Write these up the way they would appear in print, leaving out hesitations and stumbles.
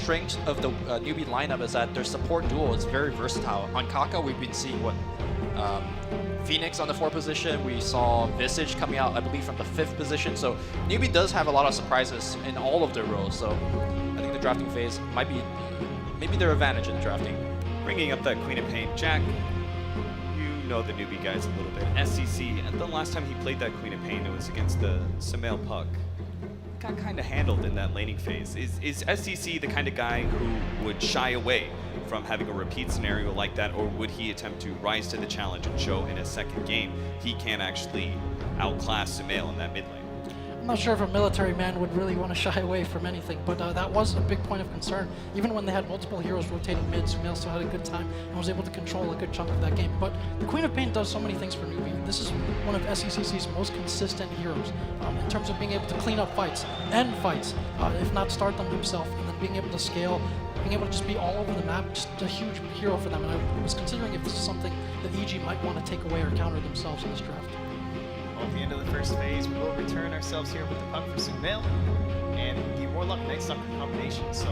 strength of the newbie lineup is that their support duo is very versatile. On Kaka, we've been seeing what Phoenix on the 4th position. We saw Visage coming out, I believe, from the 5th position. So newbie does have a lot of surprises in all of their roles. So I think the drafting phase might be maybe their advantage in drafting. Bringing up that Queen of Pain, Jack, you know the newbie guys a little bit. SCC, and the last time he played that Queen of Pain, it was against the Sumail Puck. Got kind of handled in that laning phase. Is SCC the kind of guy who would shy away from having a repeat scenario like that, or would he attempt to rise to the challenge and show in a second game he can actually outclass Sumail in that mid lane? I'm not sure if a military man would really want to shy away from anything, but that was a big point of concern. Even when they had multiple heroes rotating mid, Sumail still had a good time and was able to control a good chunk of that game. But the Queen of Pain does so many things for newbie. This is one of SECC's most consistent heroes in terms of being able to clean up fights, end fights, if not start them himself, and then being able to scale, being able to just be all over the map, just a huge hero for them. And I was considering if this is something that EG might want to take away or counter themselves in this draft. Well, at the end of the first phase, we will return ourselves here with the puck for Sumail and the Warlock Night Stalker combination. So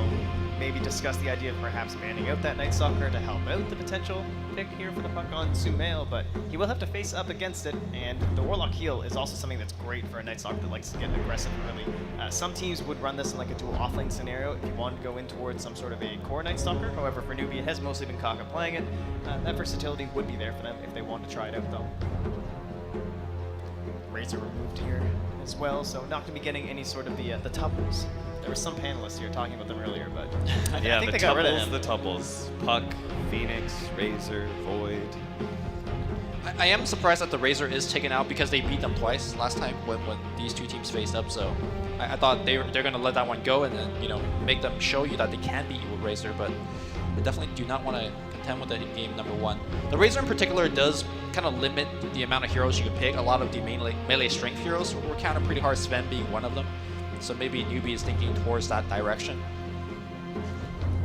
maybe discuss the idea of perhaps banning out that Night Stalker to help out the potential pick here for the puck on Sumail, but he will have to face up against it, and the Warlock heal is also something that's great for a Night Stalker that likes to get aggressive early. Some teams would run this in like a dual offlane scenario if you wanted to go in towards some sort of a core Night Stalker. However, for newbie, it has mostly been Kaka playing it. That versatility would be there for them if they wanted to try it out though. Razor removed here as well, so not going to be getting any sort of the tuples. There were some panelists here talking about them earlier, but I think they got rid of them. The tuples. Puck, Phoenix, Razor, Void. I am surprised that the Razor is taken out because they beat them twice last time when these two teams faced up. So I thought they're going to let that one go and then make them show you that they can beat you with Razor, but they definitely do not want to contend with that in game number 1. The Razor in particular does kind of limit the amount of heroes you can pick. A lot of the melee strength heroes were counted pretty hard, Sven being one of them. So maybe newbie is thinking towards that direction.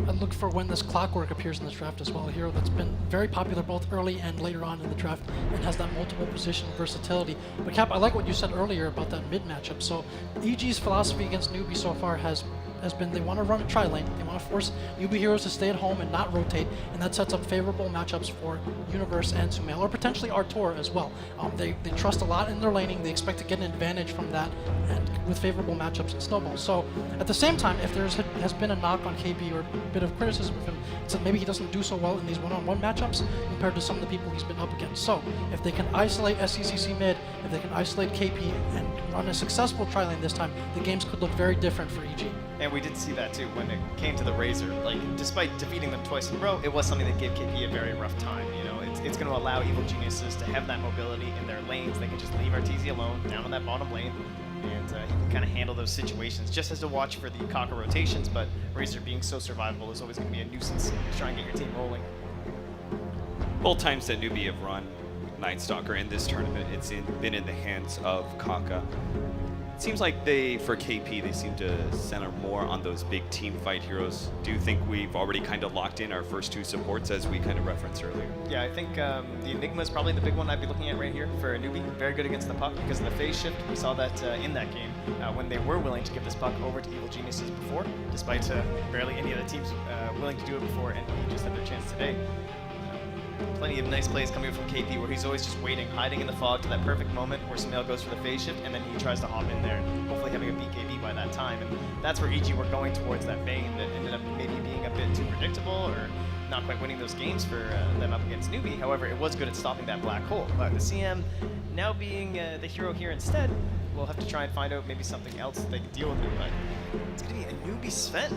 I look for when this Clockwork appears in this draft as well, a hero that's been very popular both early and later on in the draft and has that multiple position versatility. But Cap, I like what you said earlier about that mid matchup. So EG's philosophy against newbie so far has been they want to run a tri-lane, they want to force newbie heroes to stay at home and not rotate, and that sets up favorable matchups for Universe and Sumail, or potentially Artur as well. They trust a lot in their laning, they expect to get an advantage from that, and with favorable matchups in Snowball. So at the same time, if there has been a knock on KB or a bit of criticism of him, it's that maybe he doesn't do so well in these one-on-one matchups compared to some of the people he's been up against. So if they can isolate SCCC mid, if they can isolate KP and run a successful tri-lane this time, the games could look very different for EG. And we did see that too when it came to the Razor. Like, despite defeating them twice in a row, it was something that gave KP a very rough time. It's going to allow Evil Geniuses to have that mobility in their lanes. They can just leave Arteezy alone down on that bottom lane, and he can kind of handle those situations. Just as to watch for the Kaka rotations, but Razor being so survivable is always going to be a nuisance to try and get your team rolling. Both times that newbie have run Night Stalker in this tournament, it's been in the hands of Kaka. It seems like for KP, they seem to center more on those big team fight heroes. Do you think we've already kind of locked in our first two supports as we kind of referenced earlier? Yeah, I think the Enigma is probably the big one I'd be looking at right here for a newbie. Very good against the puck because of the phase shift. We saw that in that game when they were willing to give this puck over to Evil Geniuses before, despite barely any of the teams willing to do it before, and he just had their chance today. Plenty of nice plays coming from KP where he's always just waiting, hiding in the fog to that perfect moment where Sumail goes for the phase shift and then he tries to hop in there, hopefully having a BKB by that time. And that's where EG were going towards that vein that ended up maybe being a bit too predictable or not quite winning those games for them up against newbie. However, it was good at stopping that black hole. But the CM now being the hero here instead, we'll have to try and find out maybe something else that they can deal with it. But it's going to be a newbie Sven.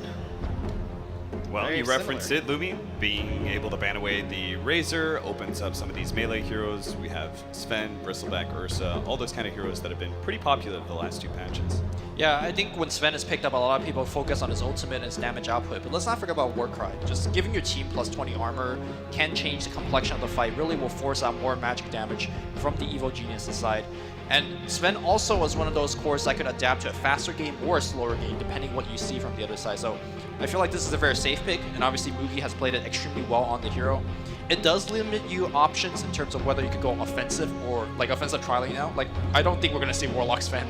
Well, you referenced it, Lumi. Being able to ban away the Razor opens up some of these melee heroes. We have Sven, Bristleback, Ursa, all those kind of heroes that have been pretty popular the last two patches. Yeah, I think when Sven is picked up, a lot of people focus on his ultimate and his damage output, but let's not forget about Warcry. Just giving your team plus 20 armor can change the complexion of the fight, really will force out more magic damage from the Evil Genius side. And Sven also was one of those cores that could adapt to a faster game or a slower game, depending what you see from the other side. So I feel like this is a very safe pick, and obviously Mugi has played it extremely well on the hero. It does limit you options in terms of whether you could go offensive or like offensive trialing now. Like, I don't think we're going to see Warlock Sven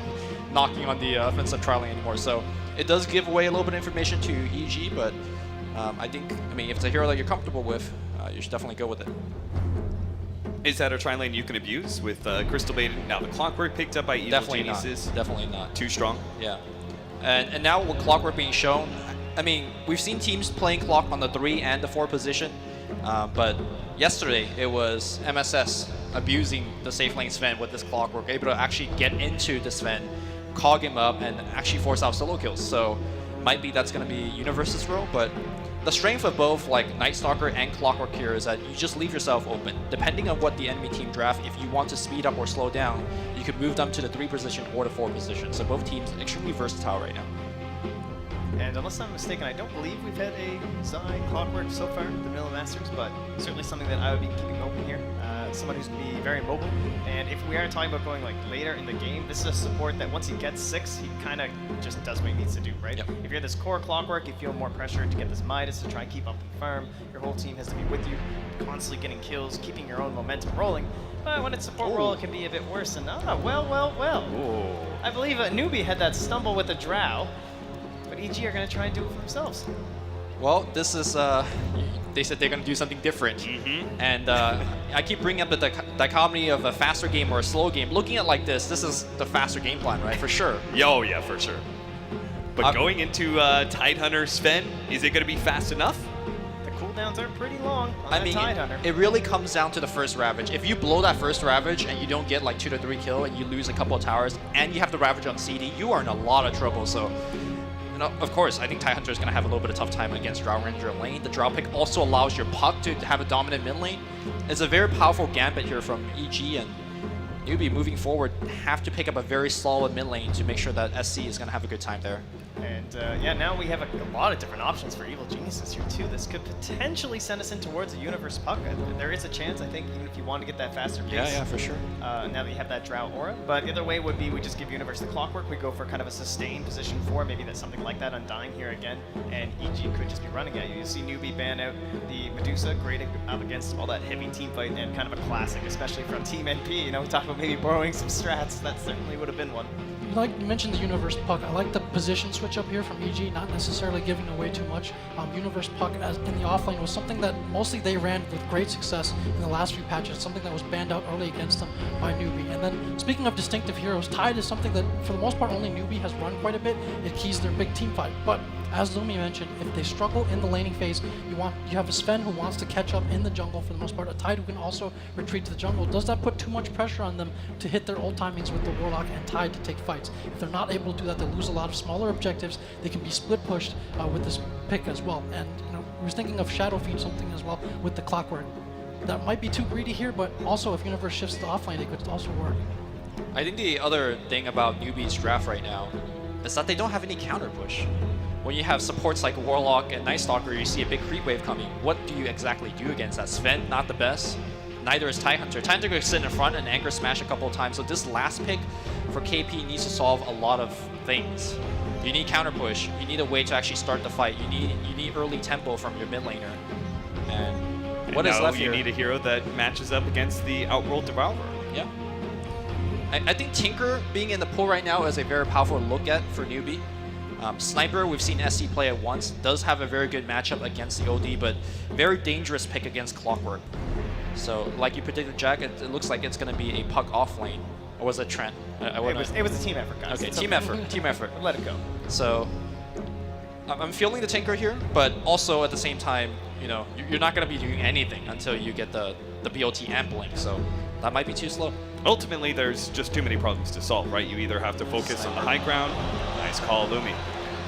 knocking on the offensive tri lane anymore. So it does give away a little bit of information to EG, but I mean, if it's a hero that you're comfortable with, you should definitely go with it. Is that a tri lane you can abuse with Crystal Bait? Now the Clockwork picked up by Evil Definitely Geniuses. not. Definitely not. Too strong. Yeah. And now with Clockwork being shown, I mean, we've seen teams playing Clock on the 3 and the 4 position, but yesterday it was MSS abusing the safe lane Sven with this Clockwork, able to actually get into the Sven, cog him up, and actually force out solo kills. So might be that's going to be Universe's role, but the strength of both like Night Stalker and Clockwork here is that you just leave yourself open. Depending on what the enemy team draft, if you want to speed up or slow down, you could move them to the 3 position or the 4 position. So both teams extremely versatile right now. And unless I'm mistaken, I don't believe we've had a Zai Clockwork so far at the Manila Masters, but certainly something that I would be keeping open here. Someone who's going to be very mobile. And if we are talking about going like later in the game, this is a support that once he gets 6, he kind of just does what he needs to do, right? Yep. If you're this core Clockwork, you feel more pressure to get this Midas to try and keep up the farm. Your whole team has to be with you, constantly getting kills, keeping your own momentum rolling. But when it's support role, it can be a bit worse. And well. Ooh. I believe a newbie had that stumble with a drow. But EG are going to try and do it for themselves. Well, this is, they said they're going to do something different. And I keep bringing up the dichotomy of a faster game or a slow game. Looking at it like this is the faster game plan, right? For sure. Oh, yeah, for sure. But going into Tidehunter Sven, is it going to be fast enough? The cooldowns are pretty long on I that mean, Tidehunter. it really comes down to the first Ravage. If you blow that first Ravage and you don't get like 2 to 3 kill and you lose a couple of towers and you have the Ravage on CD, you are in a lot of trouble. So, you know, of course, I think Tidehunter is going to have a little bit of tough time against Drow Ranger lane. The Drow pick also allows your Puck to have a dominant mid lane. It's a very powerful gambit here from EG, and Newbie moving forward have to pick up a very solid mid lane to make sure that SC is going to have a good time there. And yeah, now we have a lot of different options for Evil Geniuses here too. This could potentially send us in towards a Universe Puck. There is a chance, I think, even if you want to get that faster pace. Yeah, for sure. Now that you have that Drow aura. But the other way would be we just give Universe the Clockwork. We go for kind of a sustained position 4. Maybe that's something like that Undying here again. And EG could just be running at you. You see Newbie ban out the Medusa, great up against all that heavy team fight, and kind of a classic, especially from Team NP. You know, we talked about maybe borrowing some strats. That certainly would have been one. Like you mentioned the Universe Puck, I like the position switch up here from EG, not necessarily giving away too much. Universe Puck as in the offlane was something that mostly they ran with great success in the last few patches, something that was banned out early against them by Newbie. And then speaking of distinctive heroes, Tide is something that for the most part only Newbie has run quite a bit. It keys their big team fight. But as Lumi mentioned, if they struggle in the laning phase, you have a Sven who wants to catch up in the jungle for the most part, a Tide who can also retreat to the jungle. Does that put too much pressure on them to hit their old timings with the Warlock and Tide to take fights? If they're not able to do that, they lose a lot of smaller objectives. They can be split pushed with this pick as well. And you know, we was thinking of Shadow Feed something as well with the Clockwork. That might be too greedy here, but also if Universe shifts to offlane, it could also work. I think the other thing about Newbie's draft right now is that they don't have any counter push. When you have supports like Warlock and Night Stalker, you see a big creep wave coming. What do you exactly do against that? Sven, not the best. Neither is Tidehunter. Tidehunter could sit in front and anchor smash a couple of times. So this last pick for KP needs to solve a lot of things. You need counter push. You need a way to actually start the fight. You need early tempo from your mid laner. And what is left here? You need a hero that matches up against the Outrolled Devourer. Yeah. I think Tinker being in the pool right now is a very powerful look at for Newbie. Sniper, we've seen SC play it once, does have a very good matchup against the OD, but very dangerous pick against Clockwork. So, like you predicted, Jack, it looks like it's going to be a Puck off lane. Or was it Trent? It was a team effort, guys. Okay, team effort. Let it go. So, I'm feeling the Tinker here, but also at the same time, you know, you're not going to be doing anything until you get the BOT and Blink, so that might be too slow. Ultimately, there's just too many problems to solve, right? You either have to focus on the high ground. Nice call, Lumi.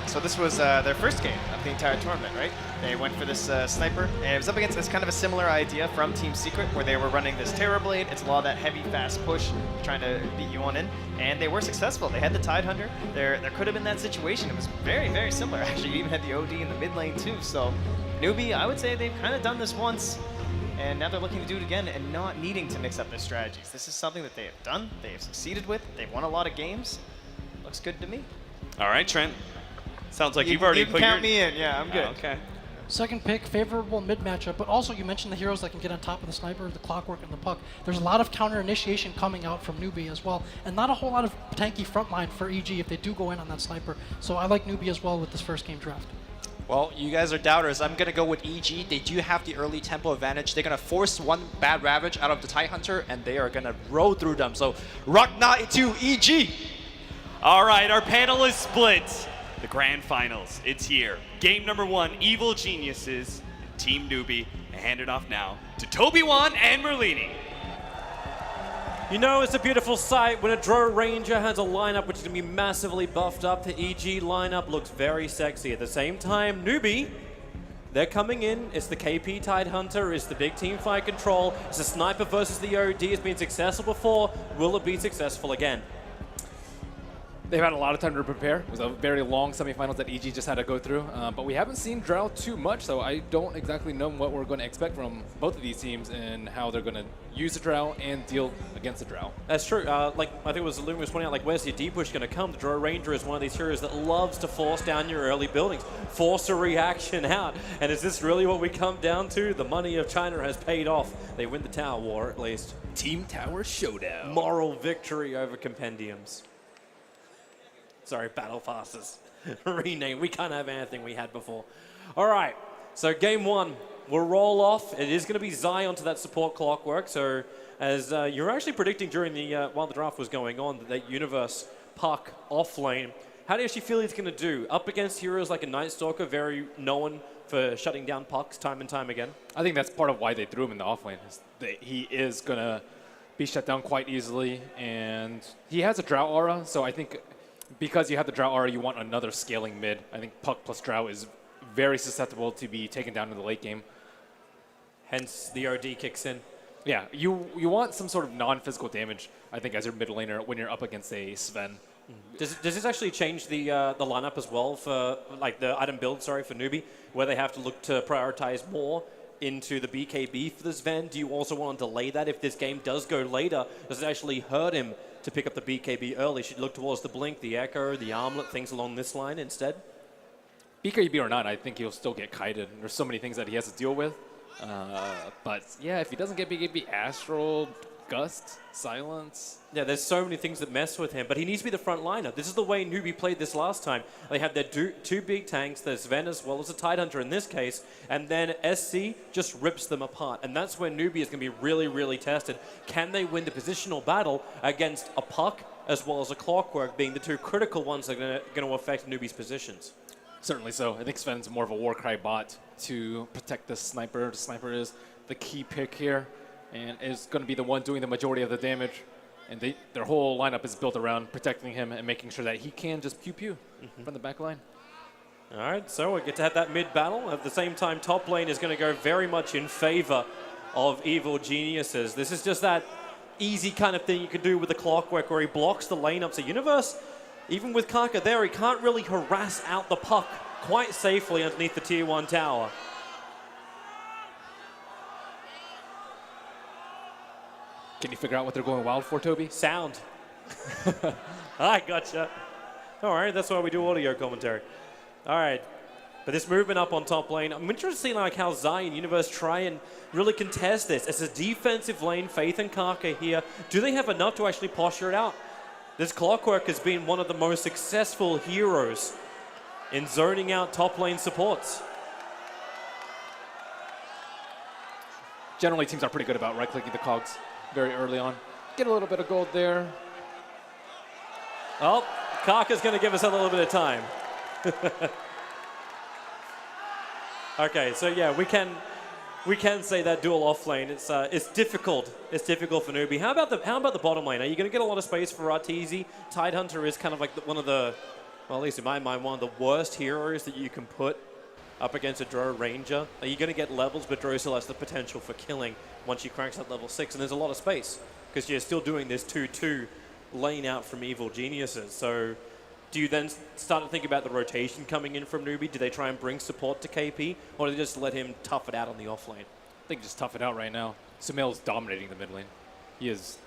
So this was their first game of the entire tournament, right? They went for this sniper, and it was up against this kind of a similar idea from Team Secret, where they were running this Terror Blade. It's a lot of that heavy, fast push, trying to beat you on in, and they were successful. They had the Tidehunter. There could have been that situation. It was very, very similar. Actually, you even had the OD in the mid lane too. So Newbie, I would say they've kind of done this once, and now they're looking to do it again and not needing to mix up their strategies. This is something that they have done, they have succeeded with, they've won a lot of games. Looks good to me. All right, Trent. Sounds like you've already you put count me in. Yeah, I'm good. Okay. Second pick, favorable mid matchup, but also you mentioned the heroes that can get on top of the sniper, the clockwork, and the puck. There's a lot of counter initiation coming out from Newbie as well, and not a whole lot of tanky frontline for EG if they do go in on that sniper. So I like Newbie as well with this first game draft. Well, you guys are doubters. I'm going to go with EG. They do have the early tempo advantage. They're going to force one bad Ravage out of the Tidehunter, and they are going to roll through them. So, Rockna to EG. All right, our panel is split. The grand finals, it's here. Game number 1, Evil Geniuses, Team Newbie. I hand it off now to Toby Wan and Merlini. You know, it's a beautiful sight when a Drow Ranger has a lineup which is going to be massively buffed up. The EG lineup looks very sexy. At the same time, Newbie, they're coming in. It's the KP Tidehunter. It's the big team fight control. It's a sniper versus the OD. It's been successful before. Will it be successful again? They've had a lot of time to prepare. It was a very long semifinals that EG just had to go through. But we haven't seen Drow too much, so I don't exactly know what we're going to expect from both of these teams and how they're going to use the Drow and deal against the Drow. That's true. Like I think it was Lumen was pointing out, like, where's your deep push going to come? The Drow Ranger is one of these heroes that loves to force down your early buildings, force a reaction out. And is this really what we come down to? The money of China has paid off. They win the Tower War, at least. Team Tower Showdown. Moral victory over compendiums. Sorry, Battle Passes. Rename. We can't have anything we had before. All right. So game 1, we'll roll off. It is going to be Zion to that support clockwork. So as you're actually predicting during the while the draft was going on that Universe puck off lane, how do you actually feel he's going to do up against heroes like a Night Stalker, very known for shutting down pucks time and time again? I think that's part of why they threw him in the offlane. He is going to be shut down quite easily, and he has a Drow aura, so I think because you have the Drow aura, you want another scaling mid. I think Puck plus Drow is very susceptible to be taken down in the late game. Hence, the OD kicks in. Yeah, you want some sort of non-physical damage, I think, as your mid laner when you're up against a Sven. Does this actually change the lineup as well for, like, the item build, sorry, for Newbie, where they have to look to prioritize more into the BKB for this Sven? Do you also want to delay that if this game does go later? Does it actually hurt him to pick up the BKB early? Should you look towards the Blink, the Echo, the Armlet, things along this line instead? BKB or not, I think he'll still get kited. There's so many things that he has to deal with. But yeah, if he doesn't get BKB, Astral, Gust, Silence. Yeah, there's so many things that mess with him, but he needs to be the front liner. This is the way Newbie played this last time. They have their two big tanks, there's Sven as well as a Tidehunter in this case, and then SC just rips them apart. And that's where Newbie is going to be really, really tested. Can they win the positional battle against a Puck as well as a Clockwork, being the two critical ones that are going to affect Newbie's positions? Certainly so. I think Sven's more of a Warcry bot to protect the Sniper. The Sniper is the key pick here, and is going to be the one doing the majority of the damage. And their whole lineup is built around protecting him and making sure that he can just pew-pew from the back line. All right, so we get to have that mid-battle. At the same time, top lane is going to go very much in favor of Evil Geniuses. This is just that easy kind of thing you can do with the Clockwork where he blocks the lane up. So Universe, even with Kaka there, he can't really harass out the puck quite safely underneath the Tier 1 tower. Can you figure out what they're going wild for, Toby? Sound. I gotcha. All right, that's why we do audio commentary. All right, but this movement up on top lane, I'm interested to see like how Zion Universe try and really contest this. It's a defensive lane, Faith and Kaka here. Do they have enough to actually posture it out? This Clockwork has been one of the most successful heroes in zoning out top lane supports. Generally, teams are pretty good about right-clicking the cogs very early on. Get a little bit of gold there. Oh, Kaka's going to give us a little bit of time. Okay, so yeah, we can say that dual off lane. It's difficult. It's difficult for Newbie. How about the bottom lane? Are you going to get a lot of space for Arteezy? Tidehunter is kind of like one of the, well, at least in my mind, one of the worst heroes that you can put up against a Drow Ranger. Are you going to get levels, but Drow still has the potential for killing once you cranks at level 6, and there's a lot of space because you're still doing this 2-2 lane out from Evil Geniuses. So do you then start to think about the rotation coming in from Newbie? Do they try and bring support to KP, or do they just let him tough it out on the off lane? I think just tough it out right now. Sumail's dominating the mid lane. He is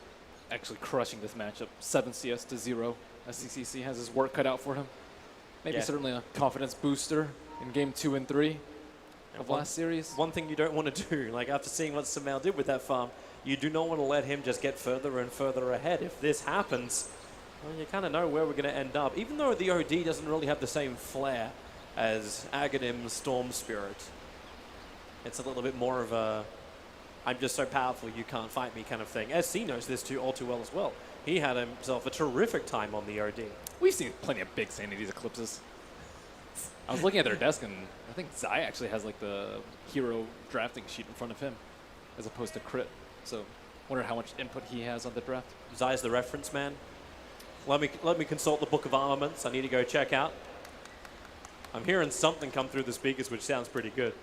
actually crushing this matchup. 7 CS to 0. SCCC has his work cut out for him. Maybe certainly a confidence booster in game 2 and 3. of last series. One thing you don't want to do, like after seeing what Samael did with that farm, you do not want to let him just get further and further ahead. If this happens, well, you kind of know where we're going to end up. Even though the OD doesn't really have the same flair as Aghanim's Storm Spirit, it's a little bit more of a I'm just so powerful you can't fight me kind of thing. SC knows this too all too well as well. He had himself a terrific time on the OD. We've seen plenty of big Sanity's Eclipses. I was looking at their desk, and I think Zai actually has like the hero drafting sheet in front of him, as opposed to Crit. So, wonder how much input he has on the draft. Zai's the reference man. Let me consult the Book of Armaments. I need to go check out. I'm hearing something come through the speakers, which sounds pretty good.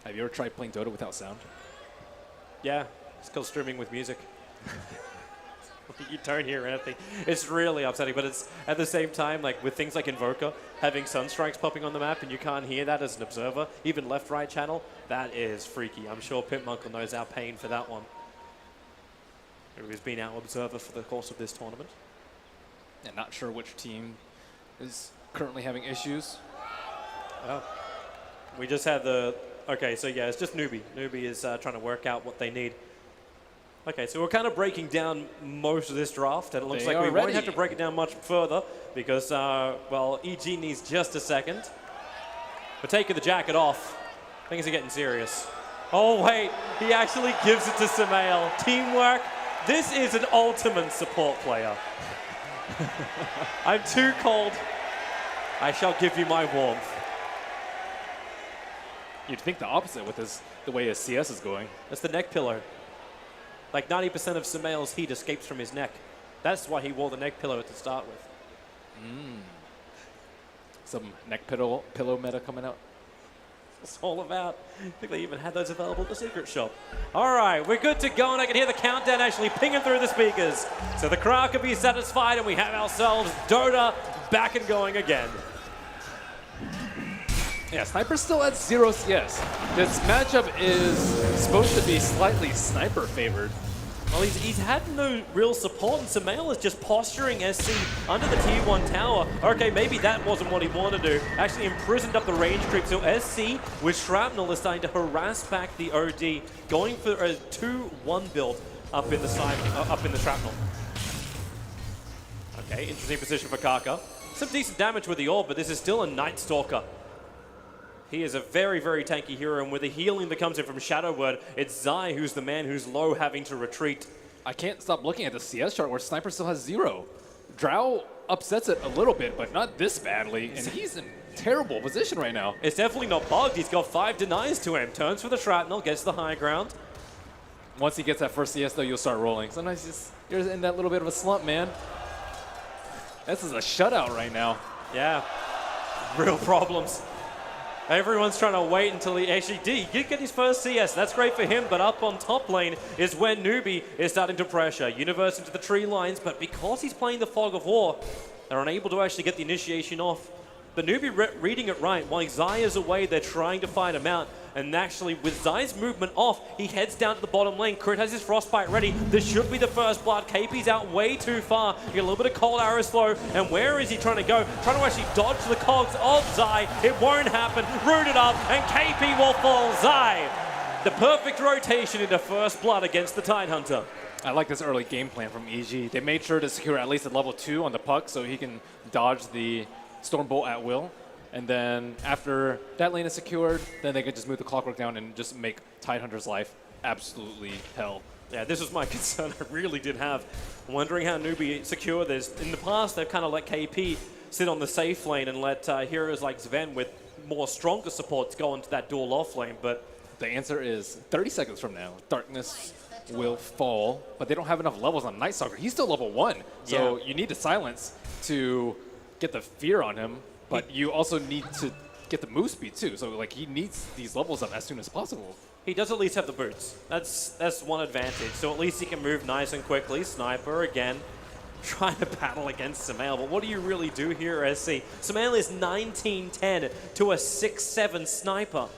Have you ever tried playing Dota without sound? Yeah, it's called streaming with music. You don't hear anything. It's really upsetting, but it's at the same time, like with things like Invoker, having Sunstrikes popping on the map and you can't hear that as an observer, even left-right channel, that is freaky. I'm sure Pimpmunkle knows our pain for that one. He's been our observer for the course of this tournament. And not sure which team is currently having issues. Oh. We just had the... Okay, so yeah, it's just Newbie. Newbie is trying to work out what they need. Okay, so we're kind of breaking down most of this draft, and it looks like we won't have to break it down much further because, well, EG needs just a second. We're taking the jacket off. Things are getting serious. Oh, wait, he actually gives it to Samael. Teamwork. This is an ultimate support player. I'm too cold. I shall give you my warmth. You'd think the opposite with the way his CS is going. That's the neck pillow. Like 90% of Samael's heat escapes from his neck. That's why he wore the neck pillow to start with. Some neck pillow meta coming out. It's all about. I think they even had those available at the secret shop. All right, we're good to go, and I can hear the countdown actually pinging through the speakers. So the crowd can be satisfied, and we have ourselves Dota back and going again. Yeah, Sniper's still at 0 CS. This matchup is supposed to be slightly Sniper favored. Well, he's had no real support, and Samael is just posturing SC under the tier 1 tower. Okay, maybe that wasn't what he wanted to do. Actually imprisoned up the range creep, so SC with Shrapnel is starting to harass back the OD, going for a 2-1 build up in the Shrapnel. Okay, interesting position for Kaka. Some decent damage with the orb, but this is still a Night Stalker. He is a very, very tanky hero, and with the healing that comes in from Shadow Word, it's Zai who's the man who's low, having to retreat. I can't stop looking at the CS chart where Sniper still has 0. Drow upsets it a little bit, but not this badly, and he's in terrible position right now. It's definitely not bugged. He's got 5 denies to him. Turns for the Shrapnel, gets the high ground. Once he gets that first CS, though, you'll start rolling. Sometimes you're in that little bit of a slump, man. This is a shutout right now. Yeah, real problems. Everyone's trying to wait until he actually did. He did get his first CS. That's great for him, but up on top lane is when Newbie is starting to pressure. Universe into the tree lines, but because he's playing the Fog of War, they're unable to actually get the initiation off. But Newbie reading it right. While Zai is away, they're trying to fight him out. And actually, with Zai's movement off, he heads down to the bottom lane. Crit has his Frostbite ready. This should be the first blood. KP's out way too far. You get a little bit of cold arrows flow. And where is he trying to go? Trying to actually dodge the cogs of Zai. It won't happen. Rooted up, and KP will fall. Zai, the perfect rotation into first blood against the Tidehunter. I like this early game plan from EG. They made sure to secure at least a level 2 on the puck so he can dodge the Stormbolt at will. And then after that lane is secured, then they can just move the clockwork down and just make Tidehunter's life absolutely hell. Yeah, this was my concern I really did have. Wondering how Newbie secure this. In the past, they've kind of let KP sit on the safe lane and let heroes like Sven with more stronger supports go into that dual off lane, but... The answer is 30 seconds from now, Darkness will fall, but they don't have enough levels on Night Stalker. He's still level 1, so you need the silence to get the fear on him. But you also need to get the move speed too. So like he needs these levels up as soon as possible. He does at least have the boots. That's one advantage. So at least he can move nice and quickly. Sniper again, trying to battle against Samael. But what do you really do here, SC? Samael is 19-10 to a 6-7 sniper.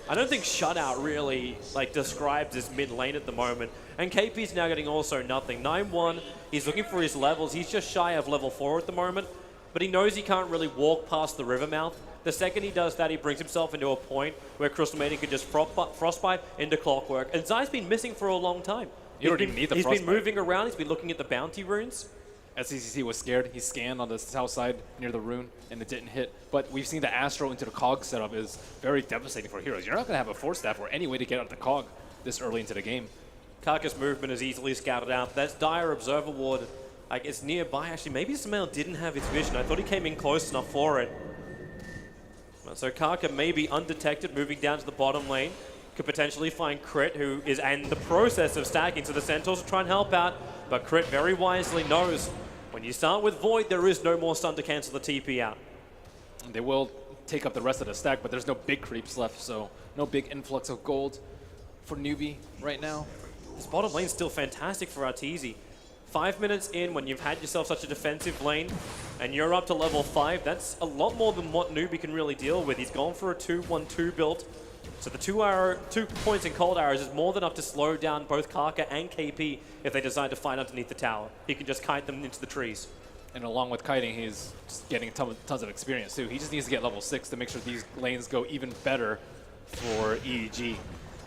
I don't think Shutout really like describes his mid lane at the moment. And KP's now getting also nothing. 9-1, he's looking for his levels. He's just shy of level 4 at the moment. but he knows he can't really walk past the river mouth. The second he does that, he brings himself into a point where Crystal Maiden can just frostbite into Clockwork. And Zai's been missing for a long time. You don't even need the He's frostbite. been moving around, he's been looking at the bounty runes. SCCC was scared. He scanned on the south side near the rune, and it didn't hit. But we've seen the Astro into the Cog setup is very devastating for heroes. You're not going to have a Force Staff or any way to get out of the Cog this early into the game. Kaka's movement is easily scouted out. That's Dire Observer Ward. Like, it's nearby, actually. Maybe Samael didn't have his vision. I thought he came in close enough for it. So Kaka may be undetected, moving down to the bottom lane. Could potentially find Crit, who is in the process of stacking. So the Centaurs will try and help out. But Crit very wisely knows when you start with Void, there is no more stun to cancel the TP out. They will take up the rest of the stack, but there's no big creeps left, so no big influx of gold for Newbie right now. This bottom lane's still fantastic for Arteezy. 5 minutes in, when you've had yourself such a defensive lane, and you're up to level 5, that's a lot more than what Newbie can really deal with. He's gone for a 2-1-2 build. So the 2 points in cold arrows is more than enough to slow down both Kaka and KP if they decide to fight underneath the tower. He can just kite them into the trees. And along with kiting, he's just getting tons of experience too. He just needs to get level 6 to make sure these lanes go even better for EEG.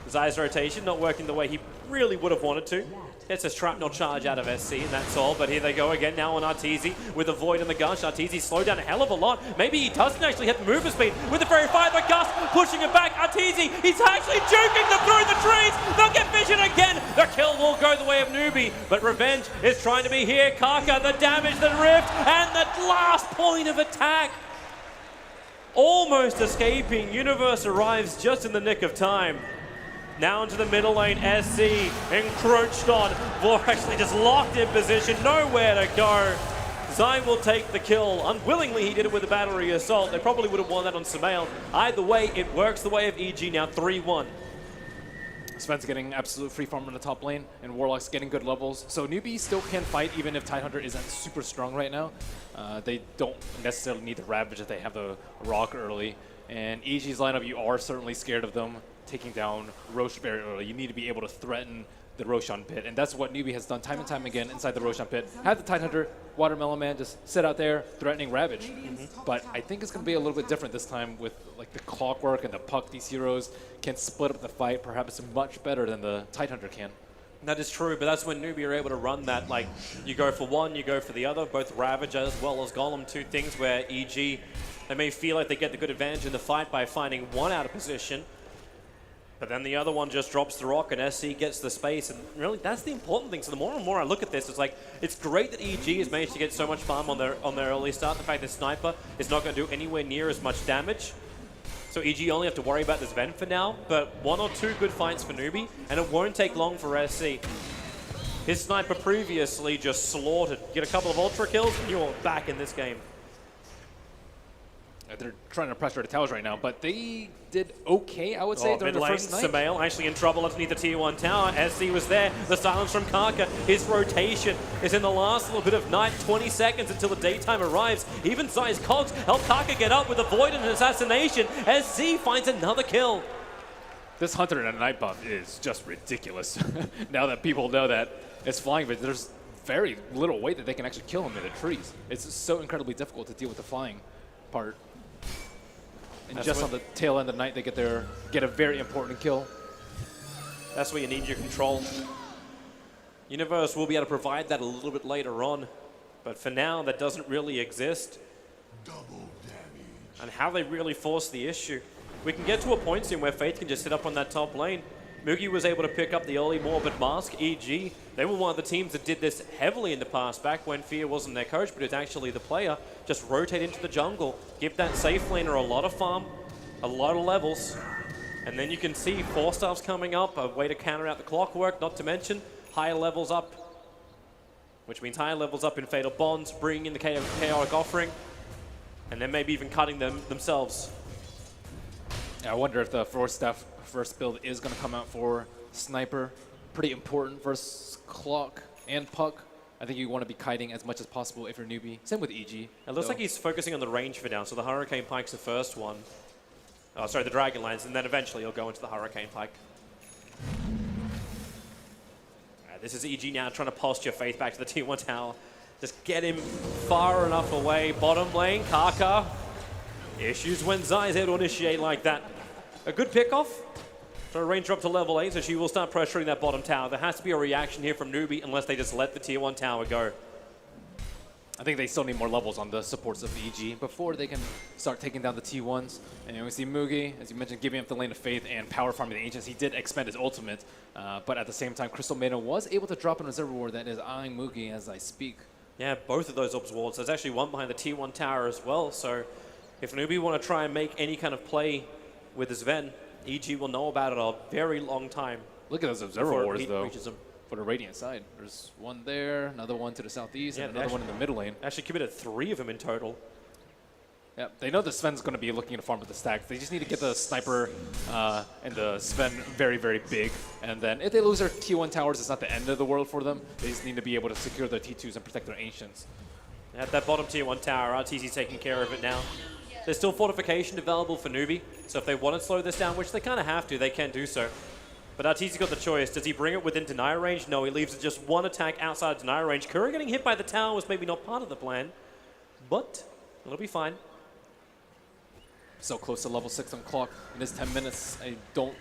Zai's rotation not working the way he really would have wanted to. Gets a shrapnel charge out of SC, and that's all. But here they go again now on Arteezy with a Void in the Gush. Arteezy slowed down a hell of a lot. Maybe he doesn't actually hit the movement speed with the very fire. The Gust pushing him back. Arteezy, he's actually juking them through the trees. They'll get vision again. The kill will go the way of Newbie, but revenge is trying to be here. Kaka, the damage, the rift, and the last point of attack. Almost escaping. Universe arrives just in the nick of time. Now into the middle lane, SC encroached on. Vor actually just locked in position, nowhere to go. Zai will take the kill. Unwillingly, he did it with a battery assault. They probably would have won that on Samael. Either way, it works the way of EG now, 3-1. Sven's getting absolute free farm in the top lane, and Warlock's getting good levels. So Newbie still can fight even if Tidehunter isn't super strong right now. They don't necessarily need the Ravage if they have the Rock early. And EG's lineup, you are certainly scared of them taking down Rosh very early. You need to be able to threaten the Roshan pit, and that's what Newbie has done time and time again inside the Roshan pit. Have the Tidehunter, Watermelon Man just sit out there threatening Ravage. But I think it's going to be a little bit different this time with like the Clockwork and the Puck. These heroes can split up the fight perhaps much better than the Tidehunter can. That is true, but that's when Newbie are able to run that. Like, you go for one, you go for the other, both Ravage as well as Golem, two things where EG, they may feel like they get the good advantage in the fight by finding one out of position, but then the other one just drops the rock and SC gets the space, and really that's the important thing. So the more and more I look at this, it's like, it's great that EG has managed to get so much farm on their early start. The fact that Sniper is not going to do anywhere near as much damage. So EG only have to worry about this Ven for now, but 1 or 2 good fights for Newbie, and it won't take long for SC. His Sniper previously just slaughtered. Get a couple of Ultra kills, and you're back in this game. They're trying to pressure the towers right now, but they did okay, I would say, during the first night. Samael actually in trouble underneath the tier 1 tower. SC was there. The silence from Kaka. His rotation is in the last little bit of night. 20 seconds until the daytime arrives. Even Zai's Cogs help Kaka get up with a Void and an assassination. SC finds another kill. This Hunter and a Night buff is just ridiculous. Now that people know that it's flying, but there's very little way that they can actually kill him in the trees. It's so incredibly difficult to deal with the flying part. And That's just on the tail end of the night, they get a very important kill. That's where you need your control. Universe will be able to provide that a little bit later on, but for now, that doesn't really exist. Double damage. And how they really force the issue. We can get to a point soon where Faith can just sit up on that top lane. Mugi was able to pick up the early Morbid Mask, EG. They were one of the teams that did this heavily in the past, back when Fear wasn't their coach, but it's actually the player. Just rotate into the jungle, give that safe laner a lot of farm, a lot of levels, and then you can see 4 stars coming up, a way to counter out the Clockwork, not to mention higher levels up, which means higher levels up in Fatal Bonds, bringing in the Chaotic Offering, and then maybe even cutting them themselves. Yeah, I wonder if the Force Staff first build is going to come out for Sniper. Pretty important versus Clock and Puck. I think you want to be kiting as much as possible if you're Newbie. Same with EG. It looks like he's focusing on the range for now, so the Hurricane Pike's the first one. Oh, sorry, the Dragon Lance, and then eventually he'll go into the Hurricane Pike. This is EG now trying to posture Faith back to the T1 tower. Just get him far enough away. Bottom lane, Kaka. Issues when Zai's able to initiate like that. A good pickoff. So range drop to level 8, so she will start pressuring that bottom tower. There has to be a reaction here from Newbie unless they just let the tier 1 tower go. I think they still need more levels on the supports of EG before they can start taking down the T1s. And we see Mugi, as you mentioned, giving up the lane of faith and power farming the Ancients. He did expend his ultimate, but at the same time, Crystal Maiden was able to drop an Observer Ward that is eyeing Mugi as I speak. Yeah, both of those Obs wards. There's actually one behind the T1 tower as well, so if Newbie want to try and make any kind of play with his Ven, EG will know about it a very long time. Look at those Observer before Wards, he though. reaches them. For the Radiant side. There's one there, another one to the southeast, Yeah, and another one in the middle lane. Actually committed 3 of them in total. Yeah, they know the Sven's going to be looking to farm with the stacks. They just need to get the sniper and the Sven very, very big. And then if they lose their T1 towers, it's not the end of the world for them. They just need to be able to secure their T2s and protect their Ancients. At that bottom tier 1 tower, RTZ's taking care of it now. There's still fortification available for Newbie, so if they want to slow this down, which they kind of have to, they can do so. But Arteezy's got the choice. Does he bring it within deny range? No, he leaves it just one attack outside deny range. Kura getting hit by the tower was maybe not part of the plan, but it'll be fine. So close to level 6 on clock. In this 10 minutes, I don't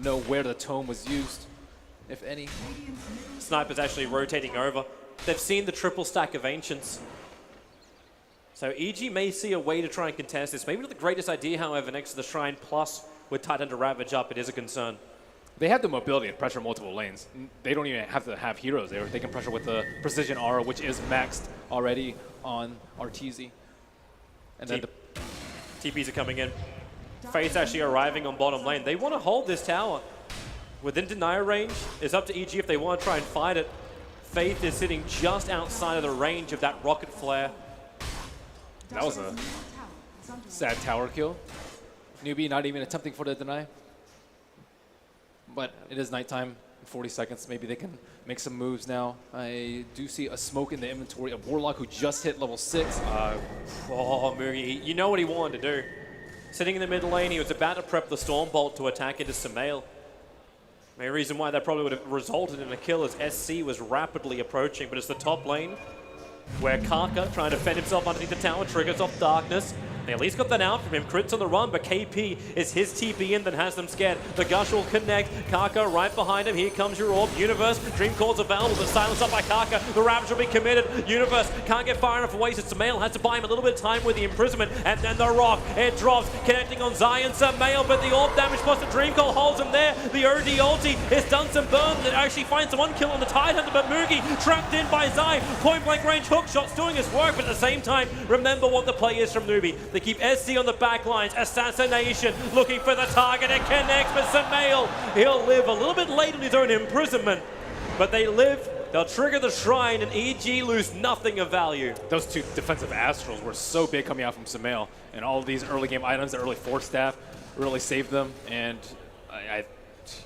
know where the tome was used, if any. Sniper's actually rotating over. They've seen the triple stack of Ancients. So EG may see a way to try and contest this. Maybe not the greatest idea, however, next to the Shrine, plus with Titan to Ravage up, it is a concern. They have the mobility to pressure multiple lanes. They don't even have to have heroes there. They can pressure with the Precision Aura, which is maxed already on Arteezy. And then the TPs are coming in. Fate's actually arriving on bottom lane. They want to hold this tower. Within deny range, it's up to EG if they want to try and fight it. Faith is sitting just outside of the range of that rocket flare. that was a sad tower kill. Newbie not even attempting for the deny. But it is nighttime, 40 seconds. Maybe they can make some moves now. I do see a smoke in the inventory of Warlock who just hit level 6. Oh, Mugi, you know what he wanted to do. Sitting in the middle lane, he was about to prep the Storm Bolt to attack into Sumail. Main reason why that probably would have resulted in a kill is SC was rapidly approaching, but it's the top lane where Kaka, trying to fend himself underneath the tower, triggers off Darkness. They at least got that out from him. Crits on the run, but KP is his TP in that has them scared. The Gush will connect. Kaka right behind him. Here comes your orb. Universe, Dream Call's available, but silenced up by Kaka. The Ravage will be committed. Universe can't get far enough away, so Sumail has to buy him a little bit of time with the imprisonment. And then the rock, it drops, connecting on Zion Sumail, but the orb damage plus the Dream Call holds him there. The OD ulti has done some burn. It actually finds one kill on the Tidehunter, but Mugi trapped in by Zai. Point blank range hook shots doing his work, but at the same time, remember what the play is from Newbie. They keep SC on the back lines. Assassination looking for the target. It connects, but Sumail, he'll live a little bit late in his own imprisonment, but they live. They'll trigger the Shrine, and EG lose nothing of value. Those two defensive Astrals were so big coming out from Sumail, and all of these early game items, the early Force Staff, really saved them. And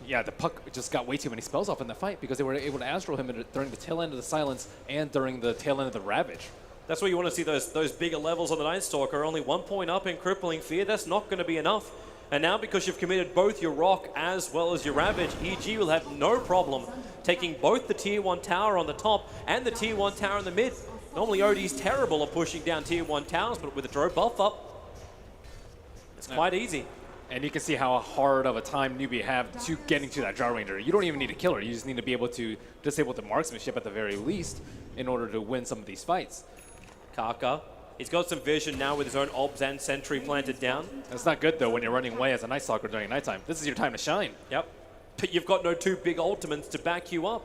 yeah, the puck just got way too many spells off in the fight because they were able to Astral him during the tail end of the Silence and during the tail end of the Ravage. That's where you want to see those bigger levels on the Night Stalker. Only 1 point up in Crippling Fear. That's not going to be enough. And now because you've committed both your Rock as well as your Ravage, EG will have no problem taking both the Tier 1 tower on the top and the Tier 1 tower in the mid. Normally OD's terrible at pushing down Tier 1 towers, but with the Drow buff up, it's quite easy. And you can see how hard of a time Newbie have to getting to that Jar Ranger. You don't even need a killer. You just need to be able to disable the marksmanship at the very least in order to win some of these fights. Kaka, he's got some vision now with his own Obs and Sentry planted down. That's not good, though, when you're running away as a Night Stalker during nighttime. This is your time to shine. Yep. But you've got no 2 big ultimates to back you up.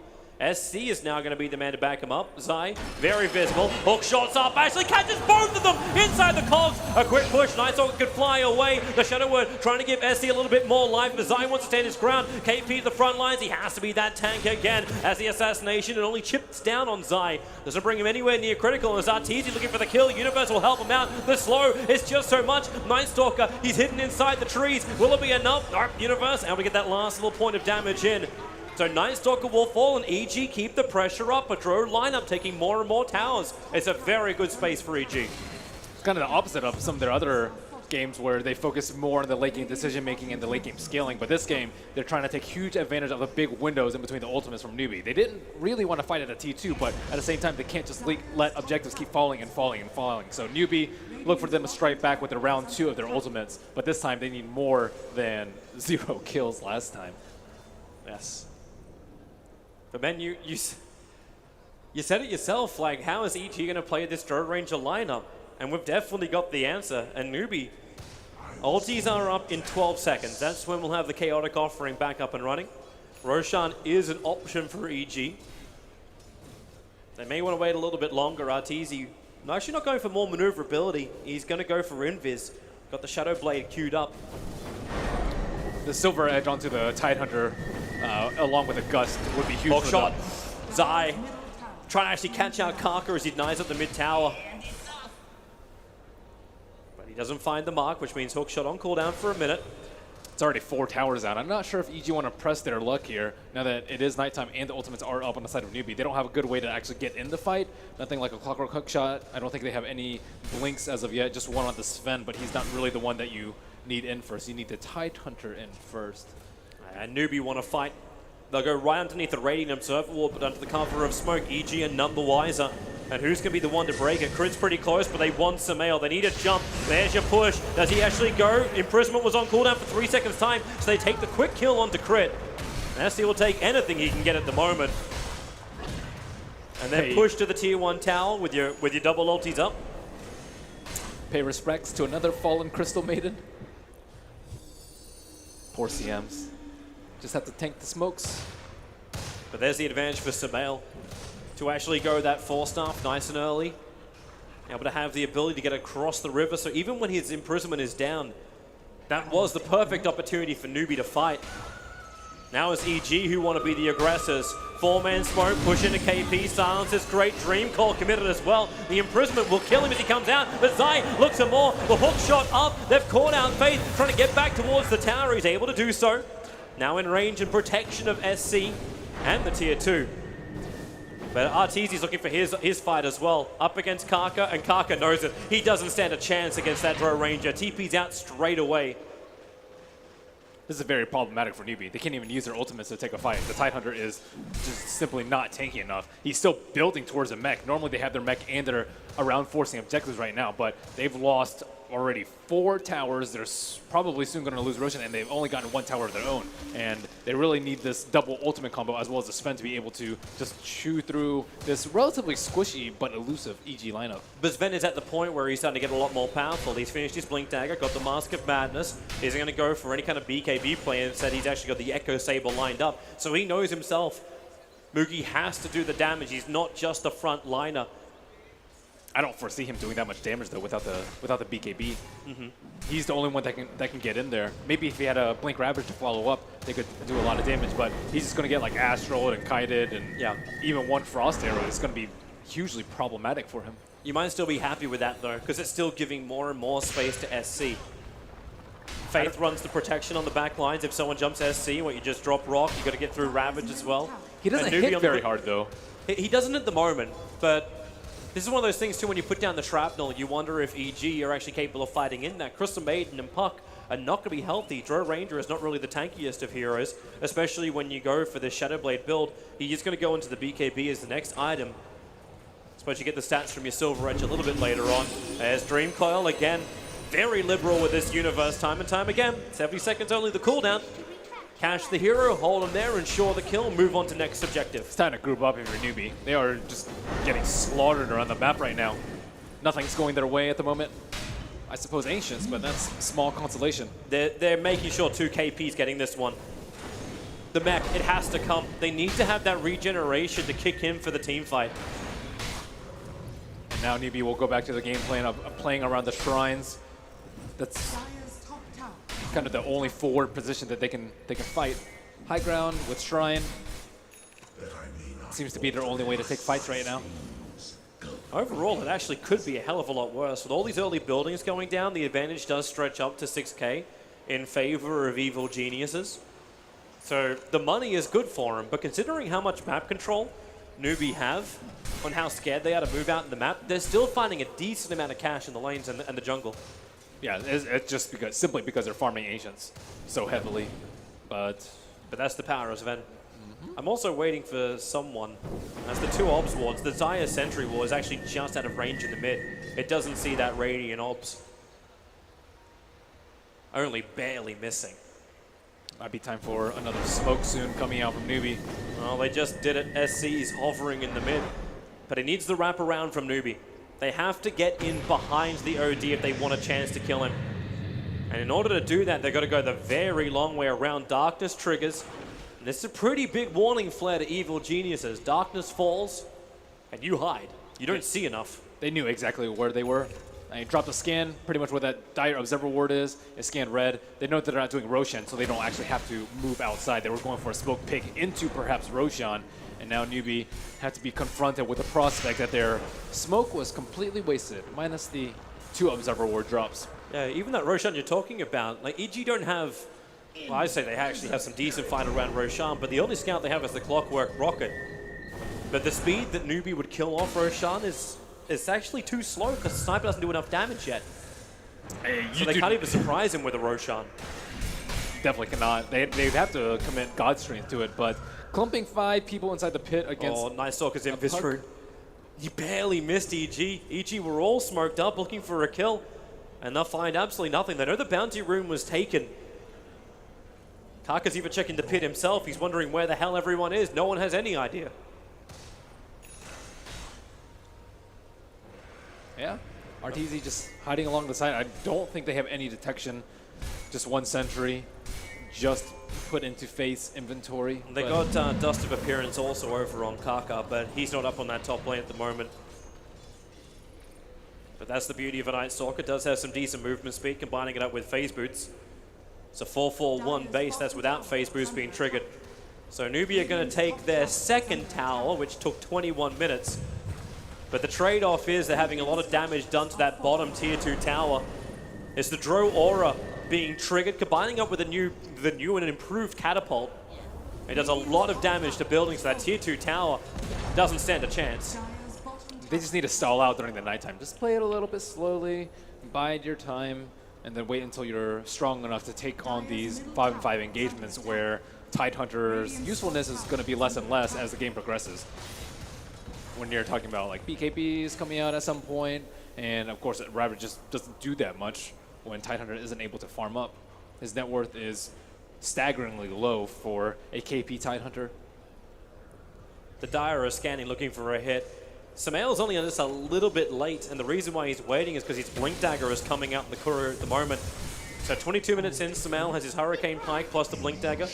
SC is now going to be the man to back him up. Zai, very visible. Hook shots up. Actually catches both of them inside the cogs. A quick push. Night Stalker could fly away. The Shadow Word trying to give SC a little bit more life. But Zai wants to stand his ground. KP to the front lines. He has to be that tank again as the assassination. It only chips down on Zai. Doesn't bring him anywhere near critical. And Arteezy looking for the kill. Universe will help him out. The slow is just so much. Night Stalker, he's hidden inside the trees. Will it be enough? Nope. Universe, and we get that last little point of damage in. So Night Stalker will fall and EG keep the pressure up, but Drow lineup taking more and more towers. It's a very good space for EG. It's kind of the opposite of some of their other games where they focus more on the late game decision making and the late game scaling, but this game they're trying to take huge advantage of the big windows in between the ultimates from Newbie. They didn't really want to fight at a T2, but at the same time they can't just let objectives keep falling and falling and falling. So Newbie, look for them to strike back with the round 2 of their ultimates, but this time they need more than 0 kills last time. Yes. But Ben, you said it yourself, like, how is EG going to play this Drone Ranger lineup? And we've definitely got the answer. And Newbie, ultis are up in 12 seconds. That's when we'll have the Chaotic offering back up and running. Roshan is an option for EG. They may want to wait a little bit longer. Arteezy, actually not going for more maneuverability. He's going to go for Invis. Got the Shadow Blade queued up. The Silver Edge onto the Tidehunter, along with a Gust, would be huge Hook for shot. them. Zai trying to actually catch out Kaka as he denies up the mid tower. But he doesn't find the mark, which means hook shot on cooldown for a minute. It's already 4 towers out. I'm not sure if EG want to press their luck here now that it is nighttime and the ultimates are up on the side of Newbie. They don't have a good way to actually get in the fight. Nothing like a Clockwork Hook shot. I don't think they have any blinks as of yet. Just one on the Sven, but he's not really the one that you need in first. You need the Tidehunter in first. And Newbie want to fight. They'll go right underneath the Radiant Observer Wall, but under the cover of smoke, EG are none the wiser. And who's going to be the one to break it? Crit's pretty close, but they want Samael. They need a jump. There's your push. Does he actually go? Imprisonment was on cooldown for 3 seconds time, so they take the quick kill onto Crit. Nasty will take anything he can get at the moment. And then push to the tier 1 tower with your double ultis up. Pay respects to another fallen Crystal Maiden. Poor CMs. Just have to tank the smokes. But there's the advantage for Samael to actually go that 4-staff nice and early. Able to have the ability to get across the river, so even when his imprisonment is down, that was the perfect opportunity for Newbie to fight. Now it's EG who want to be the aggressors. 4-man smoke, push into KP, silence is great, Dream Call committed as well. The imprisonment will kill him as he comes out, but Zai looks for more. The hook shot up, they've caught out Faith, trying to get back towards the tower. He's able to do so. Now in range and protection of SC and the tier 2. But Arteezy's looking for his fight as well. Up against Kaka, and Kaka knows it. He doesn't stand a chance against that Drone Ranger. TP's out straight away. This is very problematic for Newbie. They can't even use their ultimates to take a fight. The Tidehunter is just simply not tanky enough. He's still building towards a mech. Normally they have their mech and they're around forcing objectives right now, but they've lost already 4 towers. They're probably soon going to lose Roshan, and they've only gotten 1 tower of their own. And they really need this double ultimate combo as well as the Sven to be able to just chew through this relatively squishy but elusive EG lineup. But Sven is at the point where he's starting to get a lot more powerful. He's finished his Blink Dagger, got the Mask of Madness. He's going to go for any kind of BKB play, and instead he's actually got the Echo Saber lined up. So he knows himself, Moogie has to do the damage. He's not just a front liner. I don't foresee him doing that much damage though without the BKB. He's the only one that can get in there. Maybe if he had a Blink Ravage to follow up, they could do a lot of damage. But he's just going to get like Astraled and Kited, and even 1 Frost Arrow is going to be hugely problematic for him. You might still be happy with that though, because it's still giving more and more space to SC. Faith runs the protection on the back lines. If someone jumps SC, you just drop Rock. You got to get through Ravage as well. He doesn't hit very hard though. He doesn't at the moment, but this is one of those things too, when you put down the shrapnel, you wonder if EG are actually capable of fighting in that. Crystal Maiden and Puck are not going to be healthy. Drone Ranger is not really the tankiest of heroes, especially when you go for the Shadowblade build. He is going to go into the BKB as the next item. I suppose you get the stats from your Silver Edge a little bit later on. There's Dream Coil again. Very liberal with this universe time and time again. 70 seconds only the cooldown. Cash the hero, hold him there, ensure the kill, move on to next objective. It's time to group up if you're Newbie. They are just getting slaughtered around the map right now. Nothing's going their way at the moment. I suppose Ancients, but that's small consolation. They're making sure 2 KP's getting this one. The mech, it has to come. They need to have that regeneration to kick in for the team fight. And now Newbie will go back to the game plan of playing around the shrines. That's kind of the only forward position that they can fight. High ground with Shrine seems to be their only way to take fights right now. Overall, it actually could be a hell of a lot worse. With all these early buildings going down, the advantage does stretch up to 6k in favor of Evil Geniuses. So the money is good for them, but considering how much map control Newbie have on how scared they are to move out in the map, they're still finding a decent amount of cash in the lanes and the jungle. Yeah, it's just simply because they're farming Ancients so heavily. But that's the power of Sven. I'm also waiting for someone. As the two obs wards, the Zaya Sentry Ward is actually just out of range in the mid. It doesn't see that Radiant obs. Only barely missing. might be time for another smoke soon coming out from Newbie. Well, they just did it. SC's hovering in the mid. But it needs the wraparound from Newbie. They have to get in behind the OD if they want a chance to kill him. And in order to do that, they've got to go the very long way around. Darkness triggers. And this is a pretty big warning flare to Evil Geniuses. Darkness falls, and you hide. You don't see enough. They knew exactly where they were. They dropped a scan, pretty much where that dire observer ward is. It scanned red. They know that they're not doing Roshan, so they don't actually have to move outside. They were going for a smoke pick into perhaps Roshan. And now Newbie had to be confronted with the prospect that their smoke was completely wasted, minus the 2 observer ward drops. Yeah, even that Roshan you're talking about, like EG don't have, well, I say they actually have some decent fight around Roshan, but the only scout they have is the Clockwork Rocket. But the speed that Newbie would kill off Roshan is actually too slow because the sniper doesn't do enough damage yet. So they can't even surprise him with a Roshan. Definitely cannot. They'd have to commit God Strength to it, but clumping 5 people inside the pit against... Oh, Night Stalker's in Visceral. He barely missed EG. EG were all smoked up looking for a kill, and they'll find absolutely nothing. They know the bounty room was taken. Kaka's even checking the pit himself. He's wondering where the hell everyone is. No one has any idea. Yeah, RTZ just hiding along the side. I don't think they have any detection. Just 1 sentry, just put into face inventory. They got Dust of Appearance also over on Kaka, but he's not up on that top lane at the moment. But that's the beauty of a Night Stalker. Does have some decent movement speed, combining it up with phase boots. It's a 4-4-1 base, that's without phase boots being triggered. So Newbie are going to take their second tower, which took 21 minutes. But the trade-off is they're having a lot of damage done to that bottom tier 2 tower. It's the Dro Aura being triggered, combining up with the new and improved catapult. It does a lot of damage to buildings, so that tier 2 tower doesn't stand a chance. They just need to stall out during the nighttime. Just play it a little bit slowly, bide your time, and then wait until you're strong enough to take on these 5-on-5 engagements where Tidehunter's usefulness is going to be less and less as the game progresses. When you're talking about like BKBs coming out at some point, and of course Rabbit just doesn't do that much when Tidehunter isn't able to farm up. His net worth is staggeringly low for a KP Tidehunter. The Dire are scanning, looking for a hit. Samael's only on this a little bit late, and the reason why he's waiting is because his Blink Dagger is coming out in the courier at the moment. So 22 minutes in, Samael has his Hurricane Pike plus the Blink Dagger.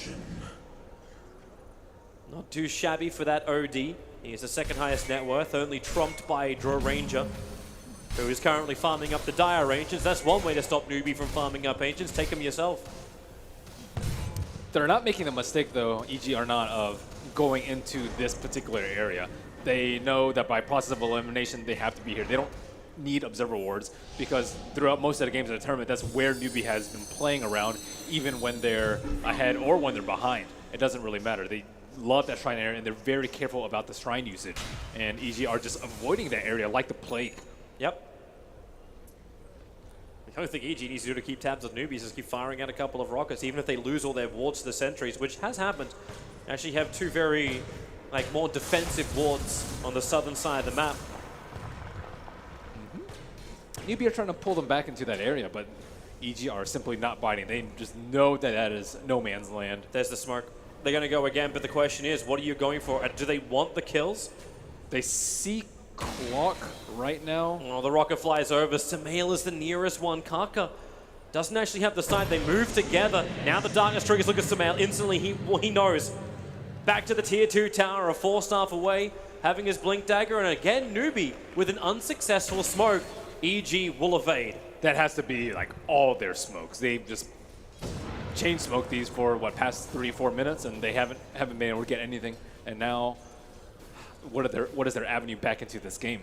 Not too shabby for that OD. He is the second highest net worth, only trumped by Draw Ranger, who is currently farming up the Dire Ancients. That's one way to stop Newbie from farming up Ancients. Take them yourself. They're not making the mistake, though, EG are not, of going into this particular area. They know that by process of elimination, they have to be here. They don't need observer wards because throughout most of the games of the tournament, that's where Newbie has been playing around, even when they're ahead or when they're behind. It doesn't really matter. They love that shrine area, and they're very careful about the shrine usage. And EG are just avoiding that area like the plague. Yep. The only thing EG needs to do to keep tabs on Newbies is keep firing out a couple of rockets, even if they lose all their wards to the sentries, which has happened. Actually have 2 very, more defensive wards on the southern side of the map. Newbie are trying to pull them back into that area, but EG are simply not biting. They just know that that is no man's land. There's the smoke. They're going to go again, but the question is, what are you going for? Do they want the kills? They see Clock right now. Oh, the rocket flies over. Samael is the nearest one. Kaka doesn't actually have the side. They move together. Now the darkness triggers. Look at Samael. Instantly, he knows. Back to the tier 2 tower, a 4-staff away, having his Blink Dagger. And again, Newbie with an unsuccessful smoke. EG will evade. That has to be like all their smokes. They've just chain smoked these for past 3-4 minutes, and they haven't been able to get anything. And now, what is their avenue back into this game?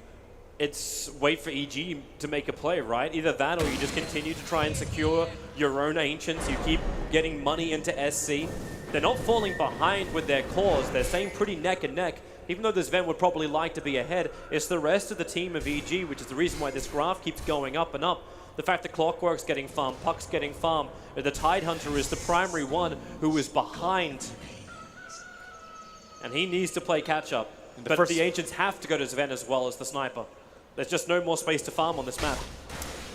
It's wait for EG to make a play, right? Either that, or you just continue to try and secure your own Ancients. You keep getting money into SC. They're not falling behind with their cores. They're staying pretty neck and neck. Even though this Ven would probably like to be ahead, it's the rest of the team of EG, which is the reason why this graph keeps going up and up. The fact that Clockwork's getting farm, Puck's getting farm, the Tidehunter is the primary one who is behind. And he needs to play catch-up. But the Ancients have to go to Sven as well as the Sniper. There's just no more space to farm on this map.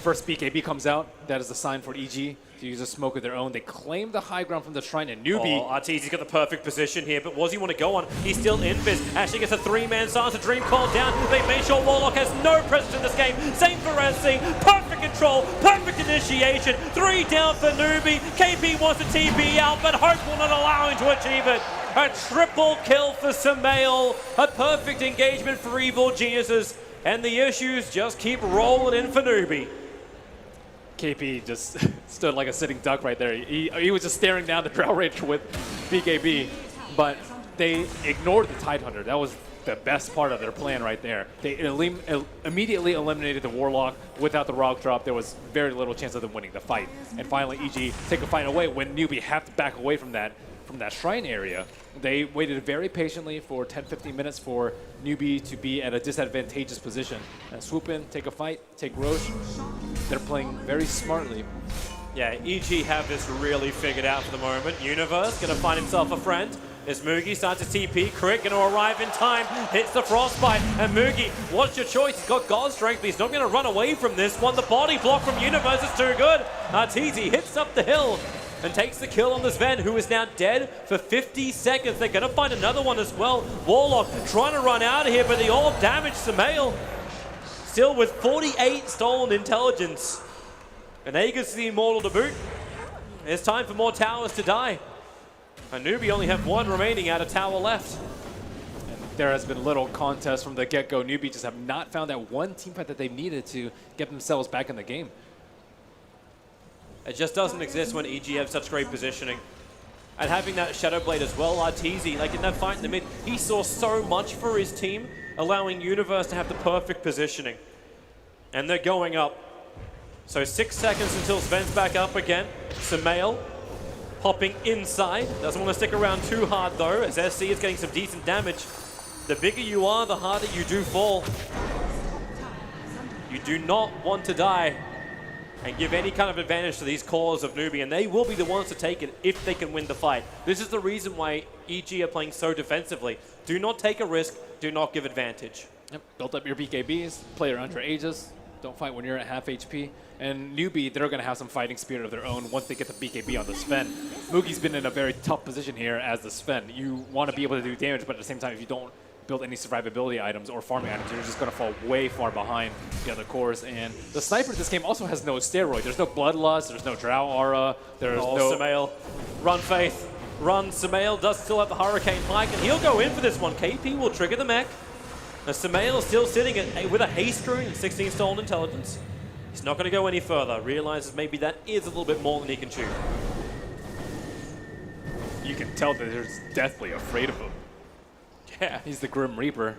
First BKB comes out. That is a sign for EG to use a smoke of their own. They claim the high ground from the Shrine, and Newbie. Oh, Arteezy's got the perfect position here, but what does he want to go on? He's still invis. Actually gets a 3-man silence, a dream called down. They made sure Warlock has no presence in this game. Same for SC. Perfect control, perfect initiation. 3 down for Newbie. KP wants to TP out, but Hope will not allow him to achieve it. A triple kill for Samael. A perfect engagement for Evil Geniuses. And the issues just keep rolling in for Newbie. KP just stood like a sitting duck right there. He was just staring down the Drow Rage with BKB, but they ignored the Tidehunter. That was the best part of their plan right there. They immediately eliminated the Warlock. Without the Rock Drop, there was very little chance of them winning the fight. And finally, EG take a fight away when Newbie have to back away from that Shrine area. They waited very patiently for 10-15 minutes for Newbie to be at a disadvantageous position. And swoop in, take a fight, take Roche. They're playing very smartly. Yeah, EG have this really figured out for the moment. Universe gonna find himself a friend. As Mugi starts to TP, Crit gonna arrive in time, hits the Frostbite, and Mugi, what's your choice? He's got God Strength, but he's not gonna run away from this one. The body block from Universe is too good. Arteezy hits up the hill and takes the kill on the Sven, who is now dead for 50 seconds. They're gonna find another one as well. Warlock trying to run out of here, but the orb damaged Samael. Still with 48 stolen intelligence. And Aegis the Immortal to boot. It's time for more towers to die. And Newbie only have 1 remaining out of tower left. And there has been little contest from the get-go. Newbie just have not found that one team fight that they needed to get themselves back in the game. It just doesn't exist when EG have such great positioning. And having that Shadow Blade as well, Arteezy, like in that fight in the mid, he saw so much for his team, allowing Universe to have the perfect positioning. And they're going up. So 6 seconds until Sven's back up again. Samael popping inside. Doesn't want to stick around too hard though, as SC is getting some decent damage. The bigger you are, the harder you do fall. You do not want to die and give any kind of advantage to these cores of Newbie, and they will be the ones to take it if they can win the fight. This is the reason why EG are playing so defensively. Do not take a risk, do not give advantage. Yep. Built up your BKBs, play your under Aegis, don't fight when you're at half HP. And Newbie, they're going to have some fighting spirit of their own once they get the BKB on the Sven. Mugi's been in a very tough position here as the Sven. You want to be able to do damage, but at the same time, if you don't build any survivability items or farming items, you're just going to fall way far behind the other cores. And the Sniper in this game also has no steroid. There's no Bloodlust, there's no Drow Aura, there's no... Samael, run Faith, run. Samael does still have the Hurricane Pike, and he'll go in for this one. KP will trigger the mech. Now Samael is still sitting with a haste rune and 16 stolen intelligence. He's not going to go any further. Realizes maybe that is a little bit more than he can chew. You can tell that they're deathly afraid of him. Yeah, he's the Grim Reaper.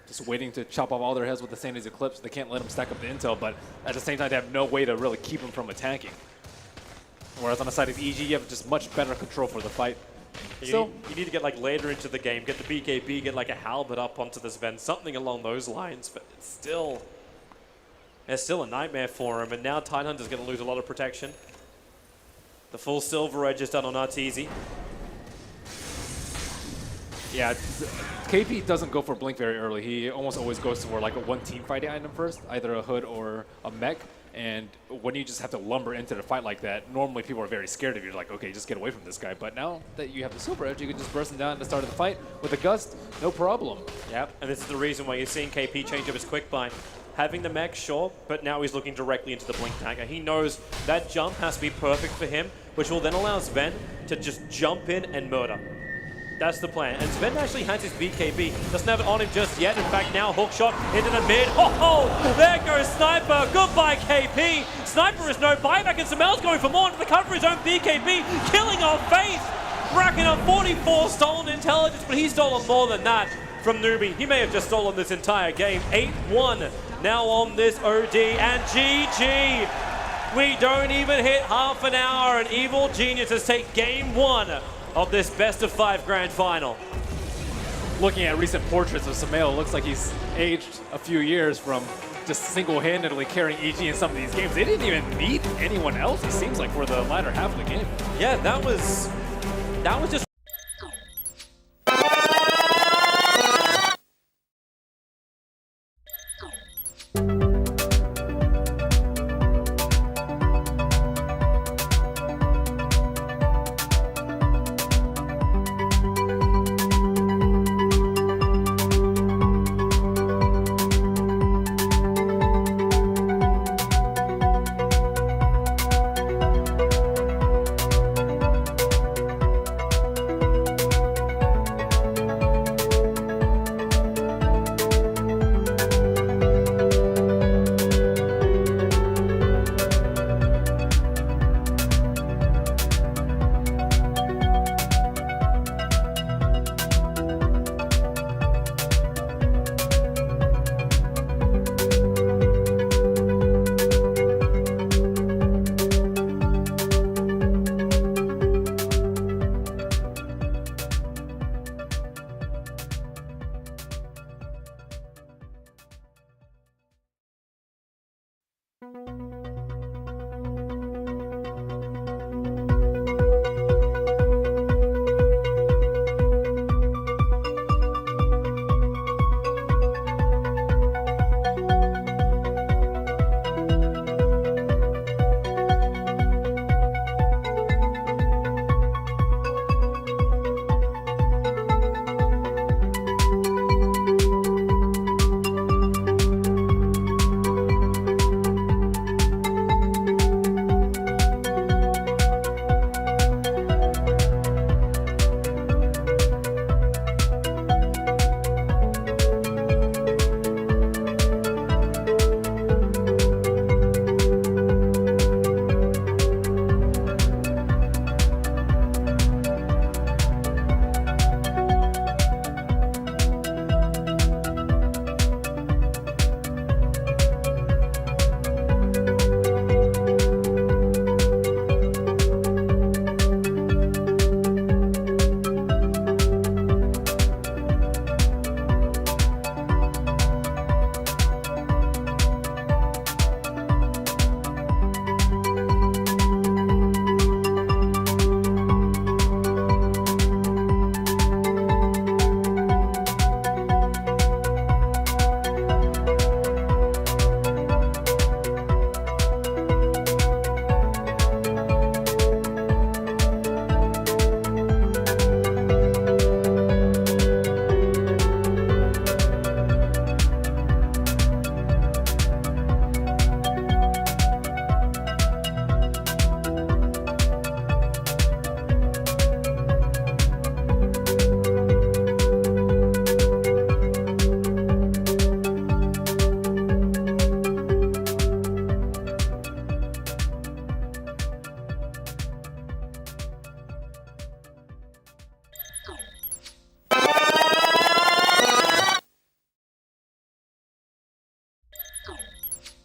Just waiting to chop off all their heads with the Sandy's Eclipse. They can't let him stack up the intel, but at the same time, they have no way to really keep him from attacking. Whereas on the side of EG, you have just much better control for the fight. You need to get like later into the game, get the BKB, get like a halberd up onto the Sven, something along those lines, but it's still a nightmare for him, and now Tidehunter's going to lose a lot of protection. The full Silver Edge is done on Arteezy. Yeah, KP doesn't go for Blink very early. He almost always goes for like a one team fighting item first, either a hood or a mech. And when you just have to lumber into the fight like that, normally people are very scared of you. You're like, okay, just get away from this guy. But now that you have the Silver Edge, you can just burst him down at the start of the fight with a Gust, no problem. Yep, and this is the reason why you're seeing KP change up his quickbind. Having the mech, sure, but now he's looking directly into the Blink dagger. He knows that jump has to be perfect for him, which will then allow Sven to just jump in and murder. That's the plan. And Sven actually has his BKB. Doesn't have it on him just yet. In fact, now hook shot into the mid. Oh, there goes Sniper. Goodbye, KP. Sniper is no buyback, and Samel's going for more into the cover of his own BKB, killing off Faith. Racking up 44 stolen intelligence, but he's stolen more than that from Newbie. He may have just stolen this entire game. 8-1 now on this OD, and GG. We don't even hit half an hour, and Evil Geniuses take game 1 of this best of 5 grand final. looking at recent portraits of Samael, it looks like he's aged a few years from just single-handedly carrying EG in some of these games. They didn't even need anyone else, it seems like, for the latter half of the game. Yeah, that was just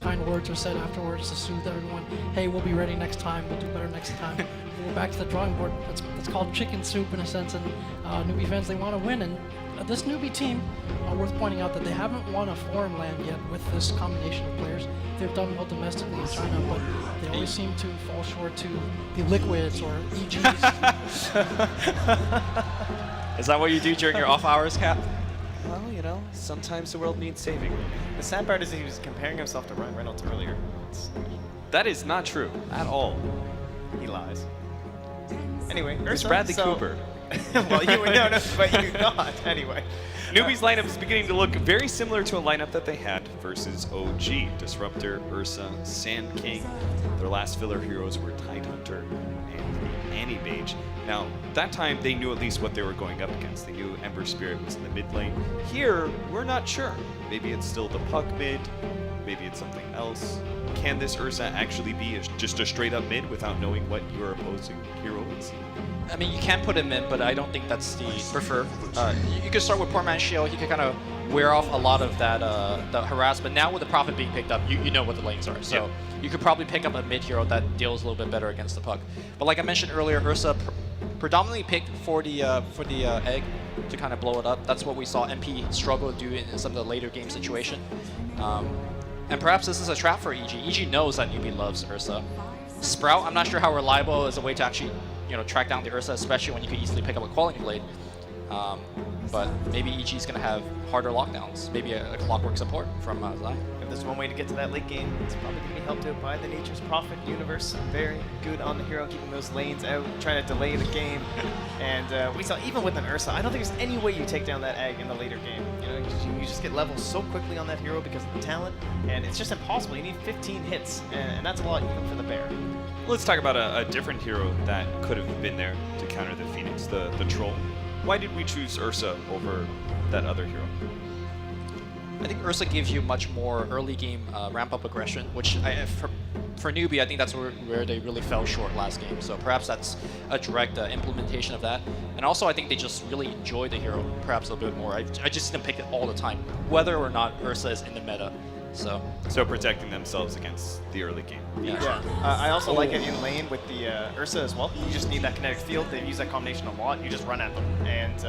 kind words were said afterwards to soothe everyone. Hey, we'll be ready next time. We'll do better next time. We're back to the drawing board. It's called chicken soup in a sense, and newbie fans, they want to win. And this newbie team, worth pointing out that they haven't won a foreign land yet with this combination of players. They've done well domestically in China, but they always seem to fall short to the liquids or EGs. Is that what you do during your off hours, Cap? Well, you know, sometimes the world needs saving. The sad part is he was comparing himself to Ryan Reynolds earlier. That is not true at all. He lies. Anyway, It's Ursa, Bradley so- Cooper. well, you would know, but you thought anyway. Newbie's lineup is beginning to look very similar to a lineup that they had versus OG. Disruptor, Ursa, Sand King. Their last filler heroes were Tidehunter and Anti-Mage. Now, that time they knew at least what they were going up against. They knew Ember Spirit was in the mid lane. Here, we're not sure. Maybe it's still the Puck mid, maybe it's something else. Can this Ursa actually be just a straight up mid without knowing what your opposing hero is? I mean, you can put him in, but I don't think that's the preferred. You could start with Poor Man's Shield. He could kind of wear off a lot of that the harassment. Now with the Prophet being picked up, you know what the lanes are. So you could probably pick up a mid hero that deals a little bit better against the Puck. But like I mentioned earlier, Ursa predominantly picked for the egg. to kind of blow it up. That's what we saw MP struggle to do in some of the later game situation. And perhaps this is a trap for EG. EG knows that newbie loves Ursa. Sprout, I'm not sure how reliable is a way to actually, track down the Ursa, especially when you could easily pick up a Quelling Blade. But maybe EG is going to have harder lockdowns. Maybe a clockwork support from Zai. If there's one way to get to that late game, it's probably going to be helped out by the Nature's Prophet universe. Very good on the hero, keeping those lanes out, trying to delay the game. And we saw, even with an Ursa, I don't think there's any way you take down that egg in the later game. You just get levels so quickly on that hero because of the talent, and it's just impossible. You need 15 hits, and that's a lot even for the bear. Let's talk about a different hero that could have been there to counter the Phoenix, the Troll. Why did we choose Ursa over that other hero? I think Ursa gives you much more early game ramp-up aggression, which for newbie, I think that's where they really fell short last game. So perhaps that's a direct implementation of that. And also, I think they just really enjoy the hero perhaps a little bit more. I just see them pick it all the time, whether or not Ursa is in the meta. So protecting themselves against the early game. Yeah. I also like it in lane with the Ursa as well. You just need that kinetic field. They use that combination a lot. You just run at them. And,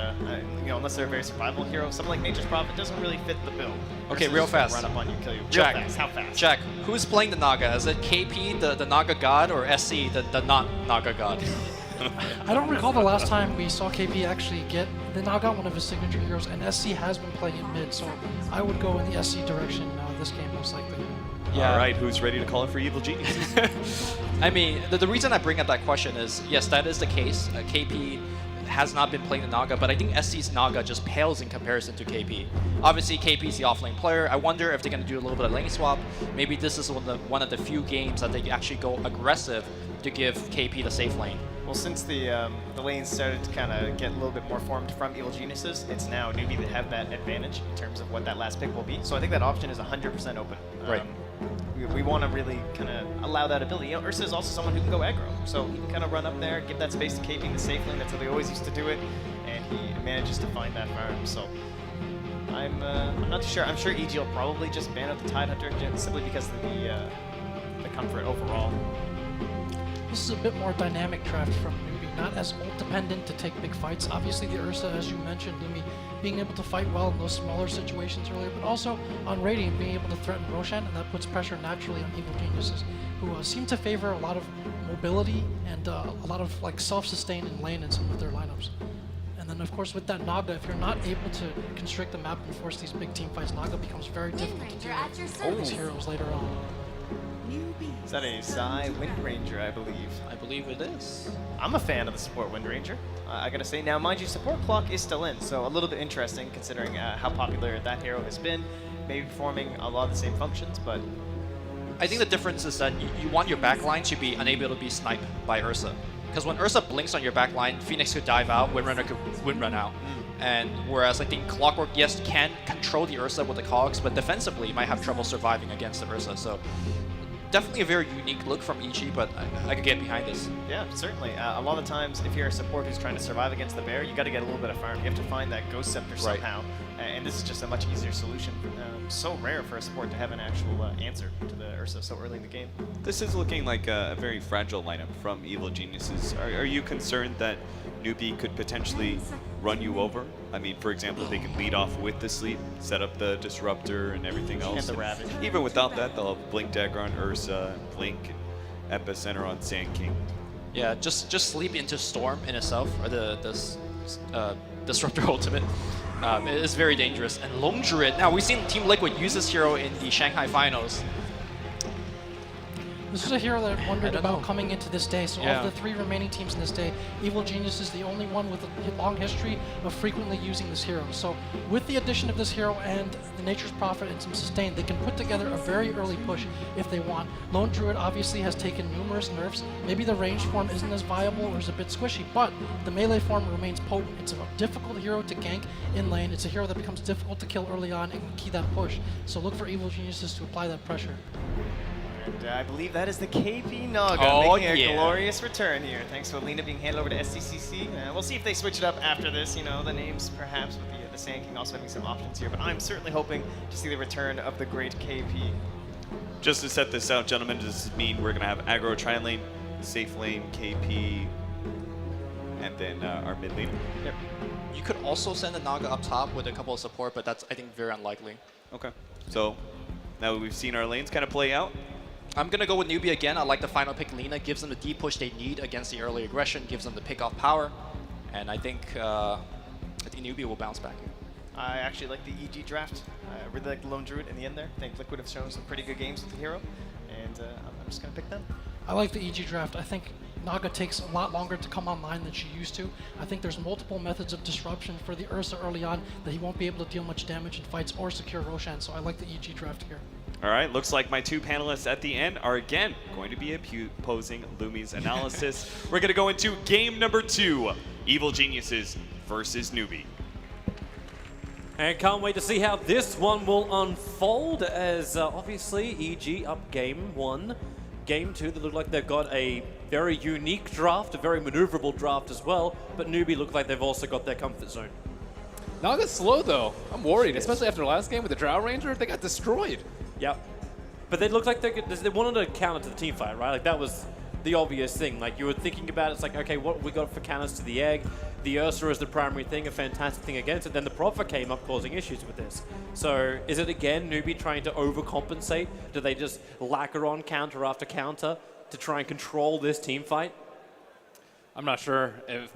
unless they're a very survival hero, something like Nature's Prophet doesn't really fit the bill. Okay, Ursa's real just gonna fast. Run up on you, kill you. Jack, Real fast. How fast? Jack, who's playing the Naga? Is it KP, the Naga God, or SC, the not Naga God? I don't recall the last time we saw KP actually get the Naga, one of his signature heroes, and SC has been playing it mid, so I would go in the SC direction this game most likely. Yeah. All right, who's ready to call it for Evil Geniuses? I mean, the reason I bring up that question is, yes, that is the case. KP has not been playing the Naga, but I think SC's Naga just pales in comparison to KP. Obviously, KP is the offlane player. I wonder if they're going to do a little bit of lane swap. Maybe this is one of the few games that they actually go aggressive to give KP the safe lane. Well, since the lanes started to kind of get a little bit more formed from Evil Geniuses, it's now newbie that have that advantage in terms of what that last pick will be. So I think that option is 100% open. Right. We want to really kind of allow that ability. Ursa is also someone who can go aggro, so he can kind of run up there, give that space to KP in the safe lane. That's how they always used to do it, and he manages to find that farm. So I'm not too sure. I'm sure EG will probably just ban out the Tidehunter simply because of the comfort overall. This is a bit more dynamic draft from newbie, not as ult dependent to take big fights. Obviously the Ursa, as you mentioned, Lumi, being able to fight well in those smaller situations earlier, but also on Radiant being able to threaten Roshan, and that puts pressure naturally on Evil Geniuses, who seem to favor a lot of mobility and a lot of self-sustain in lane in some of their lineups. And then of course with that Naga, if you're not able to constrict the map and force these big team fights, Naga becomes very difficult to deal with these heroes later on. Is that a Zai Wind Ranger, I believe? I believe it is. I'm a fan of the support Wind Ranger. I gotta say, now mind you, support clock is still in, so a little bit interesting considering how popular that hero has been, maybe performing a lot of the same functions, but I think the difference is that you want your backline to be unable to be sniped by Ursa. Because when Ursa blinks on your backline, Phoenix could dive out, Windrunner could Windrun out. And whereas I think Clockwork, yes, can control the Ursa with the cogs, but defensively you might have trouble surviving against the Ursa. So definitely a very unique look from EG, but I could get behind this. yeah, certainly. A lot of times, if you're a support who's trying to survive against the bear, you got to get a little bit of farm. You have to find that Ghost Scepter somehow, and this is just a much easier solution. So rare for a support to have an actual answer to the Ursa so early in the game. This is looking like a very fragile lineup from Evil Geniuses. Are you concerned that newbie could potentially run you over? I mean, for example, they could lead off with the sleep, set up the disruptor and everything else. And the Ravage. Even without that, they'll have Blink Dagger on Ursa, Blink and Epicenter on Sand King. Yeah, just sleep into Storm in itself, or the Disruptor Ultimate. It is very dangerous. And Lone Druid, now we've seen Team Liquid use this hero in the Shanghai Finals. This is a hero that I wondered about know. coming into this day. So Yeah. of the 3 remaining teams in this day, Evil Genius is the only one with a long history of frequently using this hero. So with the addition of this hero and the Nature's Prophet and some sustain, they can put together a very early push if they want. Lone Druid obviously has taken numerous nerfs. Maybe the ranged form isn't as viable or is a bit squishy, but the melee form remains potent. It's a difficult hero to gank in lane. It's a hero that becomes difficult to kill early on and can key that push. So look for Evil Geniuses to apply that pressure. And I believe that is the KP Naga Oh, making a yeah. glorious return here. Thanks to Alina being handed over to SCCC. We'll see if they switch it up after this. You know, the names perhaps with the Sand King also having some options here. But I'm certainly hoping to see the return of the great KP. Just to set this out, gentlemen, does this mean we're going to have aggro tri lane, safe lane, KP, and then our mid lane? Yep. You could also send a Naga up top with a couple of support, but that's, I think, very unlikely. Okay. So now we've seen our lanes kind of play out. I'm going to go with Newbie again. I like the final pick. Lina gives them the deep push they need against the early aggression, gives them the pick off power. And I think Newbie will bounce back here. I actually like the EG draft. I really like the Lone Druid in the end there. I think Liquid have shown some pretty good games with the hero. And I'm just going to pick them. I like the EG draft. I think Naga takes a lot longer to come online than she used to. I think there's multiple methods of disruption for the Ursa early on that he won't be able to deal much damage in fights or secure Roshan, so I like the EG draft here. All right, looks like my two panelists at the end are again going to be opposing Lumi's analysis. We're going to go into game number 2, Evil Geniuses versus Newbie. And can't wait to see how this one will unfold as obviously EG up game 1. Game 2, they look like they've got a very unique draft, a very maneuverable draft as well, but Newbie look like they've also got their comfort zone. Naga's slow though. I'm worried, especially after last game with the Drow Ranger. They got destroyed. Yep. But they look like they wanted to counter to the team fight, right? Like that was the obvious thing. Like you were thinking about it, it's like, okay, what we got for counters to the egg? The Ursa is the primary thing, a fantastic thing against it. Then the Prophet came up causing issues with this. So is it again Newbie trying to overcompensate? Do they just lacquer on counter after counter to try and control this team fight? I'm not sure if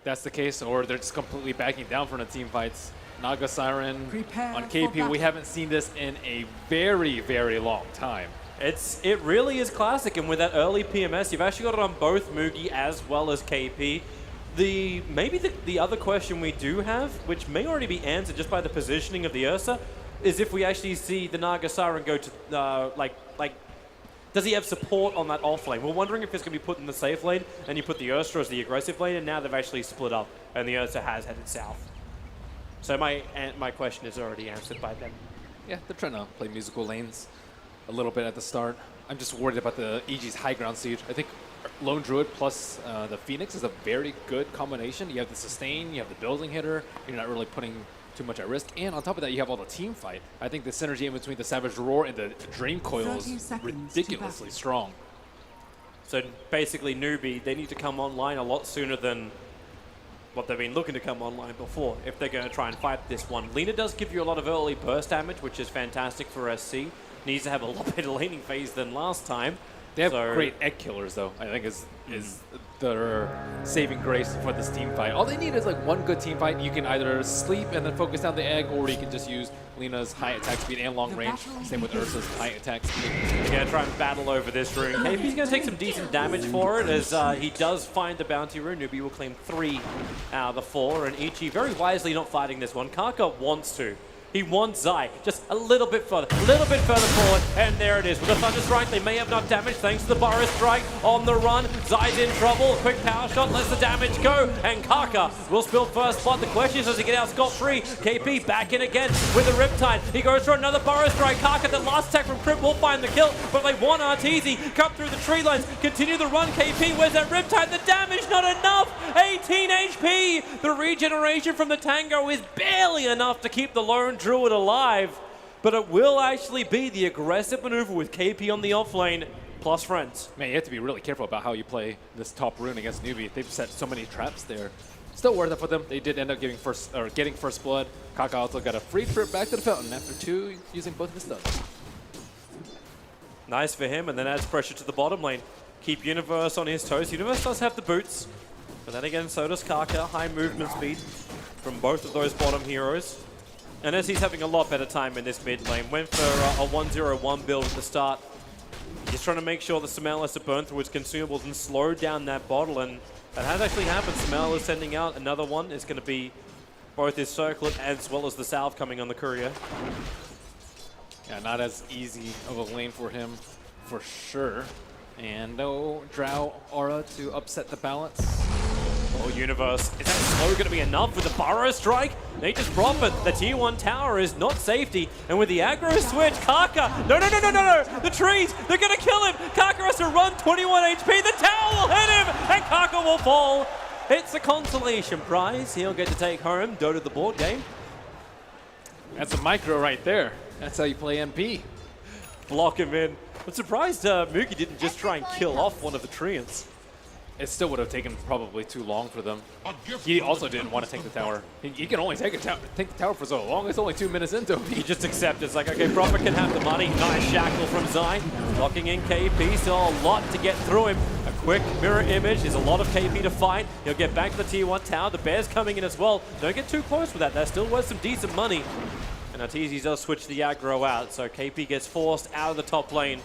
that's the case or they're just completely backing down from the team fights. Naga Siren on KP, we haven't seen this in a very, very long time. It really is classic, and with that early PMS, you've actually got it on both Mugi as well as KP. Maybe the other question we do have, which may already be answered just by the positioning of the Ursa, is if we actually see the Naga Siren go to, does he have support on that off lane? We're wondering if it's going to be put in the safe lane, and you put the Ursa as the aggressive lane, and now they've actually split up, and the Ursa has headed south. So my question is already answered by them. Yeah, they're trying to play musical lanes a little bit at the start. I'm just worried about the EG's high ground siege. I think Lone Druid plus the Phoenix is a very good combination. You have the sustain, you have the building hitter, you're not really putting too much at risk. And on top of that, you have all the team fight. I think the synergy in between the Savage Roar and the Dream Coil is ridiculously strong. So basically Newbie, they need to come online a lot sooner than what they've been looking to come online before if they're going to try and fight this one. Lina does give you a lot of early burst damage, which is fantastic for SC. Needs to have a lot better laning phase than last time. They have great egg killers, though. I think is their saving grace for this team fight. All they need is like one good team fight. You can either sleep and then focus down the egg, or you can just use Lina's high attack speed and long range. Same with Ursa's high attack speed. They're going to try and battle over this rune. KP's going to take some decent damage for it as he does find the bounty rune. Newbie will claim 3 out of the 4, and Ichi very wisely not fighting this one. Kaka wants to. He wants Zai just a little bit further forward, and there it is. With the Thunder Strike, they may have enough damage thanks to the Burrow Strike on the run. Zai's in trouble, quick power shot, lets the damage go, and Kaka will spill first blood. The question is, does he get out scot-free? KP back in again with the Riptide. He goes for another Burrow Strike. Kaka, the last attack from Crypt will find the kill, but they want Arteezy. Cut through the tree lines, continue the run. KP, where's that Riptide? The damage not enough! 18 HP! The regeneration from the Tango is barely enough to keep the Lone Druid alive, but it will actually be the aggressive maneuver with KP on the offlane plus friends. Man, you have to be really careful about how you play this top rune against Newbie. They've set so many traps there. Still worth it for them. They did end up getting first blood. Kaka also got a free trip back to the fountain after 2 using both of his stuns. Nice for him, and then adds pressure to the bottom lane. Keep Universe on his toes. Universe does have the boots, but then again, so does Kaka. High movement speed from both of those bottom heroes. And as he's having a lot better time in this mid lane, went for a 1-0-1 build at the start. He's trying to make sure that Samel has to burn through its consumables and slow down that bottle, and that has actually happened. Samel is sending out another one. It's going to be both his circlet as well as the salve coming on the courier. Yeah, not as easy of a lane for him, for sure. And no Drow aura to upset the balance. Oh, Universe. Is that slow going to be enough with the Burrow Strike? They just drop it. The tier 1 tower is not safety. And with the aggro switch, Kaka. No. The trees. They're going to kill him. Kaka has to run 21 HP. The tower will hit him. And Kaka will fall. It's a consolation prize. He'll get to take home. Dota the board game. That's a micro right there. That's how you play MP. Block him in. I'm surprised Mugi didn't just try and kill off one of the treants. it still would have taken probably too long for them. He also didn't want to take the tower. He can only take the tower for so long. It's only 2 minutes into it. He just accepts. It's like, okay, Prophet can have the money. Nice shackle from Zai. Locking in KP. Still a lot to get through him. A quick mirror image. There's a lot of KP to fight. He'll get back to the tier 1 tower. The Bears coming in as well. Don't get too close with that. That still was some decent money. And Arteezy does switch the aggro out. So KP gets forced out of the top lane.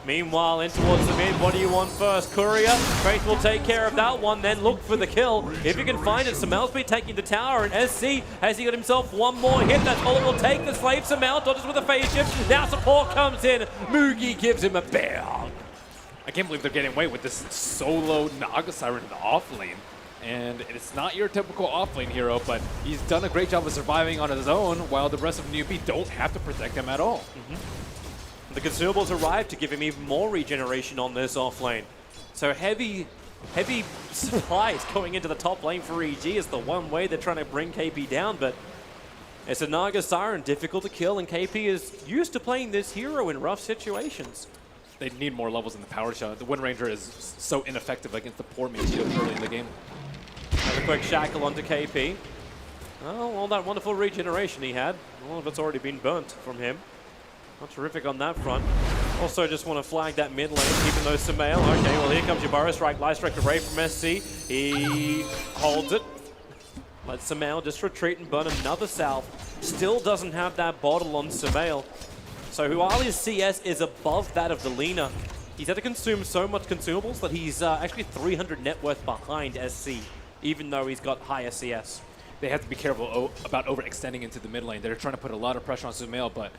Meanwhile, in towards the mid, what do you want first? Courier, Faith will take care of that one, then look for the kill. If you can find it, Samel's been taking the tower, and SC, has he got himself one more hit? That's all it will take. The slave Samel dodges with a phase shift. Now support comes in. Mugi gives him a bear. I can't believe they're getting away with this solo Naga Siren in the off lane. And it's not your typical off-lane hero, but he's done a great job of surviving on his own, while the rest of Newbie don't have to protect him at all. The consumables arrive to give him even more regeneration on this off lane. So heavy supplies going into the top lane for EG is the one way they're trying to bring KP down, but it's a Naga Siren, difficult to kill, and KP is used to playing this hero in rough situations. They need more levels in the power shot. The Wind Ranger is so ineffective against the poor mage shield early in the game. Another quick shackle onto KP. Oh, all that wonderful regeneration he had. All of it's already been burnt from him. Not terrific on that front. Also just want to flag that mid lane, keeping those Samael. Okay, well here comes your Burrow Strike, Light Strike away from SC. He holds it. Let Samael just retreat and burn another salve. Still doesn't have that bottle on Samael. So while his CS is above that of the Lina, he's had to consume so much consumables that he's actually 300 net worth behind SC, even though he's got higher CS. They have to be careful about overextending into the mid lane. They're trying to put a lot of pressure on Sumail, but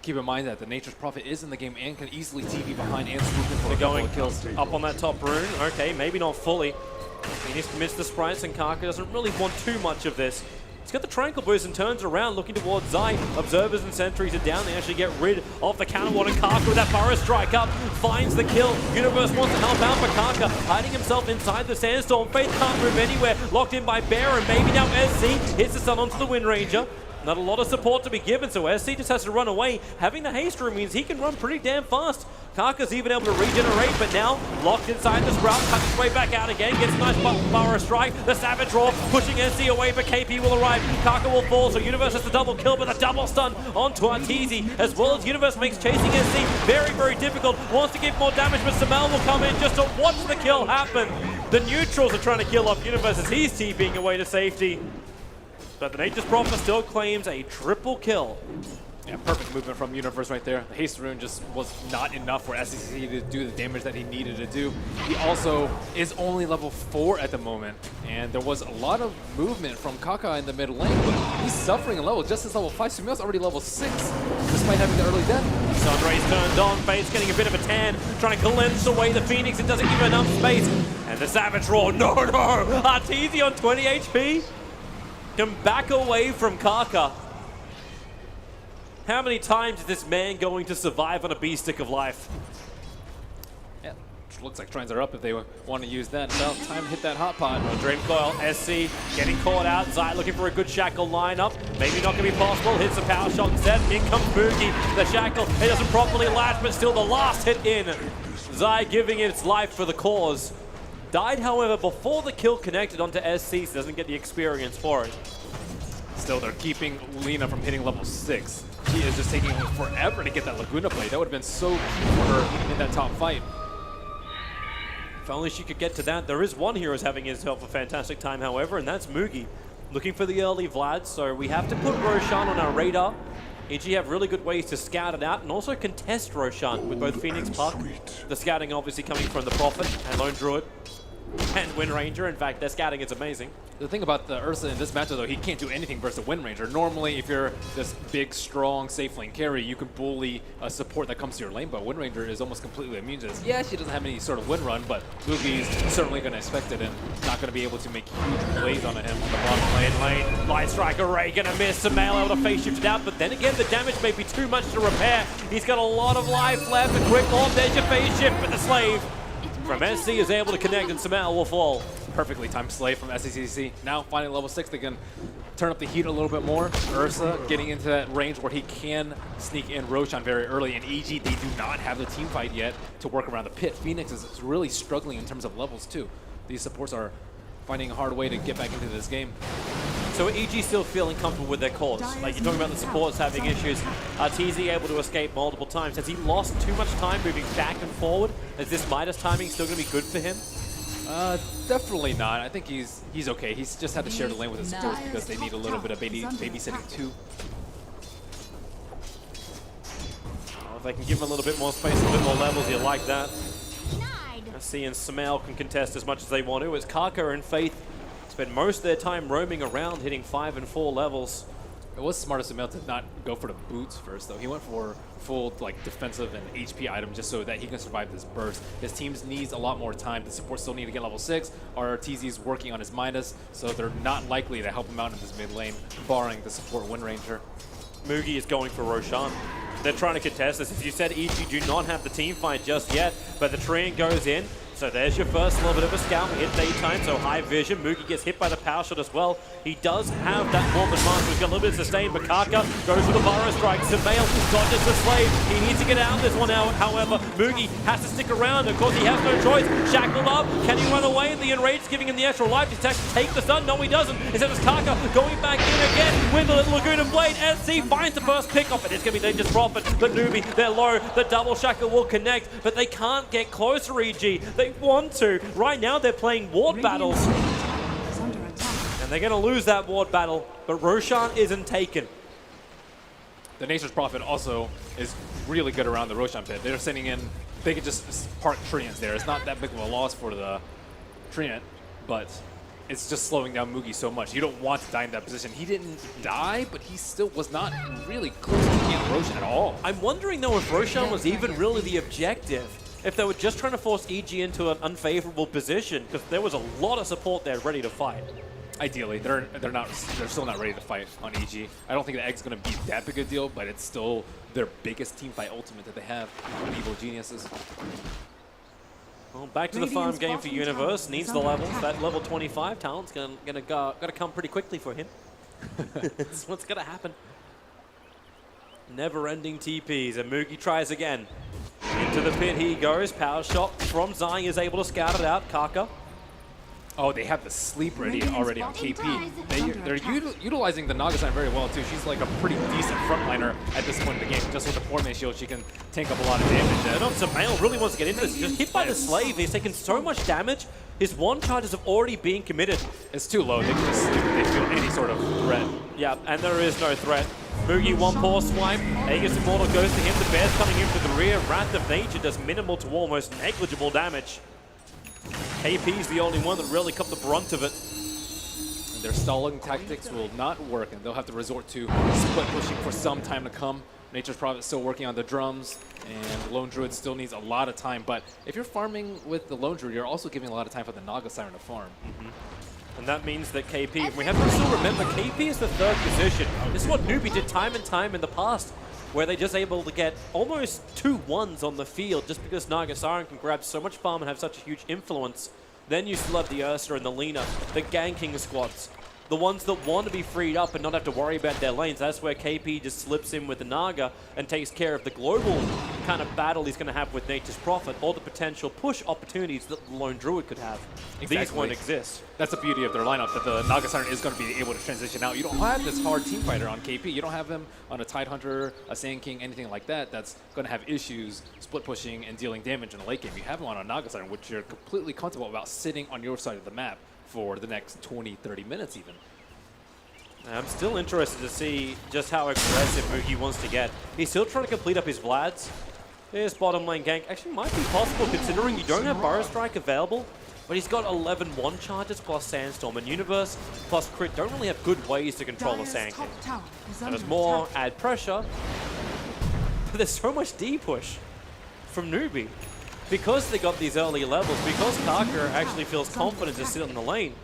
keep in mind that the Nature's Prophet is in the game and can easily TV behind and swoop in for a couple of kills. Up on that top rune. Okay, maybe not fully. Phoenix commits the sprites and Kaka doesn't really want too much of this. He's got the Tranquil Boost and turns around looking towards Zai. Observers and sentries are down. They actually get rid of the counter one, and Kaka with that Burrow Strike up finds the kill. Universe wants to help out, but Kaka hiding himself inside the Sandstorm. Faith can't move anywhere. Locked in by Bear, and maybe now SC hits the stun onto the Wind Ranger. Not a lot of support to be given, so SC just has to run away. Having the haste room means he can run pretty damn fast. Kaka's even able to regenerate, but now locked inside the Sprout, cuts his way back out again, gets a nice Burrow Strike. The Savage Roar pushing SC away, but KP will arrive. Kaka will fall, so Universe has the double kill, but the double stun onto Arteezy, as well as Universe makes chasing SC very, very difficult. Wants to give more damage, but Samel will come in just to watch the kill happen. The neutrals are trying to kill off Universe as he's TPing away to safety. But the Nature's Prophet still claims a triple kill. Yeah, perfect movement from Universe right there. The haste rune just was not enough for SCC to do the damage that he needed to do. He also is only level 4 at the moment, and there was a lot of movement from Kaka in the mid lane, but he's suffering a level just as level 5. Sumiyo's already level 6, despite having the early death. Sunray's turned on, Fate's getting a bit of a tan, trying to glimpse away the Phoenix. It doesn't give him enough space. And the Savage Roar, no! Arteezy on 20 HP. Can back away from Kaka. How many times is this man going to survive on a B-stick of life? Yeah, looks like trines are up if they want to use that. About time to hit that hot pot. Dream Coil, SC getting caught out. Zai looking for a good shackle lineup. Maybe not going to be possible. Hits a power shot instead. In comes Mookie. The shackle, it doesn't properly latch, but still the last hit in. Zai giving its life for the cause. Died, however, before the kill connected onto SC, so doesn't get the experience for it. Still, they're keeping Lina from hitting level 6. She is just taking forever to get that Laguna play. That would have been so key for her in that top fight. If only she could get to that. There is one hero who's having himself a fantastic time, however, and that's Mugi. Looking for the early Vlad, so we have to put Roshan on our radar. EG have really good ways to scout it out and also contest Roshan with both Phoenix Puck. The scouting obviously coming from the Prophet and Lone Druid and Wind Ranger. In fact, their scouting is amazing. The thing about the Ursa in this matchup, though, he can't do anything versus the Wind Ranger. Normally, if you're this big, strong, safe lane carry, you can bully a support that comes to your lane, but Wind Ranger is almost completely immune to this. Yeah, she doesn't have any sort of wind run, but Mugi's certainly going to expect it and not going to be able to make huge plays onto him on the bottom lane. Light Strike Array going to miss. Samael able to face shift it out, but then again, the damage may be too much to repair. He's got a lot of life left. A quick orb, there's your face shift, but the Slave from SC is able to connect, and Samael will fall. Perfectly timed Slave from SCCC. Now finding level 6, they can turn up the heat a little bit more. Ursa getting into that range where he can sneak in Roshan very early, and EG, they do not have the team fight yet to work around the pit. Phoenix is really struggling in terms of levels too. these supports are finding a hard way to get back into this game. So EG still feeling comfortable with their cause. Like you're talking about the supports having issues. TZ able to escape multiple times. Has he lost too much time moving back and forward? Is this Midas timing still going to be good for him? Definitely not. I think he's okay. He's just had to share the lane with his supports because they need a little bit of babysitting too. If they can give him a little bit more space, a little bit more levels, you like that. SC and Samel can contest as much as they want to. It's Kaka and Faith spend most of their time roaming around, hitting 5 and 4 levels. It was smart of Samel to not go for the boots first, though. He went for full like defensive and HP item just so that he can survive this burst. His team needs a lot more time. The support still need to get level 6. RTZ's working on his Midas, so they're not likely to help him out in this mid lane, barring the support Wind Ranger. Mugi is going for Roshan. They're trying to contest this. As you said, EG do not have the team fight just yet, but the Treant goes in. So there's your first little bit of a scout. We hit daytime, so high vision. Mugi gets hit by the power shot as well. He does have that warm advance. We've got a little bit of sustain, but Kaka goes for the burrow strike. Samael dodges the slave. He needs to get out of this one out. However, Mugi has to stick around. Of course, he has no choice. Shackled up. Can he run away? The enraged giving him the extra life. He attacks to take the stun. No, he doesn't. Instead, it's Kaka going back in again with the Laguna Blade. SC finds the first pickup, and it's going to be Dangerous Prophet. But Newbie, they're low. The double shackle will connect, but they can't get closer, EG. They want to. Right now, they're playing ward battles. And they're going to lose that ward battle, but Roshan isn't taken. The Nature's Prophet also is really good around the Roshan pit. They're sending in, they could just park Treants there. It's not that big of a loss for the Treant, but it's just slowing down Mugi so much. You don't want to die in that position. He didn't die, but he still was not really close to getting Roshan at all. I'm wondering, though, if Roshan was even really the objective. If they were just trying to force EG into an unfavorable position, because there was a lot of support there ready to fight. Ideally, they're still not ready to fight on EG. I don't think the Egg's going to be that big a deal, but it's still their biggest team fight ultimate that they have on Evil Geniuses. Well, back to the farm game for Universe. Needs the levels. That level 25 talent's gotta come pretty quickly for him. That's what's gonna happen. Never-ending TPs, and Mugi tries again. Into the pit he goes. Power shot from Zai is able to scout it out. Kaka. Oh, they have the sleep ready already on KP. They're utilizing the Naga-san very well, too. She's like a pretty decent frontliner at this point in the game. Just with the Portman shield, she can tank up a lot of damage. No, Samael really wants to get into this. Just hit by the slave. He's taken so much damage. His one charges have already been committed. It's too low. They can just they feel any sort of threat. Yeah, and there is no threat. Mugi, one poor swipe. Aegis Immortal goes to him. The Bear's coming in for the rear. Wrath of Nature does minimal to almost negligible damage. KP's the only one that really caught the brunt of it. And their stalling tactics will not work, and they'll have to resort to split pushing for some time to come. Nature's Prophet still working on the drums, and Lone Druid still needs a lot of time. But if you're farming with the Lone Druid, you're also giving a lot of time for the Naga Siren to farm. And that means that KP, we have to still remember, KP is the third position. This is what Newbie did time and time in the past, where they're just able to get almost 2 1s on the field just because Naga Siren can grab so much farm and have such a huge influence. Then you still have the Ursa and the Lina, the ganking squads, the ones that want to be freed up and not have to worry about their lanes. That's where KP just slips in with the Naga and takes care of the global kind of battle he's going to have with Nature's Prophet, or the potential push opportunities that the Lone Druid could have. Exactly. These won't exist. That's the beauty of their lineup, that the Naga Siren is going to be able to transition out. You don't have this hard team fighter on KP. You don't have him on a Tidehunter, a Sand King, anything like that that's going to have issues split pushing and dealing damage in the late game. You have him on a Naga Siren, which you're completely comfortable about sitting on your side of the map for the next 20, 30 minutes even. I'm still interested to see just how aggressive Mugi wants to get. He's still trying to complete up his Vlads. His bottom lane gank actually might be possible considering you don't have Burrow Strike available, but he's got 11 1 charges plus Sandstorm, and Universe plus Crit don't really have good ways to control a Sand King. And there's more add pressure, but there's so much D-push from Newbie. Because they got these early levels, because Kaka actually feels confident to sit on the lane,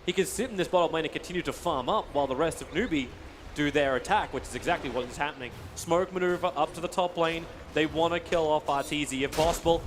he can sit in this bottom lane and continue to farm up while the rest of Newbie do their attack, which is exactly what is happening. Smoke maneuver up to the top lane. They want to kill off RTZ if possible.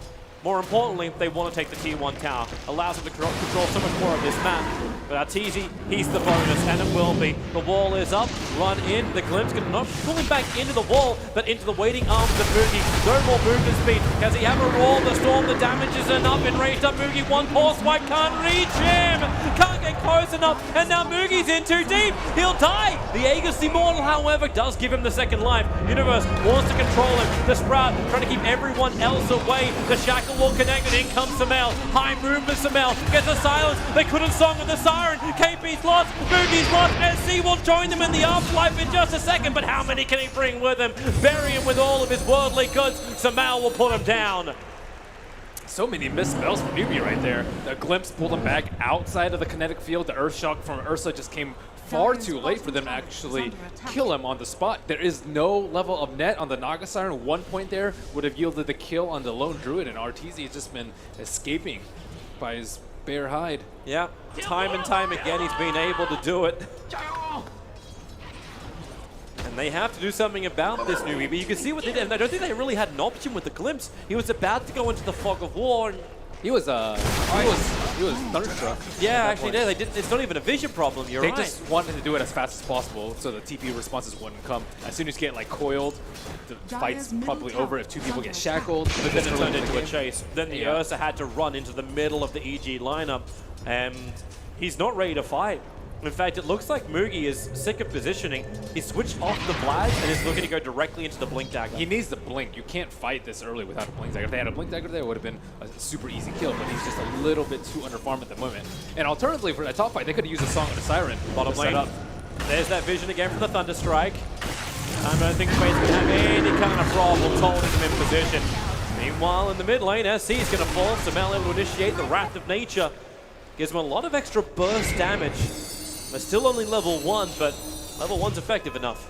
More importantly, they want to take the tier 1 tower. Allows them to control so much more of this map. But Arteezy, he's the bonus, and it will be. The wall is up, run in. The Glimpse can not pull him back into the wall, but into the waiting arms of Moogie. No more movement speed. Does he have a roar? The storm, the damage is enough. Enraged up Moogie, one pulse swipe, can't reach him. Can't get close enough, and now Moogie's in too deep. He'll die. The Aegis Immortal, however, does give him the second life. Universe wants to control him. The Sprout trying to keep everyone else away. The Shackle will connect, and in comes Samel. High movement, Samel gets a silence. They couldn't song of the Siren. KP's lost, Moogie's lost. SC will join them in the afterlife in just a second, but how many can he bring with him? Bury him with all of his worldly goods. Samel will put him down. So many missed spells from Newbie right there. The Glimpse pulled him back outside of the kinetic field. The Earth Shock from Ursa just came far too late for them to actually kill him on the spot. There is no level of net on the Naga Siren. 1 point there would have yielded the kill on the Lone Druid, and Arteezy has just been escaping by his bare hide. Yeah, time and time again he's been able to do it. And they have to do something about this Newbie, but you can see what they did. And I don't think they really had an option with the Glimpse. He was about to go into the fog of war. And He was thunderstruck. yeah, actually, they didn't. It's not even a vision problem. You're They right. just wanted to do it as fast as possible so the TP responses wouldn't come. As soon as you get like coiled, the fight's probably over if 2 people get shackled. But then it turned into a chase. Then the Yeah. Ursa had to run into the middle of the EG lineup, and he's not ready to fight. In fact, it looks like Moogie is sick of positioning. He switched off the Blast and is looking to go directly into the Blink Dagger. He needs the blink. You can't fight this early without a blink dagger. If they had a blink dagger there, it would have been a super easy kill, but he's just a little bit too underfarmed at the moment. And alternatively, for that top fight, they could have used a Song of the Siren. Bottom to set lane. up. There's that vision again from the Thunderstrike. I don't think Space can have any kind of problem holding him in position. Meanwhile, in the mid lane, SC is going to fall. Samel able to initiate the Wrath of Nature. Gives him a lot of extra burst damage. They're still only level 1, but level 1's effective enough.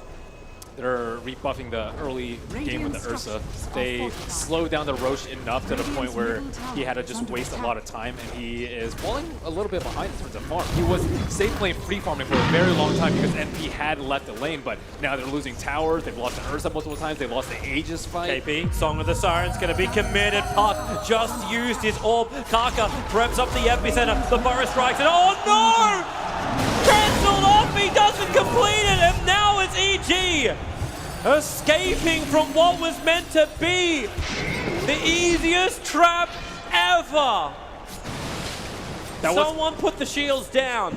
They're rebuffing the early game with the Ursa. They slowed down the Roche enough to the point where he had to just waste a lot of time, and he is falling a little bit behind in terms of farm. He was safe playing free farming for a very long time because NP had left the lane, but now they're losing towers. They've lost the Ursa multiple times. They've lost the Aegis fight. KP, Song of the Siren's going to be committed. Puck just used his orb. Kaka preps up the epicenter. The Burrow strikes it. Oh no! Cancelled off, he doesn't complete it, and now it's EG escaping from what was meant to be the easiest trap ever. Someone put the shields down.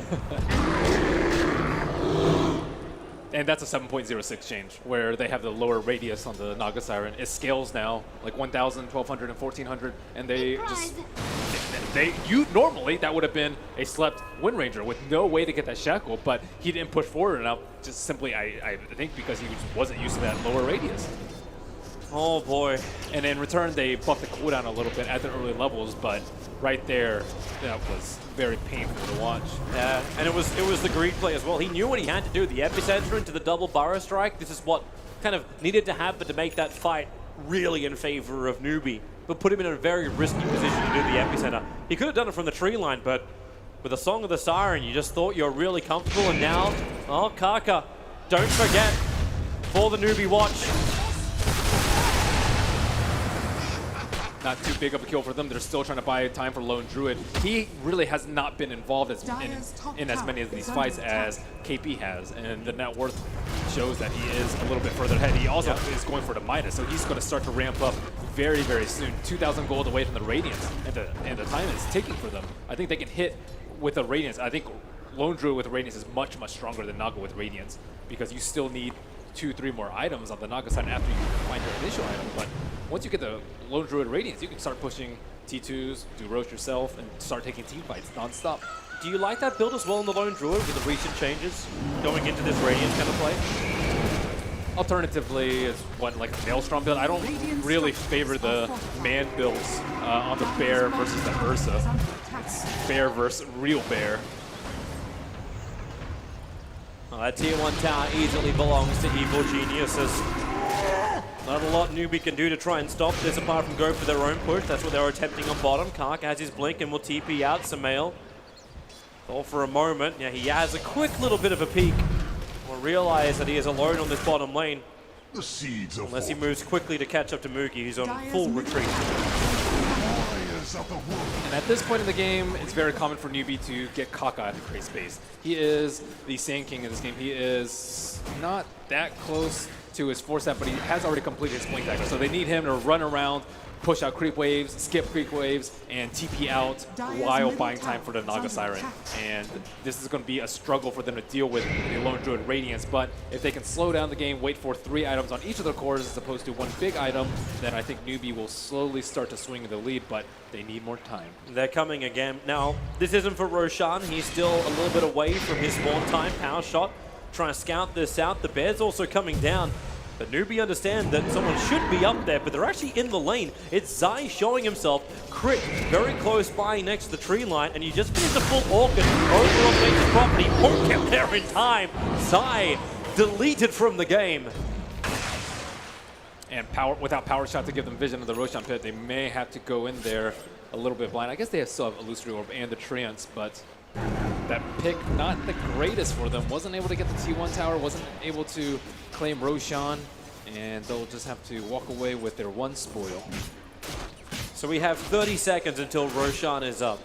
And that's a 7.06 change, where they have the lower radius on the Naga Siren. It scales now, like 1,000, 1,200, and 1,400, and they just... normally, that would have been a slept Wind Ranger with no way to get that shackle, but he didn't push forward enough, just simply, I think, because he just wasn't used to that lower radius. Oh boy. And in return, they buffed the cooldown a little bit at the early levels, but right there, that was very painful to watch. Yeah, and it was the greed play as well. He knew what he had to do. The epicenter into the double Burrow strike. This is what kind of needed to happen to make that fight really in favor of Newbie, but put him in a very risky position to do the epicenter. He could have done it from the tree line, but with a Song of the Siren, you just thought you were really comfortable, and now, oh, Kaka, don't forget, for the Newbie watch. Not too big of a kill for them. They're still trying to buy time for Lone Druid. He really has not been involved in as many of these fights as KP has, and the net worth shows that he is a little bit further ahead. He also is going for the Midas, so he's going to start to ramp up very, very soon. 2,000 gold away from the Radiance, and the time it's taking for them. I think they can hit with the Radiance. I think Lone Druid with Radiance is much, much stronger than Naga with Radiance, because you still need 2-3 more items on the Naga side after you find your initial item. But once you get the Lone Druid Radiance, you can start pushing T2s, do Roche yourself, and start taking team fights non-stop. Do you like that build as well in the Lone Druid with the recent changes going into this Radiance kind of play? Alternatively, it's like a Maelstrom build. I don't really favor the man builds on the Bear versus the Ursa. It's Bear versus real Bear. Well, that tier 1 tower easily belongs to Evil Geniuses. Not a lot Newbie can do to try and stop this apart from go for their own push. That's what they were attempting on bottom. Kark has his blink and will TP out Samael. All for a moment. Yeah, he has a quick little bit of a peek. Will realize that he is alone on this bottom lane. The seeds of Unless he moves quickly to catch up to Moogie, who's on full retreat. of the world. And at this point in the game, it's very common for newbie to get cockeyed to create space. He is the Sand King in this game. He is not that close to his 4-step, but he has already completed his blink dagger. So they need him to run around, push out creep waves, skip creep waves, and TP out while buying time for the Naga Siren. And this is going to be a struggle for them to deal with the Lone Druid Radiance. But if they can slow down the game, wait for 3 items on each of their cores as opposed to 1 big item, then I think newbie will slowly start to swing in the lead, but they need more time. They're coming again. Now, this isn't for Roshan. He's still a little bit away from his spawn time. Power shot, trying to scout this out. The bear's also coming down. But newbie understand that someone should be up there, but they're actually in the lane. It's Zai showing himself. Crit very close by next to the tree line, and you just finished a full Orchid over on Nature's property. Won't get there in time. Zai deleted from the game. And without power shot to give them vision of the Roshan pit, they may have to go in there a little bit blind. I guess they still have Illusory Orb and the Treants, but that pick not the greatest for them. Wasn't able to get the T1 tower, wasn't able to claim Roshan, and they'll just have to walk away with their 1 spoil. So we have 30 seconds until Roshan is up.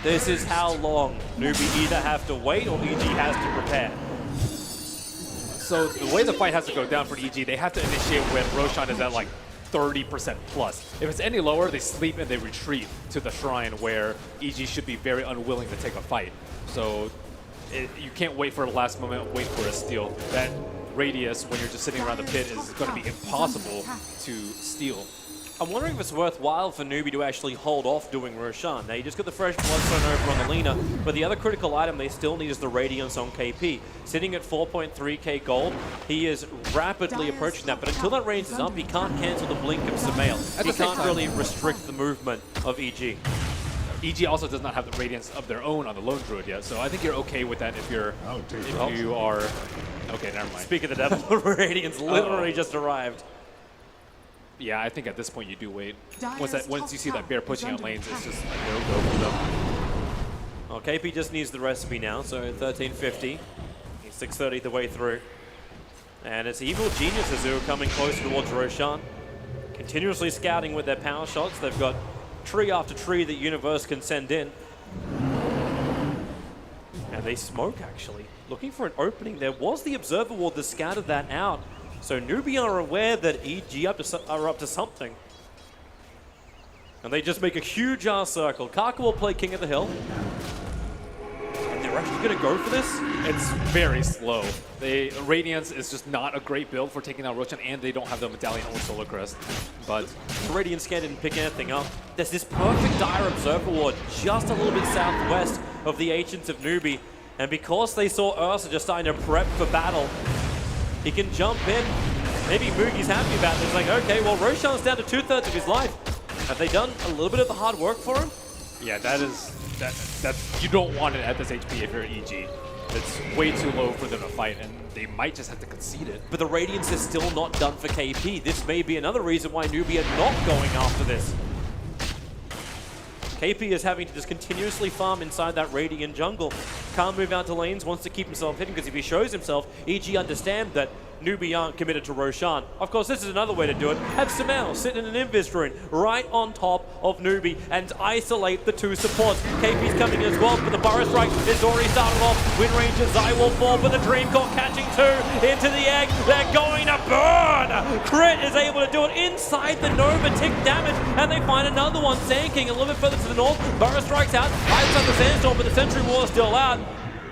This is how long newbie either have to wait or EG has to prepare. So the way the fight has to go down for EG, they have to initiate when Roshan is at like 30% plus. If it's any lower, they sleep and they retreat to the shrine where EG should be very unwilling to take a fight. So you can't wait for the last moment, wait for a steal. That radius, when you're just sitting around the pit, is going to be impossible to steal. I'm wondering if it's worthwhile for newbie to actually hold off doing Roshan. Now, you just got the fresh Bloodstone over on the Lina, but the other critical item they still need is the Radiance on KP. Sitting at 4.3k gold, he is rapidly approaching that, but until that range is up, he can't cancel the blink of Samael. He can't really restrict the movement of EG. EG also does not have the Radiance of their own on the Lone Druid yet, so I think you're okay with that if you are... Okay, never mind. Speak of the devil, Radiance literally just arrived. Yeah, I think at this point you do wait. Once you see that bear pushing out lanes, it's just a no-go for them. Well, KP just needs the recipe now, so 1350. He's 630 the way through. And it's Evil Geniuses who are coming closer towards Roshan. Continuously scouting with their power shots. They've got tree after tree that Universe can send in. And they smoke, actually. Looking for an opening. There was the Observer Ward that scouted that out. So newbie are aware that EG are up to something. And they just make a huge ass circle. Kaka will play King of the Hill. And they're actually going to go for this? It's very slow. Radiance is just not a great build for taking out Roshan, and they don't have the Medallion or Solar Crest. But the Radiant Scan didn't pick anything up. There's this perfect Dire Observer Ward just a little bit southwest of the Ancients of Newbie. And because they saw Ursa just starting to prep for battle, he can jump in. Maybe Mugi's happy about this. Like, okay, well, Roshan's down to 2/3 of his life. Have they done a little bit of the hard work for him? yeah, that's you don't want it at this HP if you're EG. It's way too low for them to fight, and they might just have to concede it. But the Radiance is still not done for KP. This may be another reason why newbie are not going after this. KP is having to just continuously farm inside that Radiant jungle. Can't move out to lanes, wants to keep himself hidden, because if he shows himself, EG understand that newbie aren't committed to Roshan. Of course, this is another way to do it. Have Samael sit in an Invis rune right on top of newbie and isolate the 2 supports. KP's coming as well, but the Burrow Strike is already started off. Wind Ranger, Zai will fall, but the Dream Court catching 2 into the egg. They're going to burn! Crit is able to do it inside the Nova, tick damage, and they find another one. Sand King a little bit further to the north. Burrow Strikes out, hides on the Sandstorm, but the Sentry Wall is still out.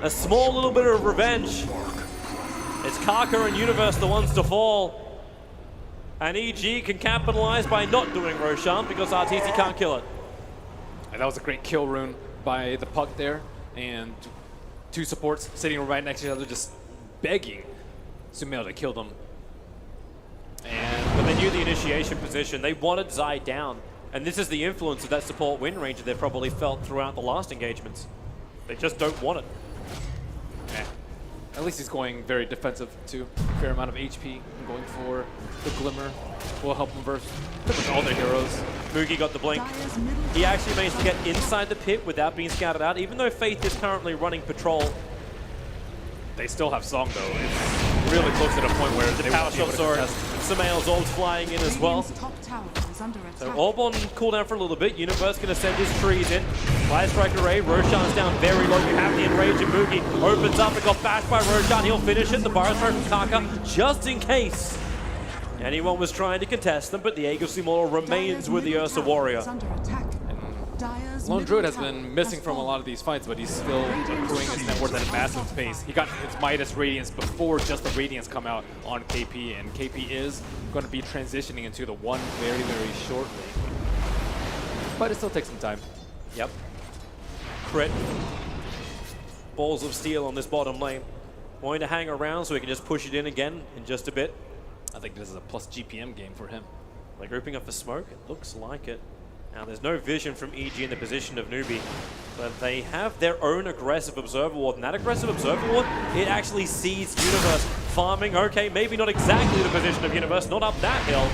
A small little bit of revenge. It's Kaka and Universe the ones to fall. And EG can capitalize by not doing Roshan because RTC can't kill it. And that was a great kill rune by the Puck there. And 2 supports sitting right next to each other just begging Sumail to kill them. But they knew the initiation position. They wanted Zai down. And this is the influence of that support Wind Ranger they've probably felt throughout the last engagements. They just don't want it. At least he's going very defensive too. Fair amount of HP and going for the Glimmer will help him versus pretty much all their heroes. Mugi got the blink. He actually managed to get inside the pit without being scouted out, even though Faith is currently running patrol. They still have Song though. It's really close to the point where The power shot saw it. Samael's ult flying in as well. So Orb on cooldown for a little bit. Universe going to send his trees in. Fire Strike Array. Roshan's down very low. You have the Enrage and Moogie opens up. It got bashed by Roshan. He'll finish it. The Fire Strike from Kaka just in case anyone was trying to contest them, but the Aegis Immortal remains with the Ursa Warrior. Lone Druid has been missing from a lot of these fights, but he's still accruing his net worth at a massive pace. He got his Midas Radiance before just the Radiance come out on KP, and KP is going to be transitioning into the 1 very, very shortly. But it still takes some time. Yep. Crit. Balls of steel on this bottom lane. Going to hang around so we can just push it in again in just a bit. I think this is a plus GPM game for him. They're grouping up for smoke. It looks like it. Now, there's no vision from EG in the position of Newbie, but they have their own aggressive Observer Ward, and that aggressive Observer Ward, it actually sees Universe farming. Okay, maybe not exactly the position of Universe, not up that hill,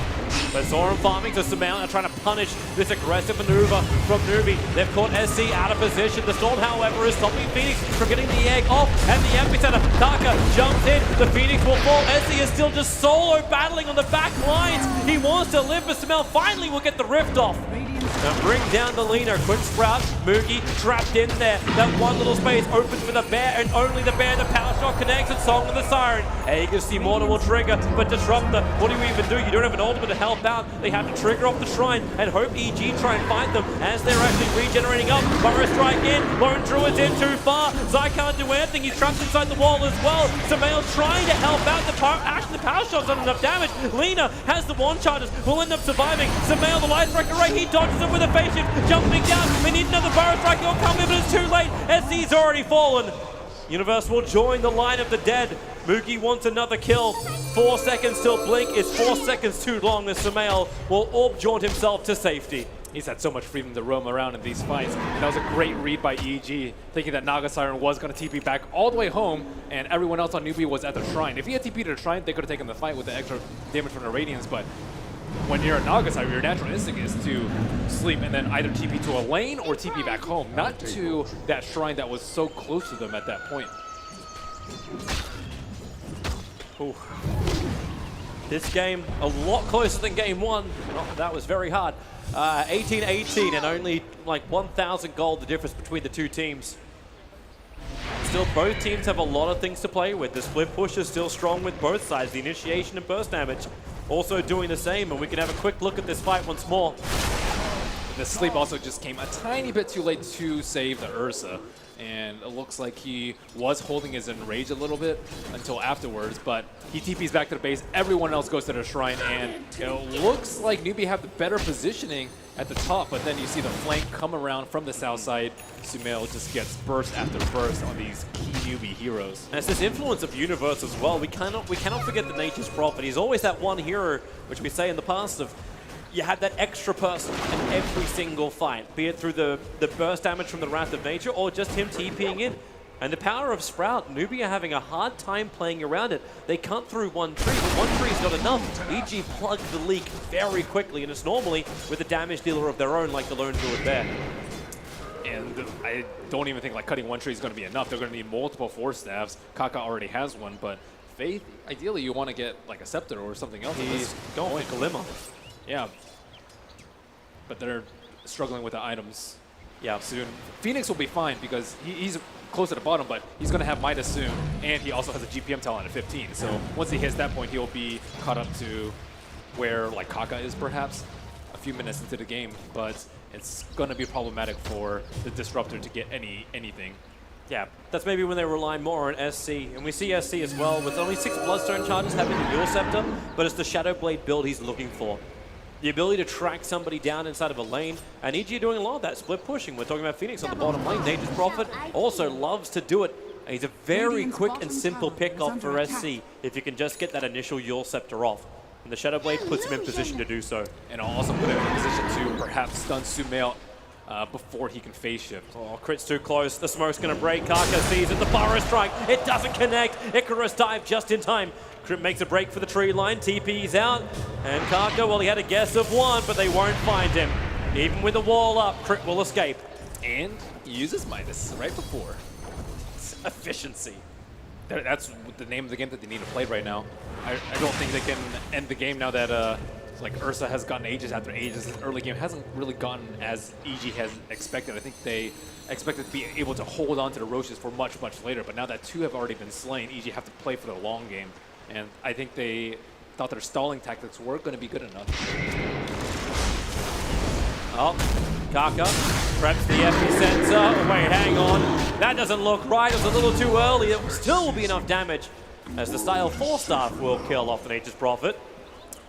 but saw him farming, so Samel are trying to punish this aggressive maneuver from Newbie. They've caught SC out of position. The Storm, however, is stopping Phoenix from getting the egg off, and the epicenter, Taka jumps in, the Phoenix will fall. SC is still just solo battling on the back lines. He wants to live, but Samel finally will get the rift off. Now bring down the Lina. Quick Sprout, Moogie trapped in there. That one little space opens for the Bear, and only the Bear. The power shot connects, and Song of the Siren. Aegis Immortal will trigger, but Disruptor, what do you even do? You don't have an ultimate to help out. They have to trigger off the Shrine and hope EG try and fight them as they're actually regenerating up. Burrow Strike in, Lone Druid's in too far. Zai can't do anything, he's trapped inside the wall as well. Samael trying to help out. The power shot's not enough damage. Lina has the wand charges, will end up surviving. Samael, the Light Strike Array, he dodges it with a face shift, jumping down. They need another Burrow Strike, he'll come in, but it's too late. SC's already fallen. Universe will join the line of the dead. Moogie wants another kill. 4 seconds till blink is 4 seconds too long as Samael will orb jaunt himself to safety. He's had so much freedom to roam around in these fights. And that was a great read by EG, thinking that Naga Siren was going to TP back all the way home, and everyone else on Newbie was at the Shrine. If he had TP to the Shrine, they could have taken the fight with the extra damage from the Radiance, but when you're a Naga Siren, your natural instinct is to sleep and then either TP to a lane or TP back home, not to that Shrine that was so close to them at that point. Ooh. This game, a lot closer than game one. Oh, that was very hard. 18-18 and only like 1,000 gold the difference between the two teams. Still, both teams have a lot of things to play with. The split push is still strong with both sides. The initiation and burst damage also doing the same, and we can have a quick look at this fight once more. The sleep also just came a tiny bit too late to save the Ursa, and it looks like he was holding his Enrage a little bit until afterwards, but he TPs back to the base, everyone else goes to the Shrine, and it looks like Newbie have the better positioning at the top, but then you see the flank come around from the south side. Sumail just gets burst after burst on these key Newbie heroes. And it's this influence of Universe as well. We cannot forget the Nature's Prophet. He's always that one hero, which we say in the past of, you had that extra person in every single fight, be it through the burst damage from the Wrath of Nature or just him TPing in. And the power of Sprout, Newbie are having a hard time playing around it. They cut through one tree, but one tree's not enough. EG plugged the leak very quickly, and it's normally with a damage dealer of their own like the Lone Druid there. And I don't even think like cutting one tree is going to be enough. They're going to need multiple Force Staffs. Kaka already has one, but Faith, ideally you want to get like a Scepter or something else. He's going with Kalima. Yeah. But they're struggling with the items. Yeah. Soon. Phoenix will be fine because he's close to the bottom, but he's going to have Midas soon, and he also has a GPM talent at 15. So once he hits that point, he'll be caught up to where like Kaka is perhaps a few minutes into the game, but it's going to be problematic for the Disruptor to get anything. Yeah, that's maybe when they rely more on SC. And we see SC as well with only 6 Bloodstone charges having the Yule Scepter, but it's the Shadow Blade build he's looking for. The ability to track somebody down inside of a lane, and EG doing a lot of that split pushing. We're talking about Phoenix on the bottom lane. Nature's Prophet also loves to do it. And he's a very quick and simple pick-off for SC if you can just get that initial Yule Scepter off. And the Shadow Blade puts him in position to do so. And I'll also put him in position to perhaps stun Sumail before he can phase shift. Oh, Crit's too close. The smoke's going to break. Kaka sees it. The Burrow Strike. It doesn't connect. Icarus dive just in time. Crit makes a break for the tree line. TP's out. And Kaka, well, he had a guess of one, but they won't find him. Even with the wall up, Crit will escape. And he uses Midas right before. It's efficiency. That's the name of the game that they need to play right now. I don't think they can end the game now that Like Ursa has gotten ages after ages. This early game hasn't really gotten as EG has expected. I think they expected to be able to hold on to the Roaches for much, much later. But now that 2 have already been slain, EG have to play for the long game. And I think they thought their stalling tactics weren't going to be good enough. Oh, Kaka preps the epicenter. Wait, hang on. That doesn't look right. It was a little too early. It still will be enough damage as the Style 4 staff will kill off the Nature's Prophet.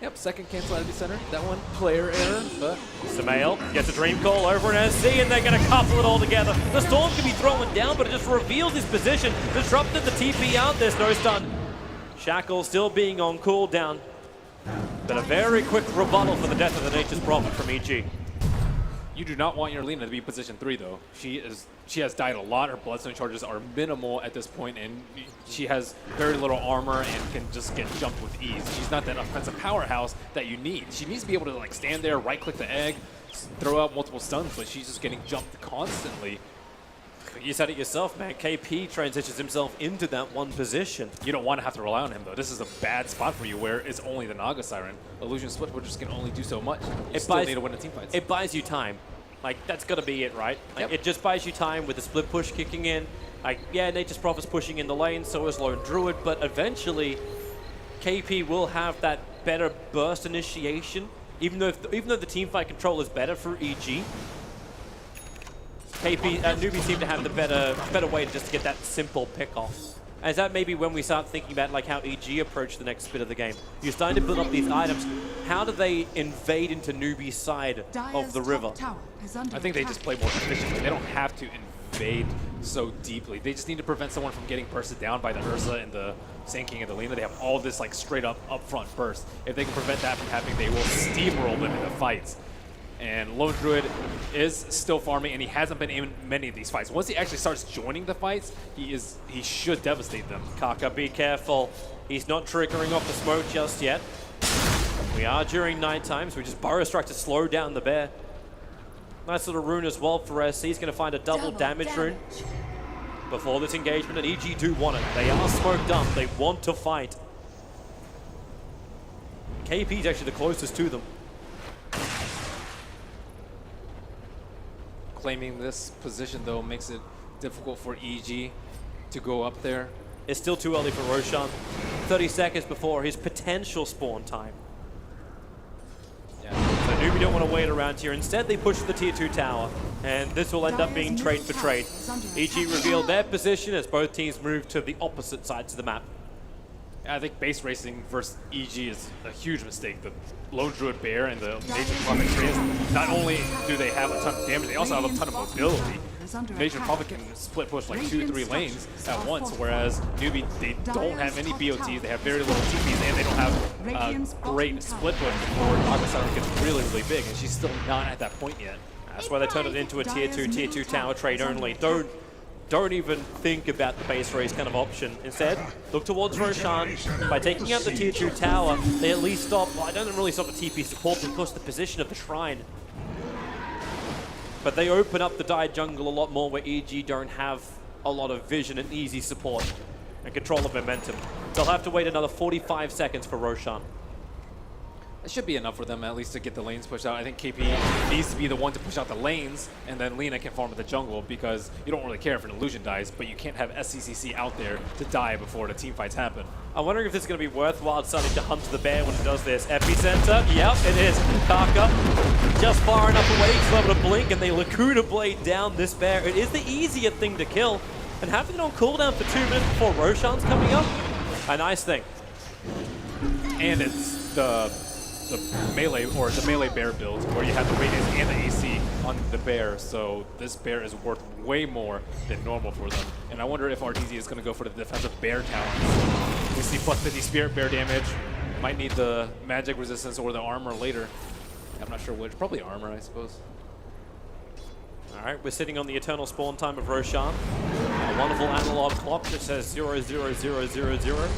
Yep, second cancel out of the center. That one, player error, but Samael gets a dream call over in SC, and they're going to couple it all together. The Storm can be thrown down, but it just reveals his position. Disrupted the TP out. There's no stun. Shackle still being on cooldown. But a very quick rebuttal for the death of the Nature's Prophet from EG. you do not want your Lina to be position 3 though. She has died a lot. Her bloodstone charges are minimal at this point, and she has very little armor and can just get jumped with ease. She's not that offensive powerhouse that you need. She needs to be able to like stand there, right click the egg, throw out multiple stuns, but she's just getting jumped constantly. You said it yourself, man. KP transitions himself into that one position. You don't want to have to rely on him though. This is a bad spot for you where it's only the Naga Siren. Illusion Split Pushers can only do so much. You still need to win the team fights. It buys you time. Like, that's got to be it, right? Like, Yep. It just buys you time with the split push kicking in. Like, yeah, Nature's Prophet's pushing in the lane, so is Lone Druid, but eventually KP will have that better burst initiation. Even though the team fight control is better for EG, newbies seem to have the better way to just get that simple pick off. And is that maybe when we start thinking about like how EG approach the next bit of the game? You're starting to build up these items. How do they invade into newbie side of the river? I think they just play more efficiently. They don't have to invade so deeply. They just need to prevent someone from getting bursted down by the Ursa and the Sand King and the Lina. They have all this like straight up upfront burst. If they can prevent that from happening, they will steamroll them into fights. And Lone Druid is still farming, and he hasn't been in many of these fights. Once he actually starts joining the fights, he should devastate them. Kaka, be careful. He's not triggering off the smoke just yet. We are during nighttime, so we just Burrow Strike to slow down the bear. Nice little rune as well for SC. He's going to find a double damage rune before this engagement, and EG do want it. They are smoked up. They want to fight. KP's actually the closest to them. Claiming this position though makes it difficult for EG to go up there. It's still too early for Roshan. 30 seconds before his potential spawn time. Yeah. So Newbie don't want to wait around here. Instead, they push the tier 2 tower, and this will end up being trade for trade. EG revealed their position as both teams move to the opposite sides of the map. I think base racing versus EG is a huge mistake. The Lone Druid Bear and the Nature's Prophet Trees, not only do they have a ton of damage, they also have a ton of mobility. Nature's Prophet can split push like 2-3 lanes at once, whereas Newbie, they don't have any BOTs, they have very little TPs, and they don't have a great split push before Naga Siren gets really, really big, and she's still not at that point yet. That's why they turned it into a tier 2 tower trade only. Don't even think about the base race kind of option. Instead, look towards Roshan. By taking out the tier 2 tower, they at least stop, well, I don't really stop the TP support, but push the position of the shrine. But they open up the Dire jungle a lot more where EG don't have a lot of vision and easy support and control of momentum. They'll have to wait another 45 seconds for Roshan. It should be enough for them at least to get the lanes pushed out. I think KP needs to be the one to push out the lanes, and then Lina can farm at the jungle because you don't really care if an illusion dies, but you can't have SCCC out there to die before the team fights happen. I'm wondering if this is going to be worthwhile starting to hunt the bear when it does this. Epicenter, yep, it is. Kaka, just far enough away, he's able to blink, and they Lacuna Blade down this bear. It is the easier thing to kill, and having it on cooldown for 2 minutes before Roshan's coming up, a nice thing. And it's the melee bear build where you have the radius and the AC on the bear, so this bear is worth way more than normal for them. And I wonder if RTZ is going to go for the defensive bear talents. We see plus 50 spirit bear damage. Might need the magic resistance or the armor later. I'm not sure which. Probably armor, I suppose. All right, we're sitting on the eternal spawn time of Roshan. A wonderful analog clock that says 00000.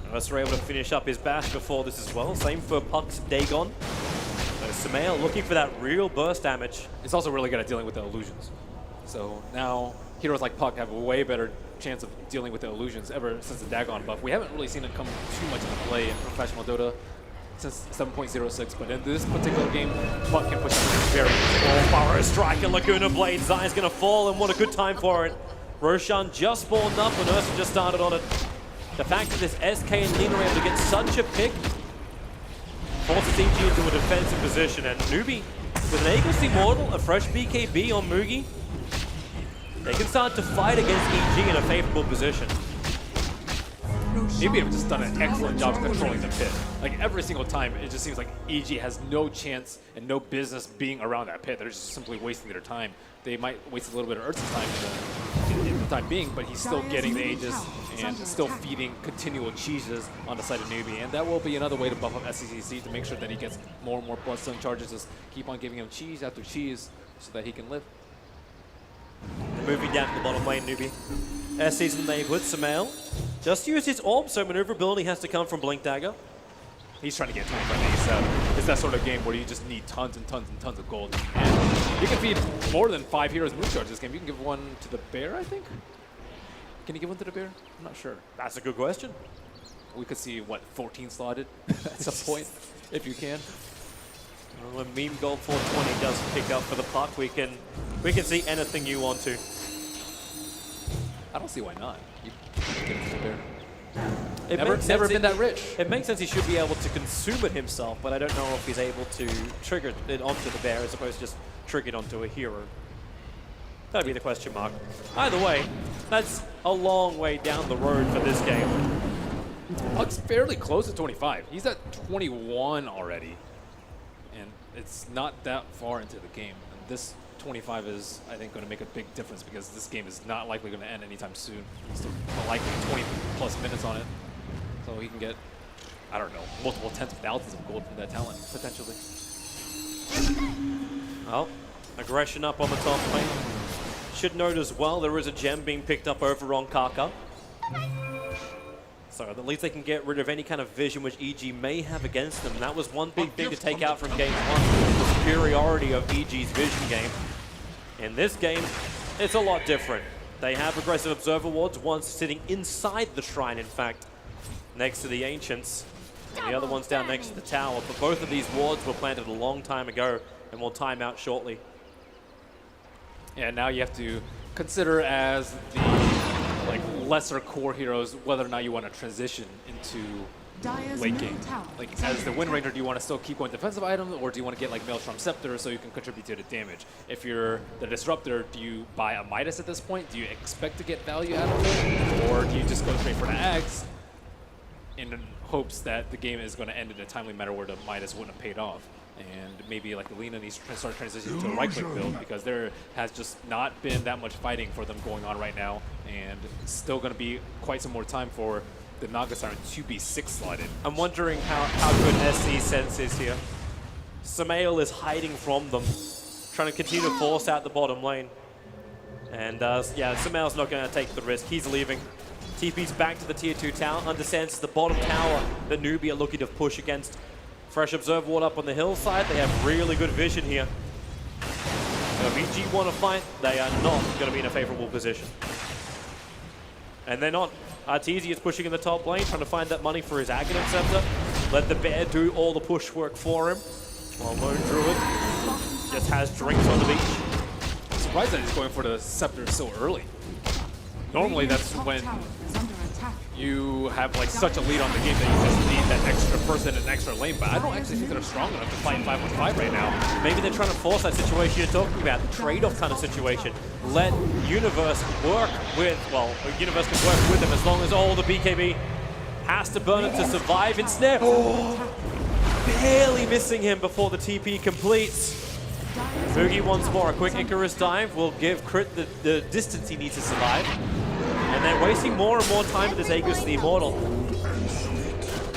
Unless we're able to finish up his bash before this as well. Same for Puck's Dagon. So Samael looking for that real burst damage. It's also really good at dealing with the illusions. So now heroes like Puck have a way better chance of dealing with the illusions ever since the Dagon buff. We haven't really seen it come too much into play in professional Dota since 7.06, but in this particular game, Puck can push up very Oh, Burrow strike and Laguna Blade. Zai's going to fall, and what a good time for it. Roshan just spawned up and Ursa just started on it. The fact that this SK and Lina are able to get such a pick forces EG into a defensive position, and Newbie, with an Aegis Immortal, a fresh BKB on Mugi, they can start to fight against EG in a favorable position. Maybe have just done an excellent job of controlling the pit. Like every single time, it just seems like EG has no chance and no business being around that pit. They're just simply wasting their time. They might waste a little bit of Ursa's time in the time being, but he's still getting the Aegis and still feeding continual cheeses on the side of Newbie. And that will be another way to buff up SCCC to make sure that he gets more and more Bloodstone charges. Just keep on giving him cheese after cheese so that he can live. Moving down to the bottom lane, Newbie. SC's in the neighborhood, Samael just used his orb, so maneuverability has to come from Blink Dagger. He's trying to get 25 ASAP. It's that sort of game where you just need tons and tons and tons of gold. And you can feed more than 5 heroes moon charge this game. You can give one to the bear, I think? Can you give one to the bear? I'm not sure. That's a good question. We could see, what, 14 slotted at some point, if you can. Well, when Meme Gold 420 does pick up for the Puck, we can see anything you want to. I don't see why not. You give it to the bear. It Never makes sense been that rich. It makes sense he should be able to consume it himself, but I don't know if he's able to trigger it onto the bear as opposed to just trigger it onto a hero. That'd be the question mark. Either way, that's a long way down the road for this game. Puck's fairly close to 25. He's at 21 already. And it's not that far into the game. And this 25 is, I think, going to make a big difference because this game is not likely going to end anytime soon. Still likely 20 plus minutes on it. So he can get, I don't know, multiple tens of thousands of gold from that talent, potentially. Well, aggression up on the top lane. Should note as well, there is a gem being picked up over on Kaka. So at least they can get rid of any kind of vision which EG may have against them. And that was one big thing to take out from game one, the superiority of EG's vision game. In this game, it's a lot different. They have aggressive observer wards, one sitting inside the shrine, in fact, next to the Ancients. And the other one's down next to the tower. But both of these wards were planted a long time ago and will time out shortly. Yeah, now you have to consider as the lesser core heroes whether or not you want to transition into late game. Like as the Wind Ranger, do you want to still keep going defensive items, or do you want to get like Maelstrom Scepter so you can contribute to the damage? If you're the Disruptor, do you buy a Midas at this point? Do you expect to get value out of it, or do you just go straight for the Axe in hopes that the game is going to end in a timely manner where the Midas wouldn't have paid off? And maybe like Lina needs to start transitioning to a right-click build because there has just not been that much fighting for them going on right now, and it's still going to be quite some more time for the Naga Siren to be 6-slotted. I'm wondering how good SC's sense is here. Samael is hiding from them, trying to continue to force out the bottom lane. And yeah, Samael's not going to take the risk. He's leaving. TP's back to the tier 2 tower, understands it's the bottom tower that Newbie are looking to push against. Fresh Observe Ward up on the hillside. They have really good vision here. So if EG want to fight, they are not going to be in a favorable position. And they're not. Arteezy is pushing in the top lane, trying to find that money for his Aghanim Scepter. Let the bear do all the push work for him. While Lone Druid just has drinks on the beach. I'm surprised that he's going for the Scepter so early. Normally that's when you have like such a lead on the game that you just need that extra person in an extra lane, but I don't actually think they're strong enough to fight 5-on-5 right now. Maybe they're trying to force that situation you're talking about, the trade-off kind of situation. Let Universe work with, well, Universe can work with them as long as all the BKB has to burn it to survive in snare. Oh, barely missing him before the TP completes. Mugi once more, a quick Icarus dive will give Crit the distance he needs to survive. And they're wasting more and more time with this Aegis the Immortal.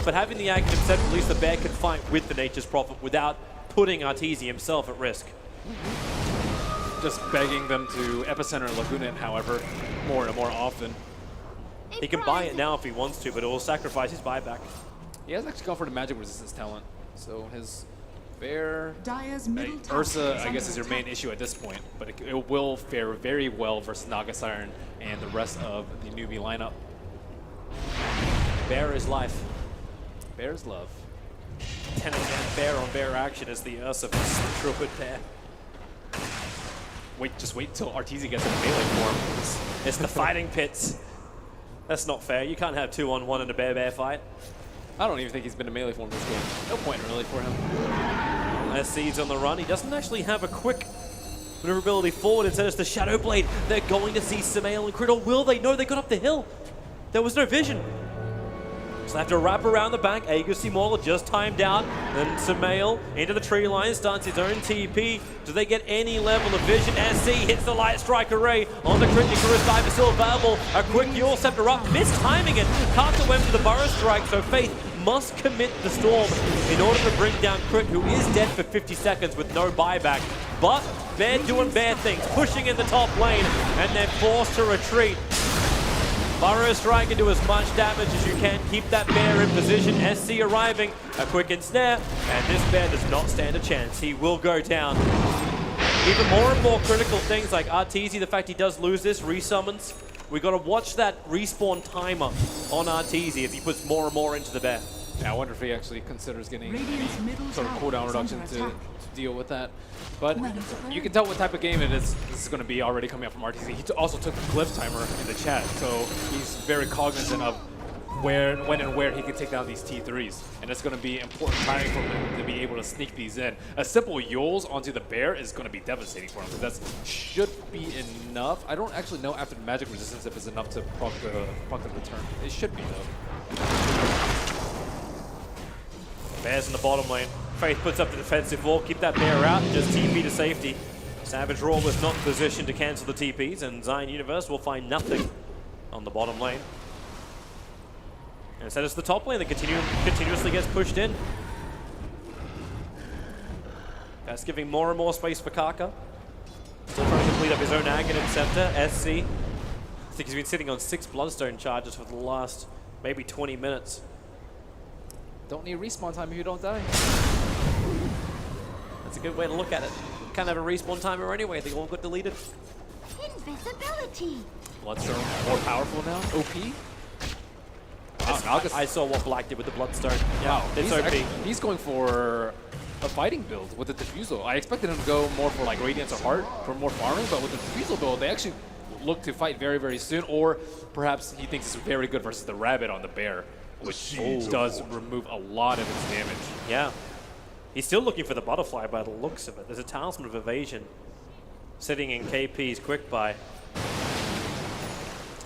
But having the Aghanim Scepter, at least the bear can fight with the Nature's Prophet without putting Arteezy himself at risk. Just begging them to Epicenter and Laguna, however, more and more often. He can buy it now if he wants to, but it will sacrifice his buyback. He has actually gone for the magic resistance talent, so his Bear. Dire's middle tower Ursa, is I guess, under is your attack. main issue at this point, but it will fare very well versus Naga Siren and the rest of the newbie lineup. Bear is life. Bear's love. 10 again, bear on bear action as the Ursa versus the Druid pair. Just wait till Arteezy gets in melee form. It's the fighting pits. That's not fair. You can't have 2-on-1 in a bear fight. I don't even think he's been in melee form this game. No point really for him. SC's on the run. He doesn't actually have a quick maneuverability forward. Instead, it's the Shadow Blade. They're going to see Samael and Crit, or will they? No, they got up the hill. There was no vision. So they have to wrap around the back. Aegis Mola just timed out. Then Samael into the tree line, starts his own TP. Do they get any level of vision? SC hits the Light Strike Array on the Crit. Icarus dive is still available. A quick Yule Scepter up, mistiming it. Carter went for the Burrow Strike, so Faith must commit the Storm in order to bring down Crit, who is dead for 50 seconds with no buyback. But Bear doing Bear things, pushing in the top lane, and they're forced to retreat. Burrow Strike and do as much damage as you can. Keep that Bear in position. SC arriving. A quick ensnare. And this Bear does not stand a chance. He will go down. Even more and more critical things like Arteezy, the fact he does lose this, resummons. We got to watch that respawn timer on Arteezy as he puts more and more into the Bear. Yeah, I wonder if he actually considers getting Radiant's any middle sort of tower cooldown is reduction under to attack. deal with that. But Ready to burn. you can tell what type of game it is. This is going to be already coming up from Arteezy. He also took the glyph timer in the chat, so he's very cognizant of when and where he can take down these T3s. And it's going to be important timing for him to be able to sneak these in. A simple Yules onto the Bear is going to be devastating for him, because that should be enough. I don't actually know after the magic resistance if it's enough to proc the return. It should be, though. Bear's in the bottom lane. Faith puts up the defensive wall, keep that Bear out, just TP to safety. Savage Roar was not in position to cancel the TPs, and Zion Universe will find nothing on the bottom lane. And instead it's the top lane that continuously gets pushed in. That's giving more and more space for Kaka. Still trying to complete up his own Aghanim Scepter. SC, I think he's been sitting on 6 Bloodstone charges for the last maybe 20 minutes. Don't need respawn time if you don't die. That's a good way to look at it. Can't have a respawn timer anyway, they all got deleted. Invisibility. Bloodstone more powerful now? OP? Wow, I saw what Black did with the Bloodstone. Yeah, wow, it's he's OP. he's going for a fighting build with the Diffusal. I expected him to go more for like Radiance or Heart for more farming, but with the Diffusal build, they actually look to fight very, very soon, or perhaps he thinks it's very good versus the Rabbit on the Bear, which does remove a lot of its damage. Yeah. He's still looking for the Butterfly by the looks of it. There's a Talisman of Evasion sitting in KP's quick buy.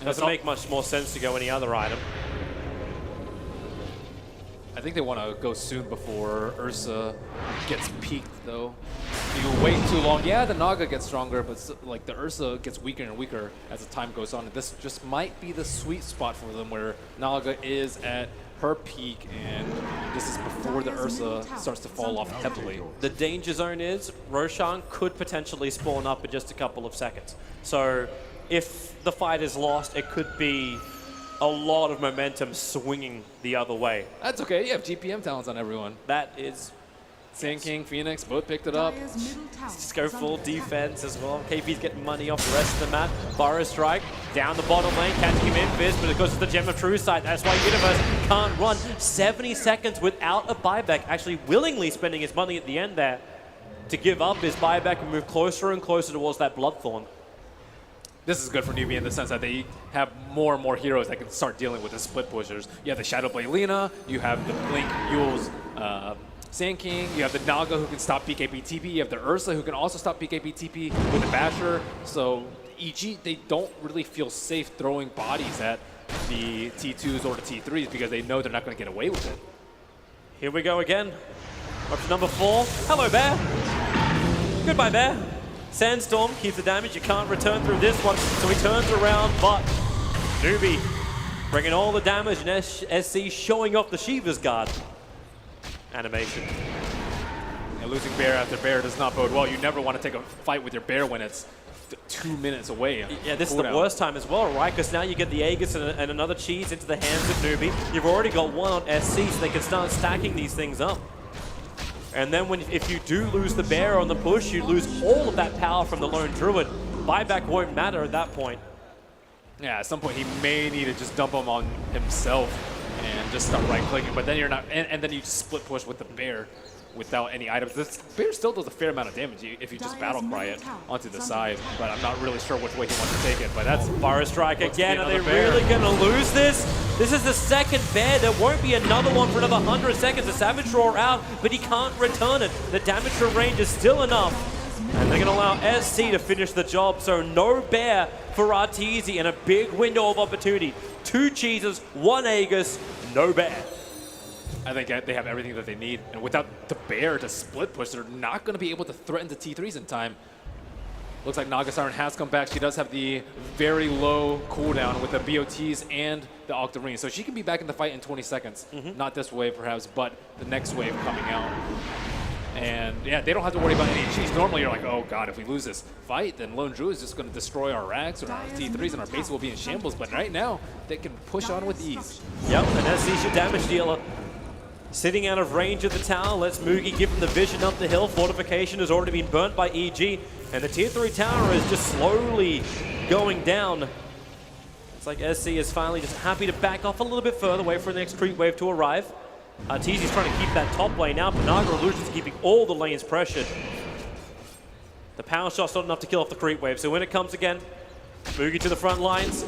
Doesn't make much more sense to go any other item. I think they want to go soon before Ursa gets peaked, though. If you wait too long, yeah, the Naga gets stronger, but like the Ursa gets weaker and weaker as the time goes on. And this just might be the sweet spot for them, where Naga is at her peak, and this is before the Ursa starts to fall off heavily. The danger zone is Roshan could potentially spawn up in just a couple of seconds. So if the fight is lost, it could be a lot of momentum swinging the other way. That's okay. You have GPM talents on everyone. That is, Sand King, Phoenix, both picked it up. Dire's middle tower just go is full under attack. defense as well. KP's getting money off the rest of the map. Burrow Strike down the bottom lane, catching him in Fizz, but because it's the Gem of True Sight, that's why Universe can't run 70 seconds without a buyback, actually willingly spending his money at the end there to give up his buyback and move closer and closer towards that Bloodthorn. This is good for newbie in the sense that they have more and more heroes that can start dealing with the split pushers. You have the Shadowblade Lina, you have the Blink Yule's Sand King, you have the Naga who can stop BKB TP, you have the Ursa who can also stop BKB TP with the Basher. So EG, they don't really feel safe throwing bodies at the T2s or the T3s because they know they're not going to get away with it. Here we go again. Up to number 4. Hello, Bear. Goodbye, Bear. Sandstorm keeps the damage. You can't return through this one, so he turns around, but Newbie bringing all the damage, and SC showing off the Shiva's Guard animation. And losing Bear after Bear does not bode well. You never want to take a fight with your Bear when it's 2 minutes away. Yeah, this is the worst time as well, right? Because now you get the Aegis and another cheese into the hands of Newbie. You've already got one on SC, so they can start stacking these things up. And then if you do lose the bear on the push, you lose all of that power from the lone druid. Buyback won't matter at that point. Yeah, at some point he may need to just dump him on himself and just start right-clicking, but then you're not, and then you just split push with the bear without any items. This bear still does a fair amount of damage if you just battle cry it onto the side, but I'm not really sure which way he wants to take it, but that's... Fire Strike again, are they bear. really going to lose this? This is the second bear, there won't be another one for another 100 seconds. The Savage Roar out, but he can't return it. The damage to range is still enough. And they're going to allow SC to finish the job, so no bear for Arteezy and a big window of opportunity. 2 cheeses, 1 Aegis, no bear. I think they have everything that they need, and without the bear to split push, they're not going to be able to threaten the T3s in time. Looks like Naga Siren has come back. She does have the very low cooldown with the BOTs and the Octarine, so she can be back in the fight in 20 seconds. Not this wave perhaps, but the next wave coming out. And yeah, they don't have to worry about any cheese. Normally you're like, oh god, if we lose this fight, then Lone Druid is just going to destroy our racks or our T3s and our base will be in shambles. But right now, they can push on with ease. Yep, and SC's your damage dealer. Sitting out of range of the tower, lets Mugi give him the vision up the hill. Fortification has already been burnt by EG, and the tier 3 tower is just slowly going down. It's like SC is finally just happy to back off a little bit further, wait for the next creep wave to arrive. Arteezy's trying to keep that top lane out, but Naga Illusion's keeping all the lanes pressured. The power shot's not enough to kill off the creep wave, so when it comes again, Mugi to the front lines,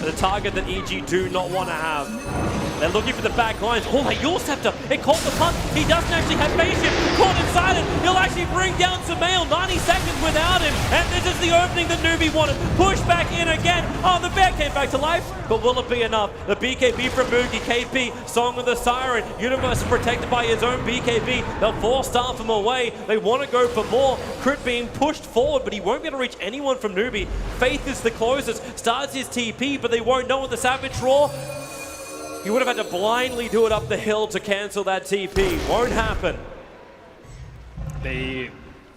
the target that EG do not want to have. They're looking for the back lines. Oh, my Yule Scepter! It caught the punt. He doesn't actually have spaceship. Caught inside it. He'll actually bring down Samael. 90 seconds without him. And this is the opening that Newbie wanted. Push back in again. Oh, the bear came back to life. But will it be enough? The BKB from Mugi. KP, Song of the Siren. Universe is protected by his own BKB. They'll force-staff him away. They want to go for more. Crit being pushed forward, but he won't be able to reach anyone from Newbie. Faith is the closest. Starts his TP, but they won't know what the Savage Roar. He would have had to blindly do it up the hill to cancel that TP. Won't happen. They,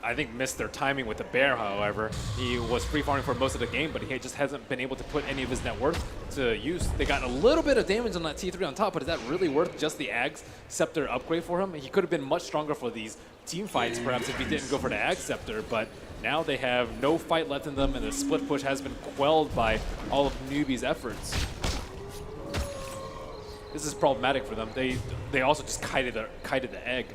I think, missed their timing with the bear, however. He was free farming for most of the game, but he just hasn't been able to put any of his net worth to use. They got a little bit of damage on that T3 on top, but is that really worth just the Ags Scepter upgrade for him? He could have been much stronger for these team fights, perhaps, if he didn't go for the Ag Scepter, but now they have no fight left in them, and the split push has been quelled by all of Newbie's efforts. This is problematic for them. They also just kited the egg.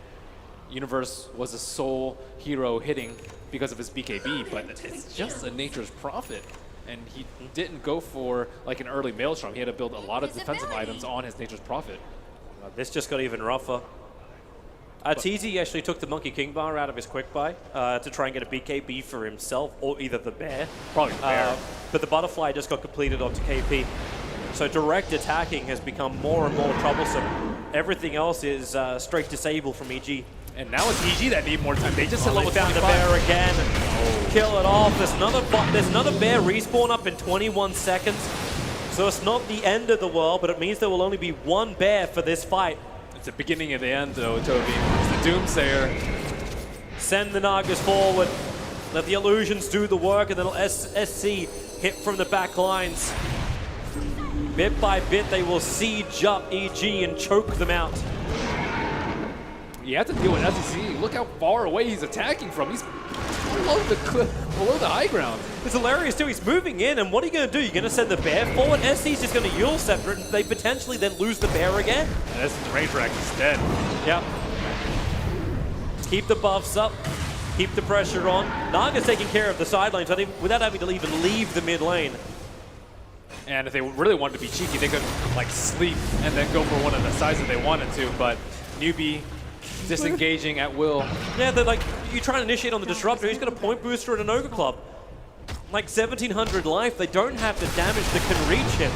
Universe was a sole hero hitting because of his BKB, but it's just a Nature's Prophet. And he didn't go for like an early Maelstrom. He had to build a lot of defensive items on his Nature's Prophet. This just got even rougher. Arteezy actually took the Monkey King bar out of his quick buy to try and get a BKB for himself, or either the bear. Probably the bear. But the butterfly just got completed onto KP. So direct attacking has become more and more troublesome. Everything else is straight disable from EG. And now it's EG that need more time. They just hit They level found the 25. bear again. Kill it off. There's another bear respawn up in 21 seconds. So it's not the end of the world, but it means there will only be 1 bear for this fight. It's the beginning of the end, though, Toby. It's the Doomsayer. Send the Nagas forward. Let the illusions do the work, and then SC hit from the back lines. Bit by bit, they will siege up EG and choke them out. You have to deal with SEC. Look how far away he's attacking from. He's below the high ground. It's hilarious too. He's moving in, and what are you going to do? You're going to send the bear forward? SC's just going to Yule Scepter it, and they potentially then lose the bear again. And this range rack is dead. Yep. Keep the buffs up. Keep the pressure on. Naga's taking care of the sidelines without having to even leave the mid lane. And if they really wanted to be cheeky, they could like sleep and then go for one of the sides that they wanted to. But Newbie disengaging at will. Yeah, they're like, you try to initiate on the Disruptor, he's got a point booster and an Ogre Club. Like 1700 life, they don't have the damage that can reach him.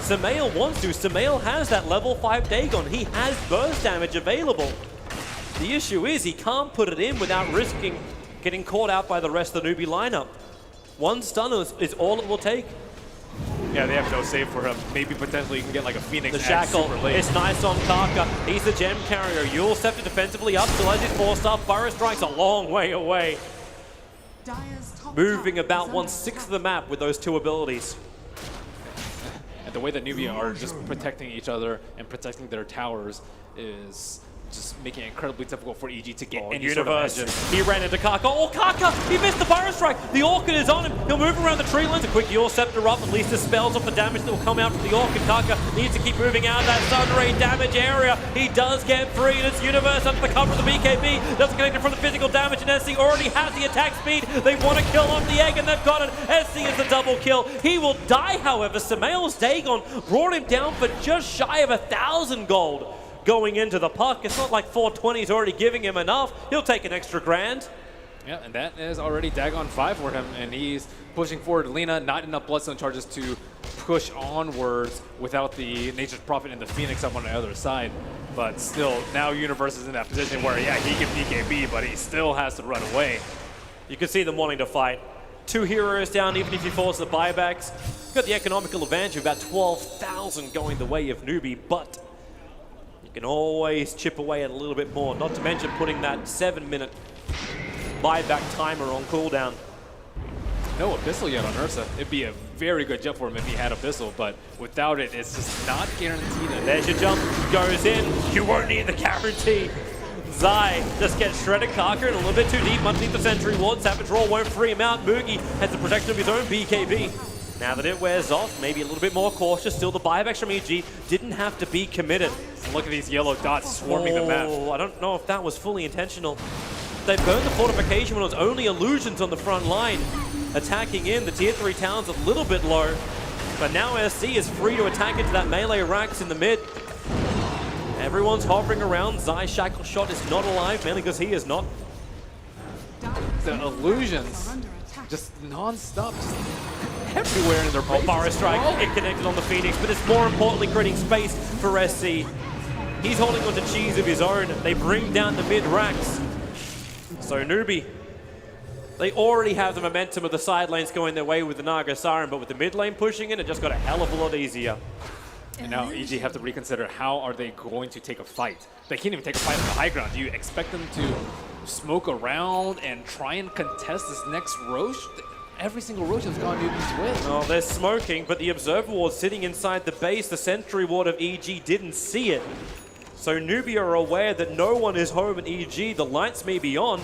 Samael wants to. Samael has that level 5 Dagon. He has burst damage available. The issue is he can't put it in without risking getting caught out by the rest of the Newbie lineup. 1 stun is all it will take. Yeah, they have no save for him. Maybe potentially you can get like a Phoenix. The Shackle, it's nice on Karka. He's the gem carrier. Yule Scepter defensively up, still has his 4-star. Fire Strike's a long way away. Moving about 1/6 of the map with those 2 abilities. And the way that Nubia are just protecting each other and protecting their towers is just making it incredibly difficult for EG to get any Universe. sort of engine. He ran into Kaka. Oh, Kaka! He missed the Fire Strike! The Orchid is on him. He'll move around the tree lines. A quick Yor Scepter up. At least dispels off the damage that will come out from the Orchid. Kaka needs to keep moving out of that Sun Ray damage area. He does get free, and it's Universe under the cover of the BKB. Doesn't connect it from the physical damage, and SC already has the attack speed. They want to kill off the egg, and they've got it. SC is the double kill. He will die, however. Samael's Dagon brought him down for just shy of 1,000 gold. Going into the puck, it's not like 420 is already giving him enough. He'll take an extra grand. Yeah, and that is already Dagon 5 for him, and he's pushing forward. Lena, not enough Bloodstone charges to push onwards without the Nature's Prophet and the Phoenix up on the other side. But still, now Universe is in that position where, yeah, he can BKB, but he still has to run away. You can see them wanting to fight. 2 heroes down, even if he falls the buybacks. Got the economical advantage of about 12,000 going the way of Newbie, but you can always chip away at a little bit more, not to mention putting that 7-minute buyback timer on cooldown. No Abyssal yet on Ursa. It'd be a very good jump for him if he had Abyssal, but without it, it's just not guaranteed. There's your jump, goes in. You won't need the guarantee. Zai just gets shredded. Kaka in a little bit too deep underneath the Sentry Ward. Savage Roar won't free him out. Moogie has the protection of his own BKB. Now that it wears off, maybe a little bit more cautious. Still, the buybacks from EG didn't have to be committed. Look at these yellow dots swarming the map. I don't know if that was fully intentional. They burned the fortification when it was only illusions on the front line. Attacking in, the tier 3 town's a little bit low. But now SC is free to attack into that melee racks in the mid. Everyone's hovering around. Zai Shackle Shot is not alive, mainly because he is not. The illusions, just non-stop, just everywhere in their base. Fire Strike, it connected on the Phoenix, but it's more importantly creating space for SC. He's holding onto cheese of his own. They bring down the mid racks. So Newbie, they already have the momentum of the side lanes going their way with the Naga Siren, but with the mid lane pushing in, it just got a hell of a lot easier. And now EG have to reconsider, how are they going to take a fight? They can't even take a fight on the high ground. Do you expect them to smoke around and try and contest this next Roche? Every single Roche has gone Newbie's way. Oh, they're smoking, but the Observer Ward sitting inside the base, the Sentry Ward of EG didn't see it. So Newbie are aware that no one is home in EG. The lights may be on.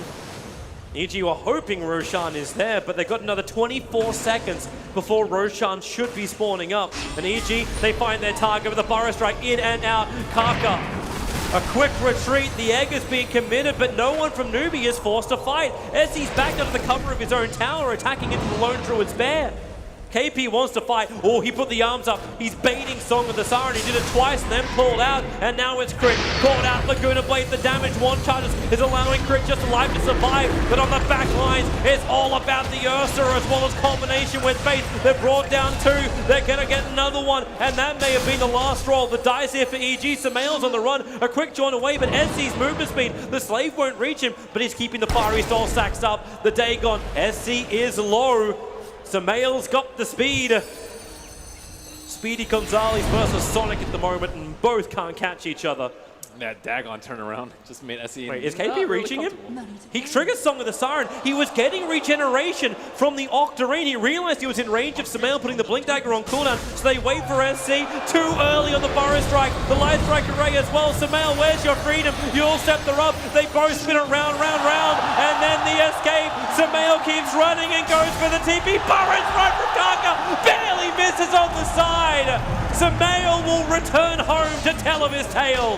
EG were hoping Roshan is there, but they've got another 24 seconds before Roshan should be spawning up. And EG, they find their target with a Fire Strike in and out. Kaka, a quick retreat. The egg is being committed, but no one from Newbie is forced to fight. SC's back under the cover of his own tower, attacking into the Lone Druid's Bear. KP wants to fight. Oh, he put the arms up. He's baiting Song of the Siren. He did it twice and then pulled out. And now it's Crit. Caught out. Laguna Blade. The damage. One charges is allowing Crit just alive to survive. But on the back lines, it's all about the Ursa as well as combination with Faith. They've brought down 2. They're going to get another one. And that may have been the last roll. The dice here for EG. Samael's on the run. A quick join away, but SC's movement speed. The Slave won't reach him, but he's keeping the Fiery Soul saxed up. The Dagon. SC is low. Samael's got the speed. Speedy Gonzalez versus Sonic at the moment, and both can't catch each other. That Dagon turnaround just made SC. Wait, is KP reaching him? He triggers Song of the Siren. He was getting regeneration from the Octarine. He realized he was in range of Samael putting the Blink Dagger on cooldown, so they wait for SC. Too early on the Fire Strike. The Light Strike Array as well. Samael, where's your freedom? You'll Scepter up. They both spin it round, and then the escape. Samael keeps running and goes for the TP. Fire Strike from Kaka. Barely misses on the side. Samael will return home to tell of his tale.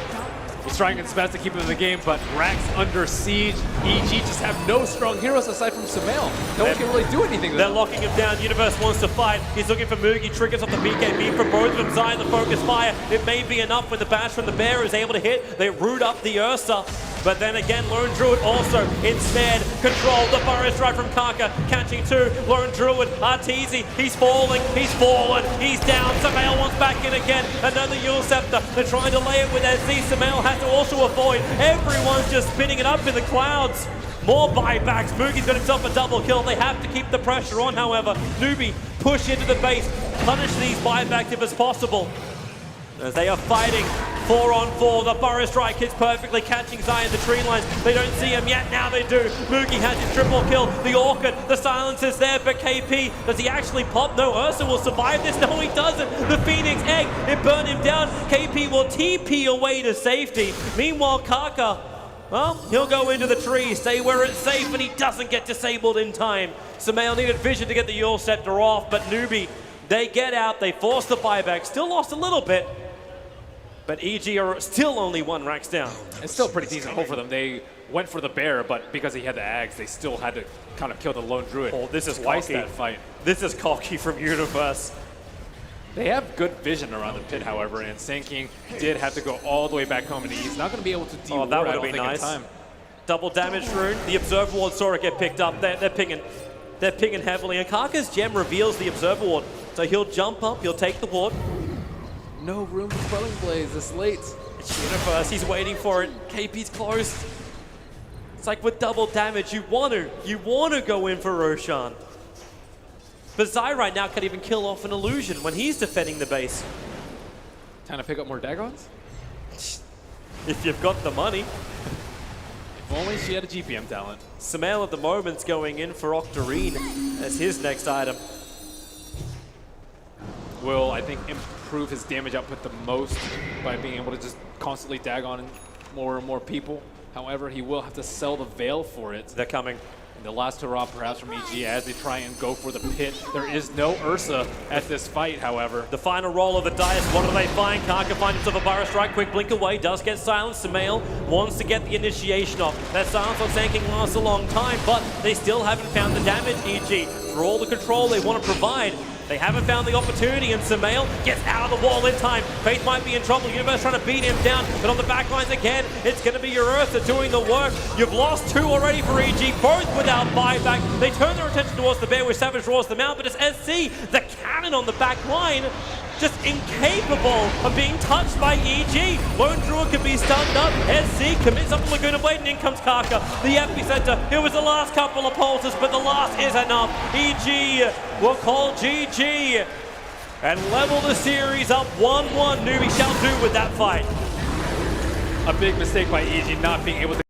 He's trying his best to keep him in the game, but Rax under siege. EG just have no strong heroes aside from Samael. No one can really do anything to They're them. locking him down. Universe wants to fight. He's looking for Moogie. Triggers off the BKB for both of them. Zion, the focus fire. It may be enough when the bash from the bear is able to hit. They root up the Ursa. But then again, Lone Druid also ensnared. Control the Fire Strike from Kaka. Catching 2. Lone Druid. Arteezy. He's falling. He's fallen. He's down. Samael wants back in again. Another Yule Scepter. They're trying to lay it with SC. Samael has to also avoid. Everyone's just spinning it up in the clouds. More buybacks. Moogie's got himself a double kill. They have to keep the pressure on, however. Newbie, push into the base. Punish these buybacks if it's possible. As they are fighting 4-on-4. The Burrow strike hits perfectly, catching Zai in the tree lines. They don't see him yet. Now they do. Mookie has his triple kill. The Orchid, the silence is there, but KP, does he actually pop? No, Ursa will survive this. No, he doesn't. The Phoenix Egg, it burned him down. KP will TP away to safety. Meanwhile, Kaka, well, he'll go into the tree, stay where it's safe, and he doesn't get disabled in time. Sumail needed vision to get the Yule Scepter off, but Newbie, they get out, they force the buyback, still lost a little bit, but EG are still only 1 racks down. It's still a pretty decent hole for them. They went for the bear, but because he had the Ags, they still had to kind of kill the lone druid. Oh, this is twice cocky. that fight. This is cocky from Universe. They have good vision around the pit, however, and Sand King did have to go all the way back home, and he's not going to be able to deal Oh, that would I have don't been think, nice. in time. Double damage rune. The Observer Ward saw it get picked up. They're pinging. They're pinging heavily, and Kaka's gem reveals the Observer Ward. So he'll jump up, he'll take the ward. No room for Quelling Blaze this late. It's Universe, he's waiting for it. KP's close. It's like with double damage, you want to go in for Roshan. But Zai right now can't even kill off an illusion when he's defending the base. Time to pick up more Dagons? If you've got the money. If only she had a GPM talent. Sumail at the moment's going in for Octarine as his next item. Will, I think, improve his damage output the most by being able to just constantly Dagon more and more people. However, he will have to sell the Veil for it. They're coming. And the last hurrah perhaps from EG as they try and go for the pit. There is no Ursa at this fight, however. The final roll of the dice, what do they find? Kaka finds himself a Burrow strike, quick blink away, does get silenced. Sumail wants to get the initiation off. That silence on Sand King lasts a long time, but they still haven't found the damage, EG. For all the control they want to provide, they haven't found the opportunity, and Sumail gets out of the wall in time. Faith might be in trouble. Universe trying to beat him down, but on the back lines again, it's going to be your Eartha doing the work. You've lost 2 already for EG, both without buyback. They turn their attention towards the bear, where Savage draws them out, but it's SC, the cannon on the back line, just incapable of being touched by EG. Lone Druid can be stunned up. SC commits up the Laguna Blade, and in comes Kaka. The epicenter. It was the last couple of pulses, but the last is enough. EG will call GG and level the series up 1-1. Newbie shall do with that fight. A big mistake by EG not being able to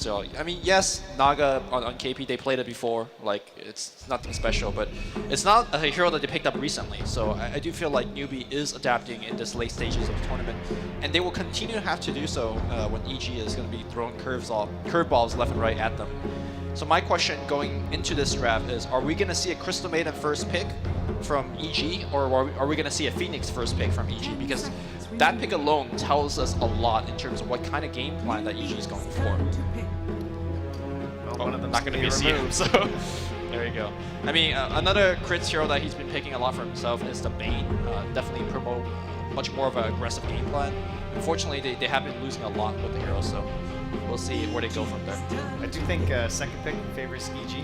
So I mean, yes, Naga on KP they played it before. Like it's nothing special, but it's not a hero that they picked up recently. So I do feel like newbie is adapting in this late stages of the tournament, and they will continue to have to do so when EG is going to be throwing curveballs left and right at them. So my question going into this draft is: are we going to see a Crystal Maiden first pick from EG, or are we going to see a Phoenix first pick from EG? Because that pick alone tells us a lot in terms of what kind of game plan that EG is going for. Well, one of them's Not going to be a CM, removed. so there you go. I mean, another crits hero that he's been picking a lot for himself is the Bane. Definitely promote much more of an aggressive game plan. Unfortunately, they have been losing a lot with the hero, so we'll see where they go from there. I do think second pick favors EG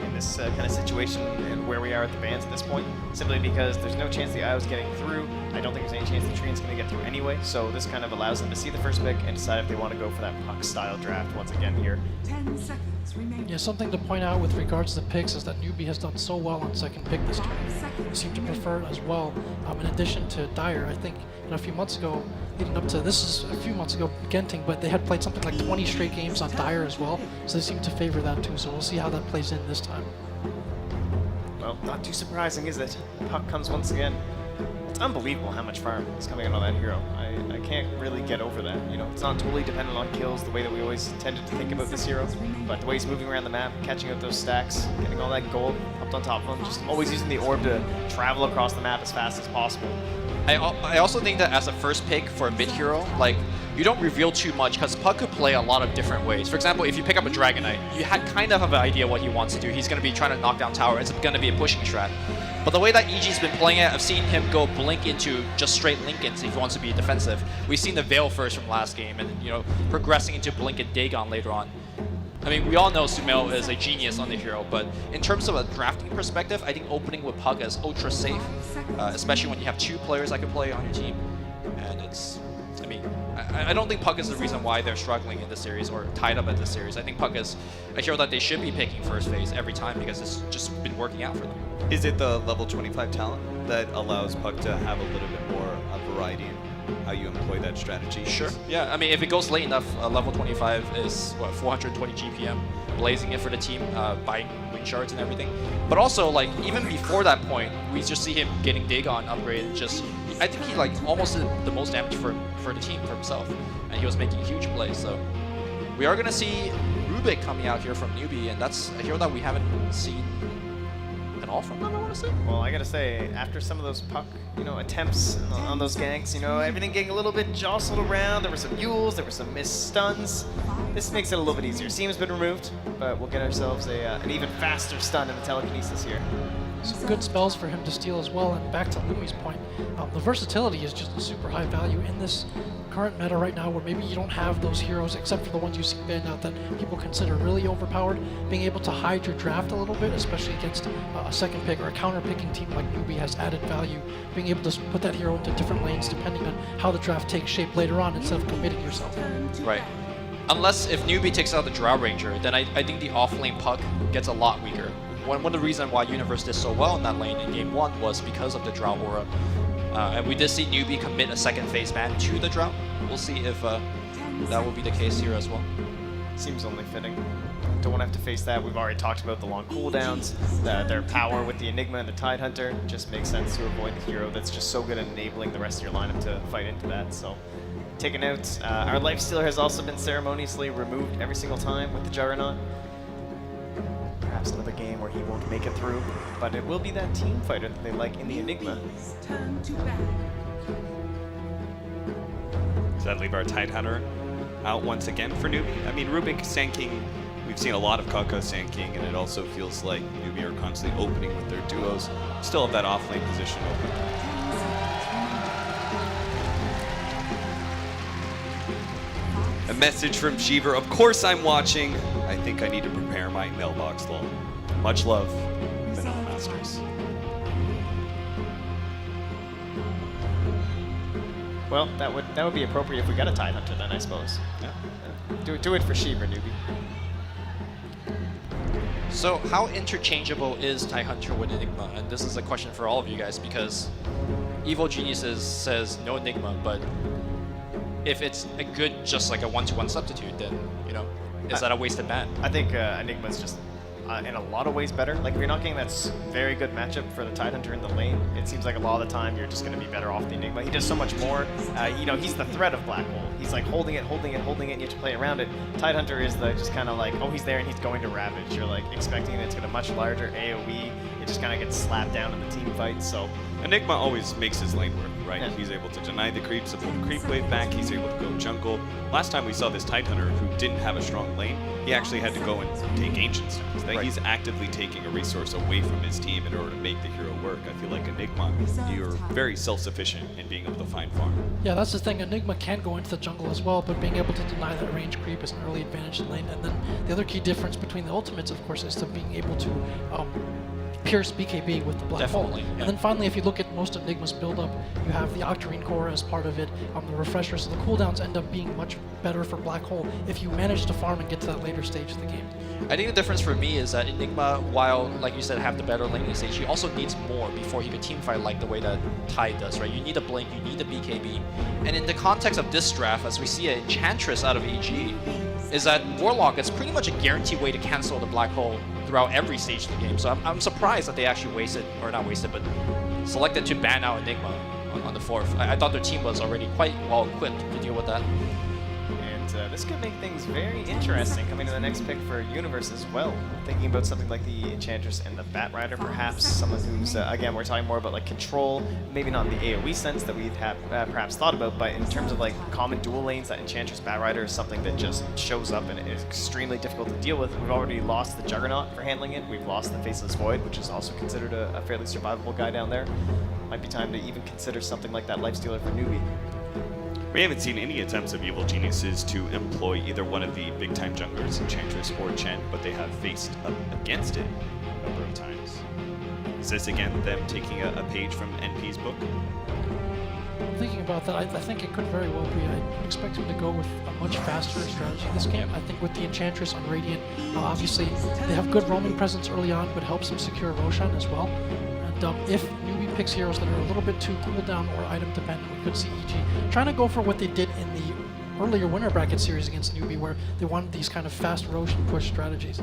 in this kind of situation and where we are at the bans at this point, simply because there's no chance the IO's getting through. I don't think there's any chance the Treant's going to get through anyway, so this kind of allows them to see the first pick and decide if they want to go for that puck-style draft once again here. 10 seconds remaining. Yeah, something to point out with regards to picks is that newbie has done so well on second pick this tournament. They seem to prefer it as well. In addition to Dyer, I think a few months ago, leading up to this is a few months ago, Genting, but they had played something like 20 straight games on Dyer as well, so they seem to favor that too. So we'll see how that plays in this time. Well, not too surprising, is it? Puck comes once again. It's unbelievable how much farm is coming in on that hero. I can't really get over that. You know, it's not totally dependent on kills the way that we always tended to think about this hero, but the way he's moving around the map, catching up those stacks, getting all that gold up on top of him, just always using the orb to travel across the map as fast as possible. I also think that as a first pick for a mid hero, like, you don't reveal too much because Puck could play a lot of different ways. For example, if you pick up a Dragon Knight, you kind of have an idea what he wants to do. He's going to be trying to knock down tower. It's going to be a pushing strat. But the way that EG's been playing it, I've seen him go Blink into just straight Lincolns if he wants to be defensive. We've seen the Veil first from last game, and you know, progressing into Blink and Dagon later on. I mean, we all know Sumail is a genius on the hero, but in terms of a drafting perspective, I think opening with Puck is ultra safe, especially when you have two players that can play on your team. And it's, I mean, I don't think Puck is the reason why they're struggling in this series or tied up at this series. I think Puck is a hero that they should be picking first phase every time because it's just been working out for them. Is it the level 25 talent that allows Puck to have a little bit more variety in how you employ that strategy? Sure. Yeah, I mean, if it goes late enough, level 25 is, what, 420 GPM, blazing it for the team, buying wing shards and everything. But also, like, even before that point, we just see him getting Dagon upgraded. Just, I think he, like, almost did the most damage for the team, for himself. And he was making huge plays, so. We are going to see Rubik coming out here from newbie, and that's a hero that we haven't seen at all from them, I want to say. Well, I gotta say, after some of those Puck, you know, attempts on those ganks, you know, everything getting a little bit jostled around. There were some Yules, there were some missed stuns. This makes it a little bit easier. Seam's been removed, but we'll get ourselves an even faster stun in the telekinesis here. Some good spells for him to steal as well. And back to Louis' point, the versatility is just a super high value in this current meta right now, where maybe you don't have those heroes except for the ones you see banned out that people consider really overpowered. Being able to hide your draft a little bit, especially against a second pick or a counter picking team like newbie, has added value. Being able to put that hero into different lanes depending on how the draft takes shape later on instead of committing yourself. Right. Unless if newbie takes out the Drow Ranger, then I think the off-lane Puck gets a lot weaker. One of the reasons why Universe did so well in that lane in Game 1 was because of the Drow Aura. And we did see newbie commit a second phase ban to the Drow. We'll see if that will be the case here as well. Seems only fitting. Don't want to have to face that. We've already talked about the long cooldowns, their power with the Enigma and the Tidehunter. Just makes sense to avoid the hero that's just so good at enabling the rest of your lineup to fight into that. So, taken out. Our Lifestealer has also been ceremoniously removed every single time with the Juggernaut. Perhaps another game where he won't make it through, but it will be that team fighter that they like in the Enigma. Turn to battle. Does that leave our Tidehunter out once again for newbie? I mean, Rubik, Sand King, we've seen a lot of Kaka Sand King, and it also feels like newbie are constantly opening with their duos. Still have that off-lane position open. A message from Shiver. Of course I'm watching. I think I need to prepare my mailbox, lol. Much love, Manila Masters. Well, that would be appropriate if we got a Tidehunter then, I suppose. Yeah. Do it for Shiver, newbie. So how interchangeable is Tidehunter with Enigma? And this is a question for all of you guys because Evil Geniuses says no Enigma, but if it's a good, just like a one-to-one substitute, then, you know, is that a wasted ban? I think Enigma's just in a lot of ways better. Like if you're not getting that very good matchup for the Tidehunter in the lane, it seems like a lot of the time you're just going to be better off the Enigma. He does so much more. You know, he's the threat of Black Hole. He's like holding it, and you have to play around it. Tidehunter is the just kind of like, oh, he's there and he's going to Ravage. You're like expecting it to get a much larger AoE. It just kind of gets slapped down in the team fight. So Enigma always makes his lane work, right? Yeah. He's able to deny the creeps, to pull the creep wave back. He's able to go jungle. Last time we saw this Tidehunter who didn't have a strong lane, he actually had to go and take Ancient Stones. That he's actively taking a resource away from his team in order to make the hero work. I feel like Enigma, you're very self-sufficient in being able to find farm. Yeah, that's the thing. Enigma can go into the jungle as well, but being able to deny that range creep is an early advantage in lane. And then the other key difference between the ultimates, of course, is to being able to pierce BKB with the Black Hole. Definitely, yeah. And then finally, if you look at most Enigma's build-up, you have the Octarine Core as part of it, the refresher, so the cooldowns end up being much better for Black Hole if you manage to farm and get to that later stage of the game. I think the difference for me is that Enigma, while, like you said, have the better laning stage, he also needs more before he could teamfight like the way that Tide does, right? You need a Blink, you need a BKB. And in the context of this draft, as we see an Enchantress out of EG, is that Warlock is pretty much a guaranteed way to cancel the Black Hole throughout every stage of the game. So I'm surprised that they actually wasted, or not wasted, but selected to ban out Enigma on the 4th. I thought their team was already quite well equipped to deal with that. And this could make things very interesting coming to the next pick for Universe as well. Thinking about something like the Enchantress and the Batrider, perhaps someone who's, again, we're talking more about like control, maybe not in the AoE sense that we've perhaps thought about, but in terms of like common dual lanes, that Enchantress Batrider is something that just shows up and is extremely difficult to deal with. We've already lost the Juggernaut for handling it. We've lost the Faceless Void, which is also considered a fairly survivable guy down there. Might be time to even consider something like that Lifestealer for newbie. We haven't seen any attempts of Evil Geniuses to employ either one of the big-time junglers, Enchantress or Chen, but they have faced up against it a number of times. Is this, again, them taking a page from NP's book? Thinking about that, I think it could very well be. I expect him to go with a much faster strategy this game. I think with the Enchantress on Radiant, obviously they have good roaming presence early on, but helps him secure Roshan as well. And if newbie picks heroes that are a little bit too cooldown or item dependent, we could see EG trying to go for what they did in the earlier winner bracket series against newbie, where they wanted these kind of fast Roshan push strategies.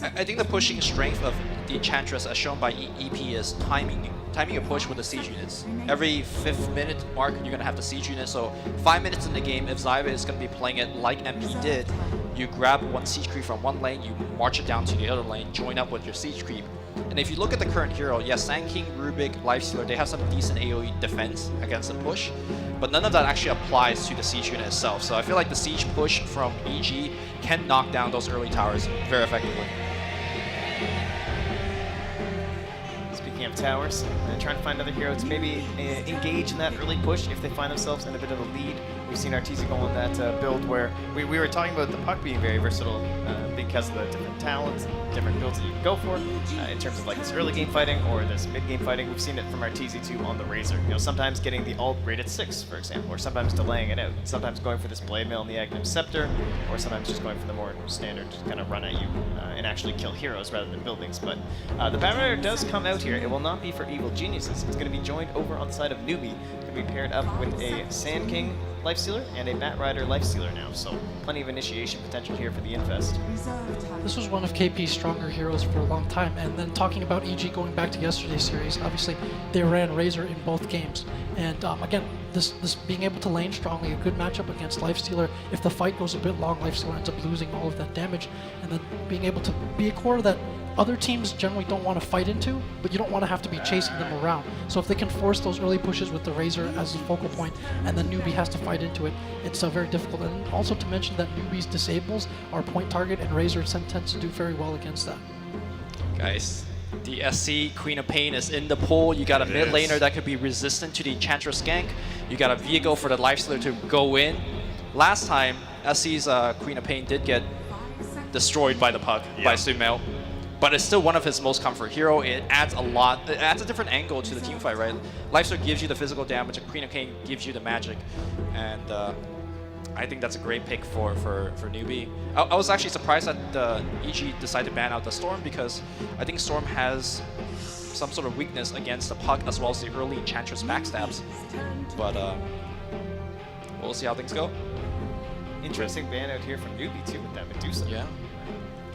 I think the pushing strength of the Enchantress, as shown by EP, is timing a push with the siege units. Every 5th minute mark, you're going to have the siege unit. So 5 minutes in the game, if Zyva is going to be playing it like MP did, you grab one siege creep from one lane, you march it down to the other lane, join up with your siege creep. And if you look at the current hero, yes, Sand King, Rubik, Lifestealer, they have some decent AoE defense against the push, but none of that actually applies to the siege unit itself. So I feel like the siege push from EG can knock down those early towers very effectively. Speaking of towers, trying to find other heroes to maybe engage in that early push if they find themselves in a bit of a lead. We've seen Arteezy go on that build where we were talking about the puck being very versatile because of the different talents and different builds that you can go for in terms of like this early game fighting or this mid game fighting. We've seen it from Arteezy too on the Razor. You know, sometimes getting the ult rated 6, for example, or sometimes delaying it out. Sometimes going for this Blade Mail and the Aghanim Scepter, or sometimes just going for the more standard, just kind of run at you and actually kill heroes rather than buildings. But the Batrider does come out here. It will not be for Evil Geniuses. It's going to be joined over on the side of Newbie. It's going to be paired up with a Sand King Lifestealer and a Batrider Lifestealer now. So plenty of initiation potential here for the Infest. This was one of KP's stronger heroes for a long time, and then talking about EG going back to yesterday's series, obviously they ran Razor in both games, and again, this being able to lane strongly, a good matchup against Lifestealer. If the fight goes a bit long, Lifestealer ends up losing all of that damage, and then being able to be a core that other teams generally don't want to fight into, but you don't want to have to be chasing them around. So if they can force those early pushes with the Razor as a focal point, and then Newbie has to fight into it, it's very difficult. And also to mention that Newbie's disables are point target, and Razor tends to do very well against that. Guys, the SC Queen of Pain is in the pool. You got a mid laner that could be resistant to the Enchantress gank. You got a vehicle for the Lifestealer to go in. Last time, SC's Queen of Pain did get destroyed by the puck, by Sumail. But it's still one of his most comfort hero. It adds a lot. It adds a different angle to the team fight, right? Lifestealer gives you the physical damage, and Queen of Pain gives you the magic. And I think that's a great pick for Newbie. I was actually surprised that EG decided to ban out the Storm, because I think Storm has some sort of weakness against the puck as well as the early Enchantress backstabs. But we'll see how things go. Interesting ban out here from Newbie too with that Medusa. Yeah.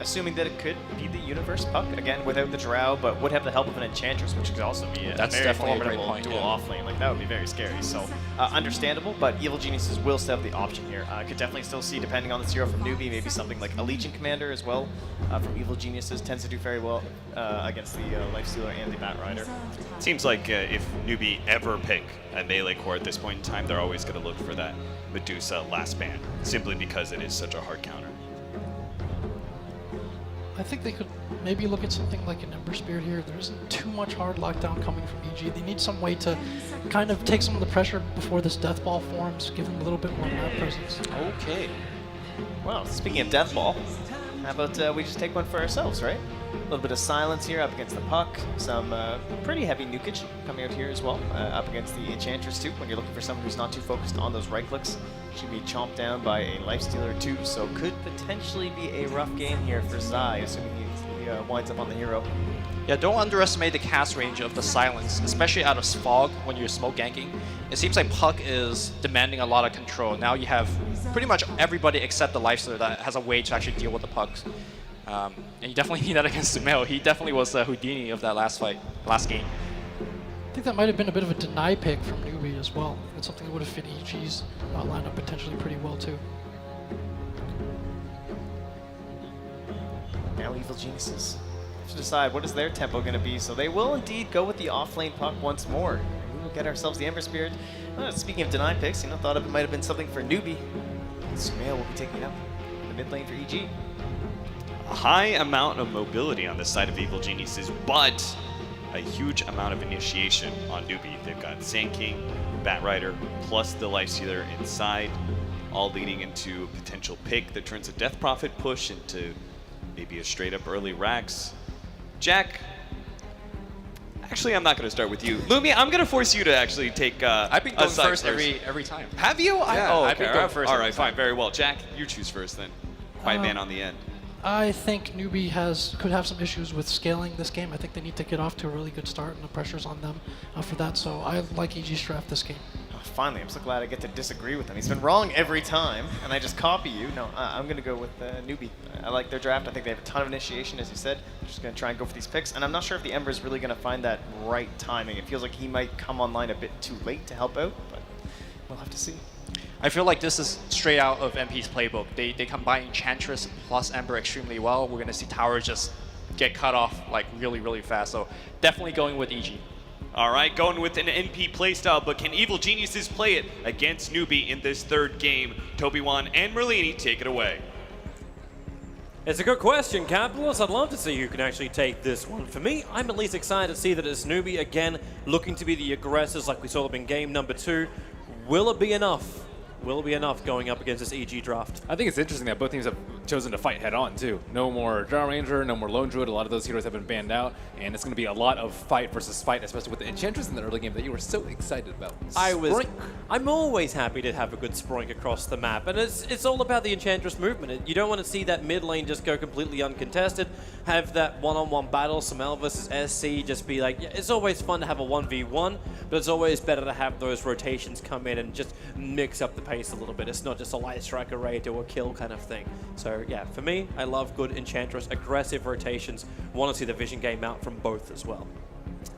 Assuming that it could be the Universe Puck, again, without the Drow, but would have the help of an Enchantress, which could also be a That's very definitely a great formidable point, dual yeah. offlane. Like, that would be very scary. So, understandable, but Evil Geniuses will still have the option here. Could definitely still see, depending on the zero from Newbie, maybe something like a Legion Commander as well from Evil Geniuses. Tends to do very well against the Lifestealer and the Bat Rider. Seems like if Newbie ever pick a melee core at this point in time, they're always going to look for that Medusa last ban, simply because it is such a hard counter. I think they could maybe look at something like an Ember Spirit here. There isn't too much hard lockdown coming from EG. They need some way to kind of take some of the pressure before this Death Ball forms, give them a little bit more map presence. Okay. Well, speaking of Death Ball, how about we just take one for ourselves, right? A little bit of silence here up against the Puck. Some pretty heavy nukage coming out here as well, up against the Enchantress too. When you're looking for someone who's not too focused on those right clicks, should be chomped down by a Lifestealer too. So could potentially be a rough game here for Zai, assuming he winds up on the hero. Yeah, don't underestimate the cast range of the silence, especially out of fog when you're smoke ganking. It seems like Puck is demanding a lot of control. Now you have pretty much everybody except the Lifestealer that has a way to actually deal with the Pucks. And you definitely need that against Sumail. He definitely was the Houdini of that last game. I think that might have been a bit of a deny pick from Newbie as well. It's something that would have fit EG's lineup potentially pretty well too. Now Evil Geniuses have to decide what is their tempo going to be. So they will indeed go with the offlane Puck once more. We will get ourselves the Ember Spirit. Speaking of deny picks, thought it might have been something for Newbie. Sumail will be taking up the mid lane for EG. A high amount of mobility on the side of Evil Geniuses, but a huge amount of initiation on Newbie. They've got Sand King, Bat Rider, plus the Lifestealer inside, all leading into a potential pick that turns a Death Prophet push into maybe a straight up early Rax. Jack, actually I'm not going to start with you. Lumi, I'm going to force you to actually take I've been going a side first every time. Have you? Yeah, oh, I've okay. been going first All every right, fine, time. very well. Jack, you choose first then. Quiet man on the end. I think Newbie could have some issues with scaling this game. I think they need to get off to a really good start, and the pressure's on them for that. So I like EG's draft this game. Oh, finally, I'm so glad I get to disagree with him. He's been wrong every time, and I just copy you. No, I'm going to go with Newbie. I like their draft. I think they have a ton of initiation, as you said. I'm just going to try and go for these picks, and I'm not sure if the Ember is really going to find that right timing. It feels like he might come online a bit too late to help out, but we'll have to see. I feel like this is straight out of MP's playbook. They combine Enchantress plus Ember extremely well. We're going to see towers just get cut off like really, really fast. So definitely going with EG. All right, going with an NP playstyle, but can Evil Geniuses play it against Newbie in this third game? Toby1 and Merlini, take it away. It's a good question, Capitalist. I'd love to see who can actually take this one. For me, I'm at least excited to see that it's Newbie again looking to be the aggressors like we saw them in game number 2. Will it be enough? Will it be enough going up against this EG draft? I think it's interesting that both teams have chosen to fight head-on, too. No more Drow Ranger, no more Lone Druid. A lot of those heroes have been banned out, and it's going to be a lot of fight versus fight, especially with the Enchantress in the early game that you were so excited about. I'm always happy to have a good Sproink across the map, and it's all about the Enchantress movement. You don't want to see that mid lane just go completely uncontested, have that one-on-one battle, Sumail versus SC, just be like, yeah, it's always fun to have a 1v1, but it's always better to have those rotations come in and just mix up the pace a little bit. It's not just a light strike array to a kill kind of thing. So yeah, for me, I love good Enchantress, aggressive rotations. Want to see the vision game out from both as well.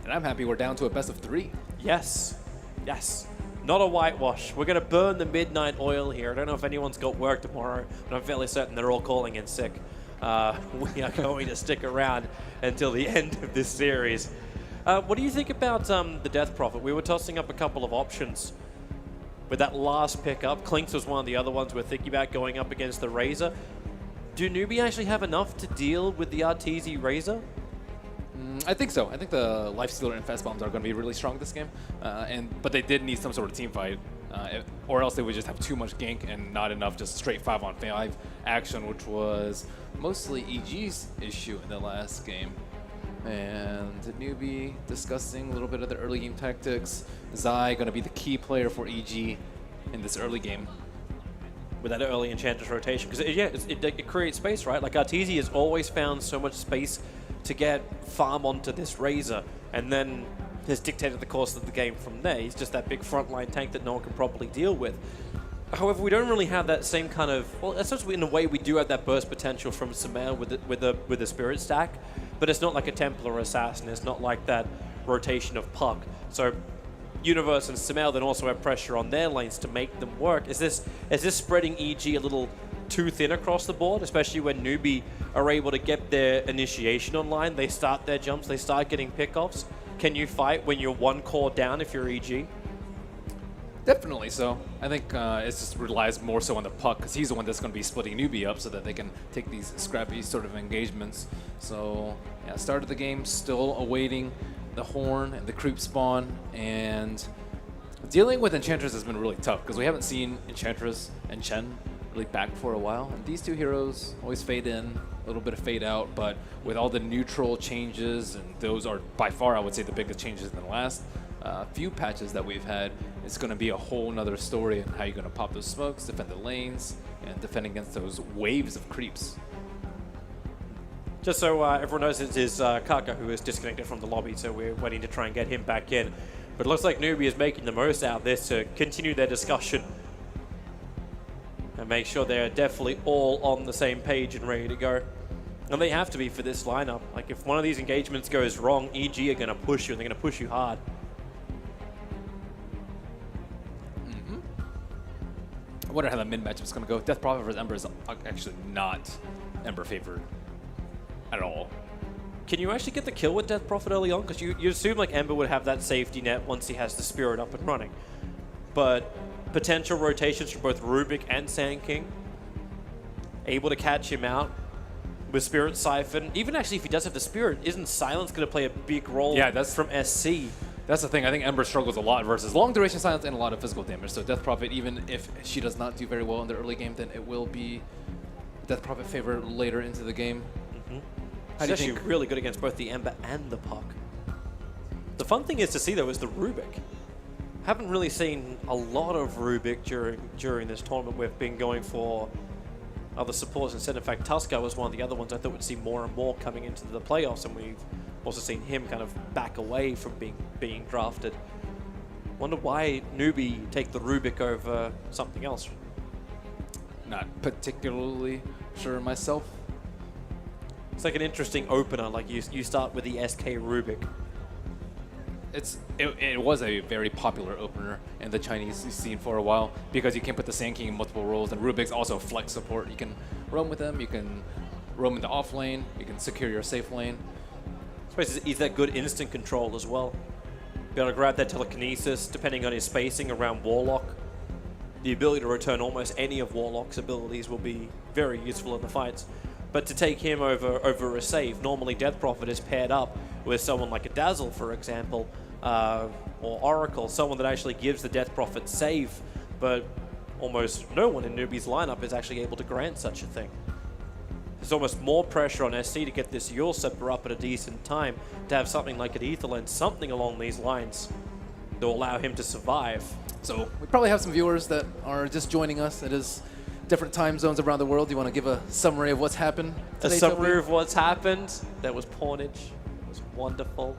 And I'm happy we're down to a best of 3. Yes, yes. Not a whitewash. We're going to burn the midnight oil here. I don't know if anyone's got work tomorrow, but I'm fairly certain they're all calling in sick. We are going to stick around until the end of this series. What do you think about the Death Prophet? We were tossing up a couple of options. With that last pickup, Clinks was one of the other ones we're thinking about going up against the Razor. Do Newbie actually have enough to deal with the Arteezy Razor? I think so. I think the Lifestealer and Fast Bombs are going to be really strong this game, but they did need some sort of team fight, or else they would just have too much gank and not enough just straight 5-on-5 action, which was mostly EG's issue in the last game. And Newbie discussing a little bit of the early game tactics. Zai going to be the key player for EG in this early game. With that early Enchantress rotation, because it creates space, right? Like Arteezy has always found so much space to get farm onto this Razor, and then has dictated the course of the game from there. He's just that big frontline tank that no one can properly deal with. However, we don't really have that same kind of, well, essentially in a way we do have that burst potential from Sumail with the Spirit stack, but it's not like a Templar Assassin, it's not like that rotation of Puck. So Universe and Sumail then also have pressure on their lanes to make them work. Is this spreading EG a little too thin across the board, especially when Newbie are able to get their initiation online, they start their jumps, they start getting pickoffs? Can you fight when you're one core down if you're EG? Definitely so. I think it just relies more so on the Puck because he's the one that's going to be splitting Newbie up so that they can take these scrappy sort of engagements. So yeah, start of the game, still awaiting the Horn and the creep spawn, and dealing with Enchantress has been really tough because we haven't seen Enchantress and Chen really back for a while. And these two heroes always fade in, a little bit of fade out, but with all the neutral changes, and those are by far, I would say, the biggest changes in the last few patches that we've had, it's going to be a whole nother story on how you're going to pop those smokes, defend the lanes, and defend against those waves of creeps. Just so everyone knows, it is Kaka who is disconnected from the lobby, so we're waiting to try and get him back in. But it looks like Newbie is making the most out of this to continue their discussion and make sure they're definitely all on the same page and ready to go. And they have to be for this lineup. Like, if one of these engagements goes wrong, EG are going to push you, and they're going to push you hard. I wonder how the mid matchup is going to go. Death Prophet versus Ember is actually not Ember favored at all. Can you actually get the kill with Death Prophet early on? Because you assume like Ember would have that safety net once he has the Spirit up and running. But potential rotations from both Rubik and Sand King, able to catch him out with Spirit Siphon. Even actually if he does have the Spirit, isn't Silence going to play a big role from SC? That's the thing. I think Ember struggles a lot versus long duration silence and a lot of physical damage. So Death Prophet, even if she does not do very well in the early game, then it will be Death Prophet favor later into the game. How do you think? Actually really good against both the Ember and the Puck. The fun thing is to see though is the Rubik. Haven't really seen a lot of Rubik during this tournament. We've been going for other supports instead. In fact, Tusker was one of the other ones I thought we'd see more and more coming into the playoffs, and we've also seen him kind of back away from being drafted. Wonder why Newbie take the Rubik over something else. Not particularly sure myself. It's like an interesting opener. Like you start with the SK Rubik. It was a very popular opener in the Chinese scene for a while because you can put the Sand King in multiple roles, and Rubik's also flex support. You can roam with them, you can roam in the off lane, you can secure your safe lane. I suppose he's that good instant control as well. Be able to grab that telekinesis depending on his spacing around Warlock. The ability to return almost any of Warlock's abilities will be very useful in the fights. But to take him over a save, normally Death Prophet is paired up with someone like a Dazzle, for example, or Oracle, someone that actually gives the Death Prophet save, but almost no one in Newbie's lineup is actually able to grant such a thing. There's almost more pressure on SC to get this Yule Scepter up at a decent time, to have something like an Aetherland, something along these lines that will allow him to survive. So we probably have some viewers that are just joining us. It is different time zones around the world. Do you want to give a summary of what's happened today, A summary of what's happened. That was Pornage. It was wonderful.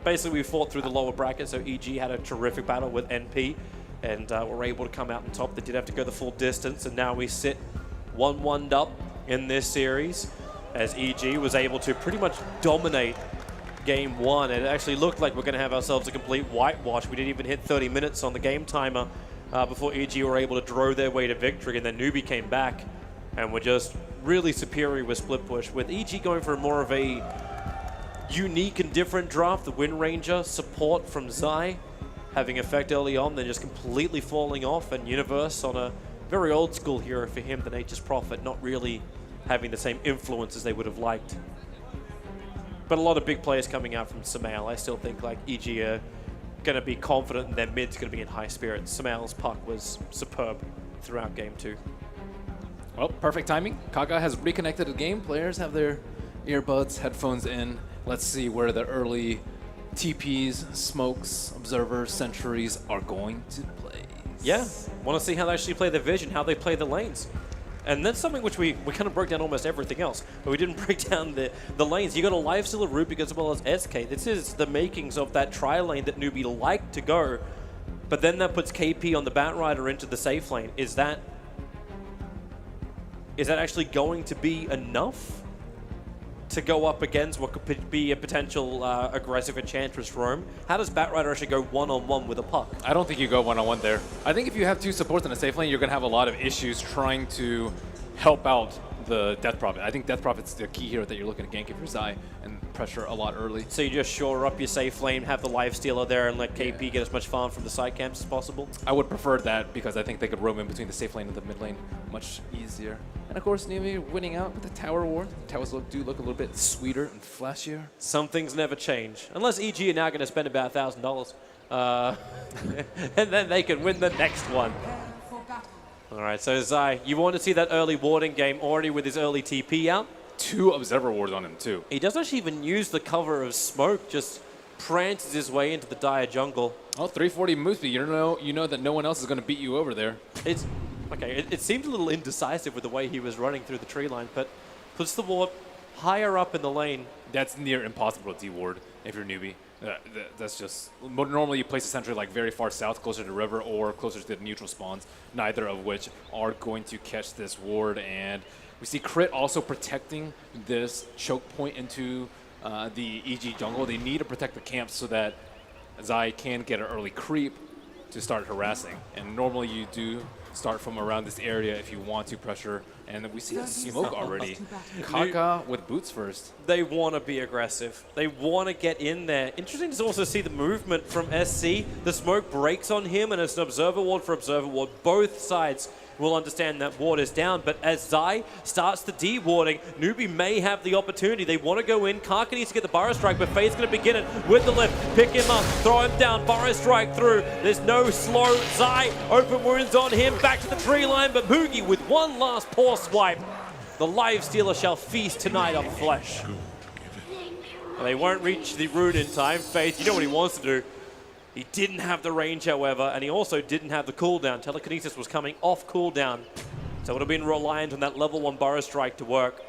Basically, we fought through the lower bracket, so EG had a terrific battle with NP, and were able to come out on top. They did have to go the full distance, and now we sit 1-1'd up in this series, as EG was able to pretty much dominate game one. It actually looked like we're going to have ourselves a complete whitewash. We didn't even hit 30 minutes on the game timer before EG were able to draw their way to victory, and then Newbie came back and were just really superior with split push, with EG going for more of a unique and different draft. The Wind Ranger support from Zai having effect early on, then just completely falling off, and Universe on a very old school hero for him, the Nature's Prophet, not really having the same influence as they would have liked. But a lot of big players coming out from Sumail. I still think like EG are going to be confident, and their mid's going to be in high spirits. Sumail's Puck was superb throughout game two. Well, perfect timing. Kaga has reconnected the game. Players have their earbuds, headphones in. Let's see where the early TPs, smokes, observers, sentries are going to play. Yeah, want to see how they actually play their vision, how they play the lanes. And that's something which we kind of broke down almost everything else, but we didn't break down the lanes. You got a Lifesteal of Rubik as well as SK. This is the makings of that tri-lane that Newbie liked to go but then that puts KP on the Batrider into the safe lane. Is that actually going to be enough to go up against what could be a potential aggressive Enchantress roam? How does Batrider actually go one-on-one with a puck? I don't think you go one-on-one there. I think if you have two supports in a safe lane, you're going to have a lot of issues trying to help out the Death Prophet. I think Death Prophet's the key here that you're looking to gank if you're Zai and pressure a lot early. So you just shore up your safe lane, have the life stealer there, and let KP get as much farm from the side camps as possible? I would prefer that because I think they could roam in between the safe lane and the mid lane much easier. And of course, Numi winning out with the Tower Ward. The towers do look a little bit sweeter and flashier. Some things never change. Unless EG are now going to spend about $1,000. And then they can win the next one. Prepare for battle. All right, so Zai, you want to see that early warding game already with his early TP out? 2 Observer Wards on him too. He doesn't actually even use the cover of smoke, just prances his way into the dire jungle. Oh, 340 Moosby. You know that no one else is going to beat you over there. It's okay. It seemed a little indecisive with the way he was running through the tree line, but puts the ward higher up in the lane. That's near impossible to D-ward if you're a newbie. That's just... Normally you place a sentry like very far south, closer to the river, or closer to the neutral spawns, neither of which are going to catch this ward. And we see Crit also protecting this choke point into the EG jungle. They need to protect the camp so that Zai can get an early creep to start harassing. And normally you do start from around this area if you want to pressure. And we see that smoke already. Kaka with boots first. They want to be aggressive. They want to get in there. Interesting to also see the movement from SC. The smoke breaks on him, and it's an observer ward for observer ward. Both sides will understand that ward is down, but as Zai starts the D-warding, Newbie may have the opportunity. They want to go in. Kaka needs to get the Burrow Strike, but Faye's going to begin it with the lift. Pick him up, throw him down, Burrow Strike through. There's no slow. Zai, open wounds on him, back to the tree line, but Moogie with one last paw swipe. The Life Stealer shall feast tonight on flesh. They won't reach the rune in time. Faith, you know what he wants to do. He didn't have the range, however, and he also didn't have the cooldown. Telekinesis was coming off cooldown, so it would have been reliant on that level 1 Burrow Strike to work.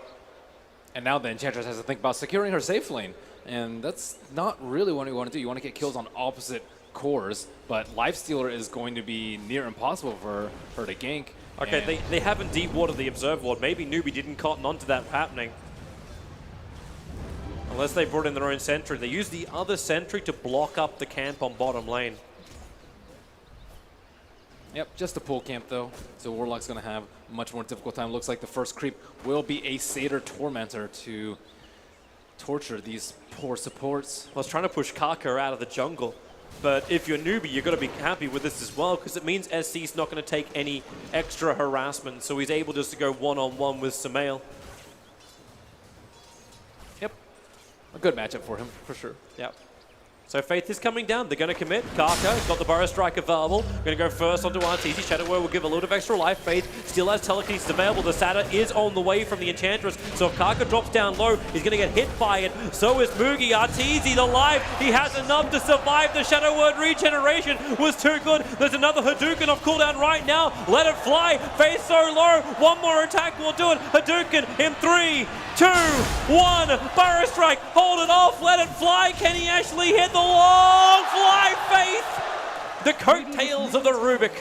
And now the Enchantress has to think about securing her safe lane, and that's not really what you want to do. You want to get kills on opposite cores, but Lifestealer is going to be near impossible for her to gank. Okay, they haven't deep-watered the Observe Ward. Maybe Newbie didn't cotton onto that happening. Unless they brought in their own sentry. They used the other sentry to block up the camp on bottom lane. Yep, just a pull camp though. So Warlock's going to have a much more difficult time. Looks like the first creep will be a Satyr Tormentor to torture these poor supports. I was trying to push Kaka out of the jungle. But if you're Newbie, you've got to be happy with this as well, because it means SC's not going to take any extra harassment. So he's able just to go one-on-one with Samael. A good matchup for him, for sure. Yep. So Faith is coming down. They're going to commit. Kaka got the Burrow Strike available. Going to go first onto RTZ. Shadow Word will give a little bit of extra life. Faith still has telekinesis available. The Satyr is on the way from the Enchantress. So if Kaka drops down low, he's going to get hit by it. So is Moogie. RTZ alive. He has enough to survive. The Shadow Word regeneration was too good. There's another Hadouken off cooldown right now. Let it fly. Faith so low. One more attack will do it. Hadouken in 3, 2, 1. Burrow Strike. Hold it off. Let it fly. Can he actually hit the long fly, Faith? The coattails of the Rubik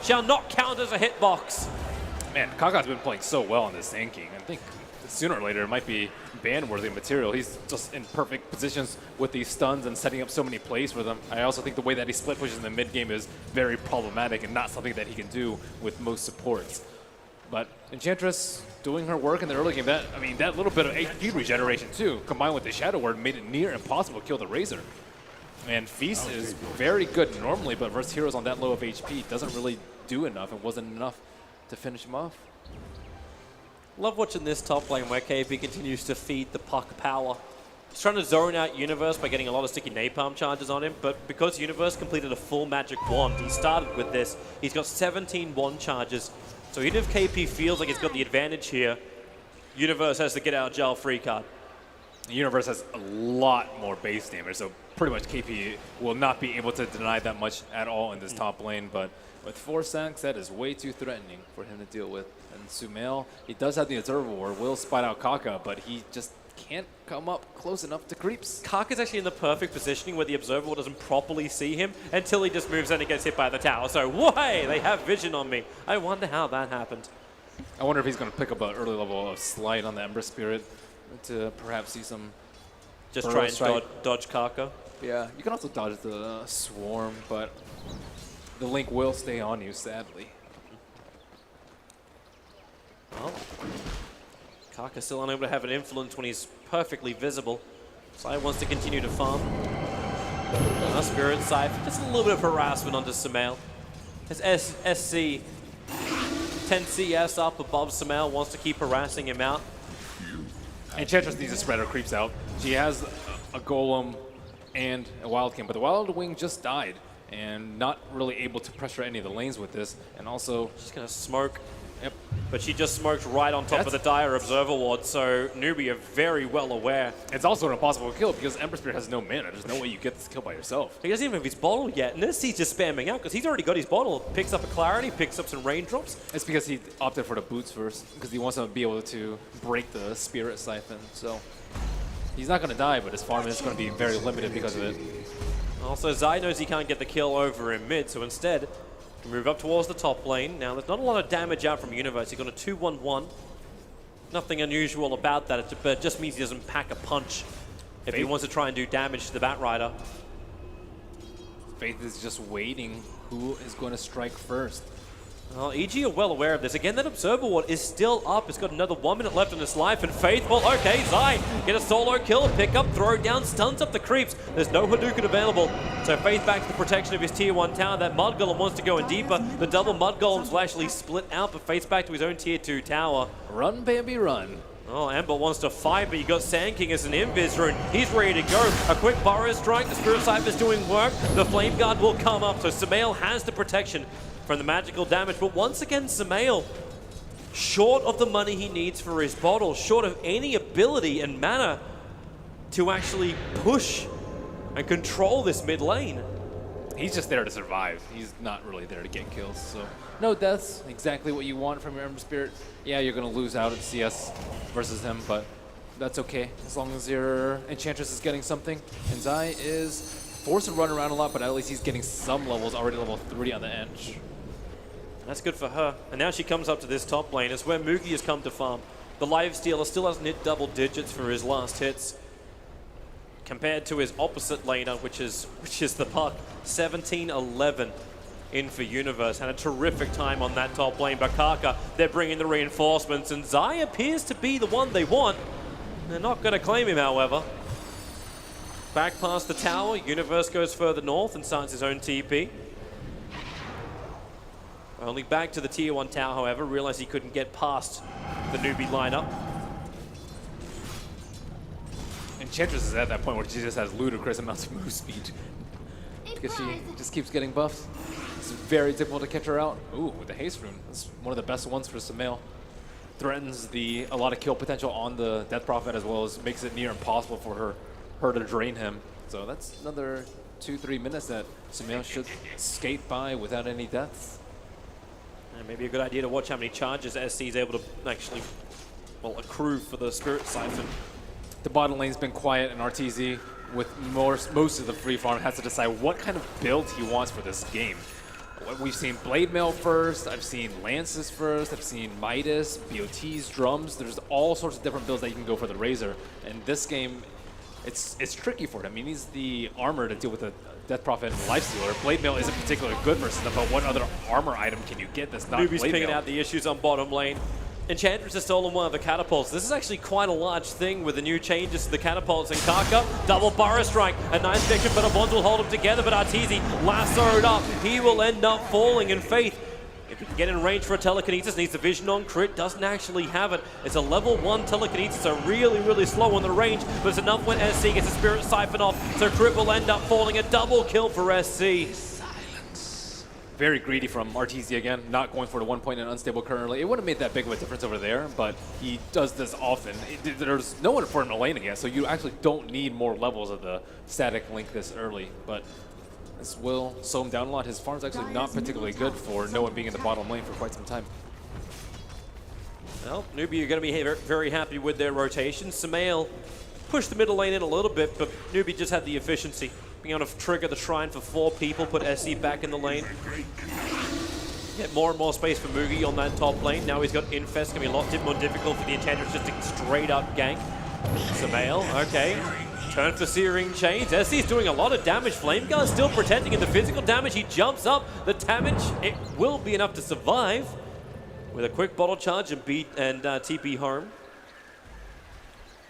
shall not count as a hitbox. Man, Kaka's been playing so well in this tanking. I think sooner or later it might be ban-worthy material. He's just in perfect positions with these stuns and setting up so many plays for them. I also think the way that he split pushes in the mid-game is very problematic and not something that he can do with most supports. But Enchantress doing her work in the early game, that little bit of HP regeneration too, combined with the Shadow Word, made it near impossible to kill the Razor. And Feast is very good normally, but versus heroes on that low of HP doesn't really do enough. It wasn't enough to finish him off. Love watching this top lane where KP continues to feed the puck power. He's trying to zone out Universe by getting a lot of sticky napalm charges on him, but because Universe completed a full magic wand, he started with this. He's got 17 wand charges. So even if KP feels like he's got the advantage here, Universe has to get out of jail free card. The Universe has a lot more base damage, so pretty much KP will not be able to deny that much at all in this top lane, but with 4 sacks, that is way too threatening for him to deal with. And Sumail, he does have the Observer Ward, will spot out Kaka, but he just can't come up close enough to creeps. Karka's actually in the perfect positioning where the observer doesn't properly see him until he just moves in and gets hit by the tower. So, why? They have vision on me. I wonder how that happened. I wonder if he's going to pick up an early level of Slide on the Ember Spirit to perhaps see some... Just burrow try and strike. dodge Karka. Yeah, you can also dodge the Swarm, but the Link will stay on you, sadly. Well, Karka's still unable to have an influence when he's perfectly visible. Sai wants to continue to farm. Spirit Scythe, just a little bit of harassment onto Sumail. His SC 10 CS up above Sumail, wants to keep harassing him out. Enchantress needs to spread her creeps out. She has a Golem and a Wildkin, but the Wild Wing just died and not really able to pressure any of the lanes with this. And also, She's going to smoke. yep, But she just smoked right on top of the Dire Observer Ward, so Newbie are very well aware. it's also an impossible kill because Ember Spirit has no mana. There's no way you get this kill by yourself. He doesn't even have his bottle yet, and this he's just spamming out because he's already got his bottle. Picks up a Clarity, picks up some raindrops. It's because he opted for the boots first because he wants to be able to break the Spirit Siphon. So he's not going to die, but his farm is going to be very limited because of it. Also, Zai knows he can't get the kill over in mid, so instead, move up towards the top lane. Now, there's not a lot of damage out from Universe. He's got a 2-1-1. Nothing unusual about that, but it just means he doesn't pack a punch if he wants to try and do damage to the Batrider. Faith is just waiting who is going to strike first. Well, EG are well aware of this. Again, that Observer Ward is still up. It's got another 1 minute left in its life, and Faith, well, okay, Zai, get a solo kill, pick up, throw down, stuns up the creeps. There's no Hadouken available, so Faith back to the protection of his tier 1 tower. That Mud Golem wants to go in deeper. The double Mud Golems will actually split out, but Faith's back to his own tier 2 tower. Run, Bambi, run. Oh, Amber wants to fight, but you got Sand King as an Invis rune. He's ready to go. A quick Burrow Strike. The Spirit Cypher's doing work. The Flame Guard will come up, so Sumail has the protection from the magical damage. But once again, Sumail, short of the money he needs for his bottle, short of any ability and mana to actually push and control this mid lane. He's just there to survive. He's not really there to get kills. So no deaths, exactly what you want from your Ember Spirit. Yeah, you're going to lose out at CS versus him, but that's okay as long as your Enchantress is getting something. And Zai is forced to run around a lot, but at least he's getting some levels, already level 3 on the edge. That's good for her. And now she comes up to this top lane. It's where Moogie has come to farm. The Lifestealer still hasn't hit double digits for his last hits, compared to his opposite laner, which is the Puck. 17-11 in for Universe. Had a terrific time on that top lane. Bakaka, they're bringing the reinforcements, and Zai appears to be the one they want. They're not going to claim him, however. Back past the tower, Universe goes further north and starts his own TP. Only back to the tier 1 tower, however, realized he couldn't get past the newbie lineup. Enchantress is at that point where she just has ludicrous amounts of move speed because she just keeps getting buffs. It's very difficult to catch her out. Ooh, with the haste rune, that's one of the best ones for Sumail. Threatens a lot of kill potential on the Death Prophet, as well as makes it near impossible for her to drain him. So that's another 2-3 minutes that Sumail should skate by without any deaths. And maybe a good idea to watch how many charges SC is able to actually, well, accrue for the Spirit Siphon. The bottom lane's been quiet, and RTZ, with most of the free farm, has to decide what kind of build he wants for this game. We've seen Blade Mail first, I've seen Lances first, I've seen Midas, BOTs, Drums. There's all sorts of different builds that you can go for the Razor. And this game, it's tricky for him. He needs the armor to deal with the Death Prophet and Lifestealer. Blade Mail isn't particularly good versus them, but what other armor item can you get that's not Newbie's Blade picking Mail? out the issues on bottom lane. Enchantress has stolen one of the catapults. This is actually quite a large thing with the new changes to the catapults. And Karka, double Burrow Strike. A nice connection, but a bond will hold him together. But Arteezy lassoed up. He will end up falling in Faith. If he can get in range for a telekinesis, needs the vision on crit, doesn't actually have it. It's a level 1 telekinesis, so really slow on the range, but it's enough when SC gets a Spirit Siphon off, so crit will end up falling. A double kill for SC. Very greedy from RTZ again, not going for the 1 point and unstable currently. It wouldn't have made that big of a difference over there, but he does this often. There's no one for him to lane against, so you actually don't need more levels of the static link this early, but this will slow him down a lot. His farm's actually not particularly good for no one being in the bottom lane for quite some time. Well, Newbie are going to be very happy with their rotation. Samael pushed the middle lane in a little bit, but Newbie just had the efficiency. Being able to trigger the shrine for 4 people, put SC back in the lane. Get more and more space for Mugi on that top lane. Now he's got Infest, going to be a lot more difficult for the Enchantress just to straight up gank. Samael, okay. Turn for Searing Chains. SC's doing a lot of damage. Flame Guard still protecting in the physical damage. He jumps up. The damage, it will be enough to survive. With a quick bottle charge and TP home.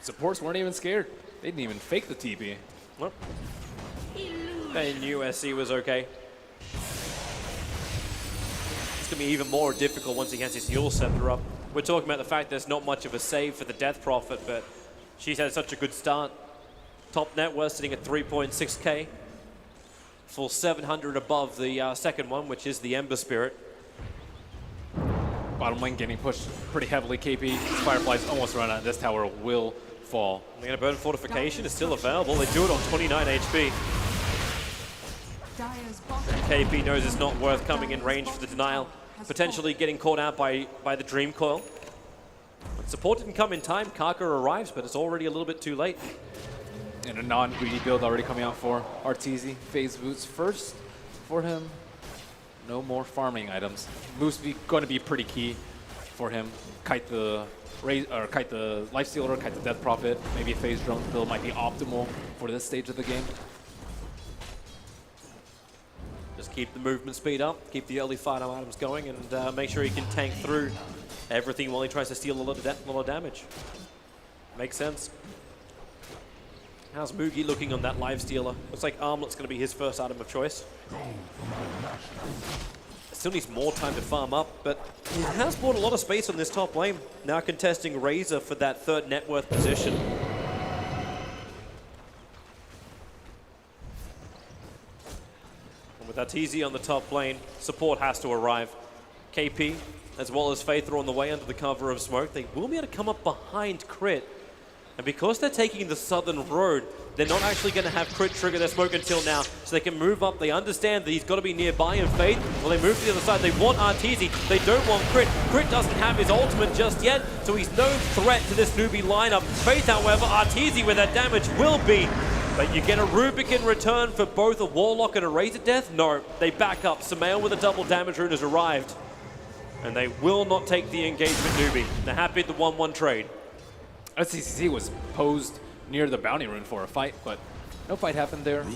Supports weren't even scared. They didn't even fake the TP. Well, they knew SC was okay. It's going to be even more difficult once he has his Yule Scepter up. We're talking about the fact there's not much of a save for the Death Prophet, but she's had such a good start. Top net worth sitting at 3.6k. Full 700 above the second one, which is the Ember Spirit. Bottom lane getting pushed pretty heavily. KP, Firefly's almost run out. This tower will fall. They're going to burn Fortification. It's still available. They do it on 29 HP. KP knows it's not worth coming in range for the denial. Potentially getting caught out by the Dream Coil. But support didn't come in time. Kaka arrives, but it's already a little bit too late. And a non-greedy build already coming out for Arteezy. Phase boots first for him. No more farming items. Moves going to be pretty key for him. Kite the Lifestealer, kite the Death Prophet. Maybe a phase drone build might be optimal for this stage of the game. Just keep the movement speed up, keep the early fight items going, and make sure he can tank through everything while he tries to steal a lot of damage. Makes sense. How's Mugi looking on that Lifestealer? Looks like Armlet's going to be his first item of choice. Still needs more time to farm up, but he has bought a lot of space on this top lane. Now contesting Razor for that third net worth position. And with Arteezy on the top lane, support has to arrive. KP, as well as Faith, are on the way under the cover of smoke. They will be able to come up behind Crit. And because they're taking the southern road, they're not actually going to have Crit trigger their smoke until now, so they can move up. They understand that he's got to be nearby in Faith. Well, they move to the other side. They want Arteezy. They don't want Crit. Crit doesn't have his ultimate just yet, so he's no threat to this newbie lineup. Faith, however, Arteezy with that damage will be. But you get a Rubik in return for both a Warlock and a Razor Death? No, they back up. Samael with a double damage rune has arrived. And they will not take the engagement newbie. They're happy at the 1-1 trade. SCCC was posed near the bounty rune for a fight, but no fight happened there.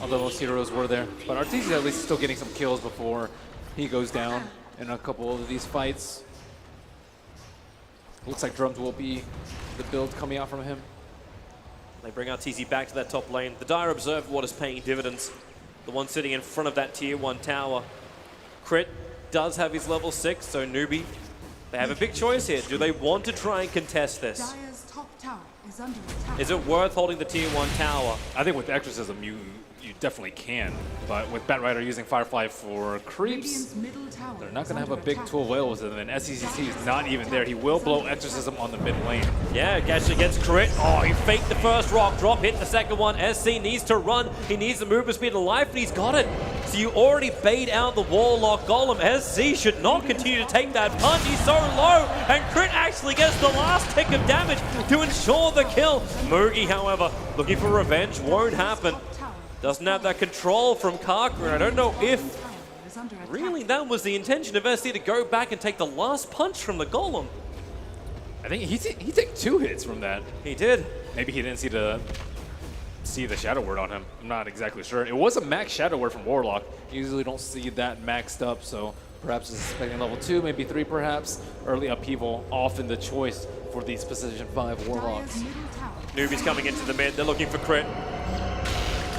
Although most heroes were there. But Arteezy at least still getting some kills before he goes down in a couple of these fights. Looks like drums will be the build coming out from him. They bring Arteezy back to that top lane. The Dire Observer Ward is paying dividends. The one sitting in front of that tier 1 tower. Crit does have his level 6, so newbie. They have a big choice here. Do they want to try and contest this? Dire's top tower is under attack. Is it worth holding the tier 1 tower? I think with Exorcism, you definitely can. But with Batrider using Firefly for creeps, Radiant's middle tower they're not is going to have a under big attack. tool available to them, and SCCC is not even there. He will blow Exorcism on the mid lane. Yeah, actually gets Crit. Oh, he faked the first rock drop, hit the second one. SC needs to run. He needs the movement speed of life, and he's got it. So you already bait out the Warlock Golem. SC should not continue to take that punch. He's so low, and Crit actually gets the last tick of damage to ensure the kill. Mugi, however, looking for revenge, won't happen. Doesn't have that control from Kaka, and I don't know if Is under attack. really that was the intention of SC to go back and take the last punch from the Golem. I think he took 2 hits from that. He did. Maybe he didn't see the Shadow Word on him. I'm not exactly sure. It was a max Shadow Word from Warlock. You usually don't see that maxed up, so perhaps it's expecting level 2, maybe 3 perhaps. Early upheaval, often the choice for these Precision 5 Warlocks. Dire's middle tower. Newbie's coming into the mid. They're looking for Crit.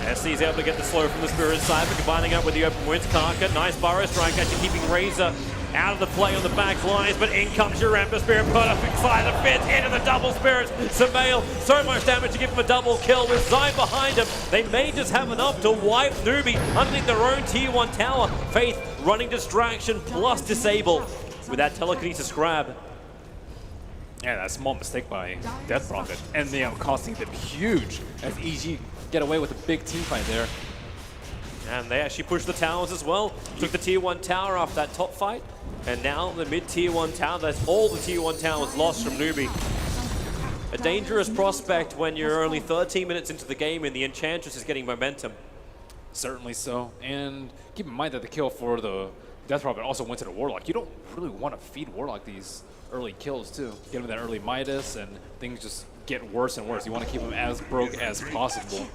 SC's able to get the slow from the Spirit side, but combining up with the open winds. Kaka, nice Burrow Strike, actually keeping Razor out of the play on the back lines, but in comes your Ember Spirit, perfect side of the fifth, into the double Spirits. Samael, so much damage to give him a double kill with Zai behind him. They may just have enough to wipe Newbie underneath their own tier 1 tower. Faith running distraction plus disable with that telekinesis grab. Yeah, that's a small mistake by Death Prophet. And costing them huge as EG get away with a big team fight there. And they actually pushed the towers as well. Took the tier 1 tower after that top fight. And now the mid-tier 1 tower, that's all the tier 1 towers lost from Newbie. A dangerous prospect when you're only 13 minutes into the game and the Enchantress is getting momentum. Certainly so. And keep in mind that the kill for the Death Prophet also went to the Warlock. You don't really want to feed Warlock these early kills too. Get him that early Midas and things just get worse and worse. You want to keep him as broke as possible.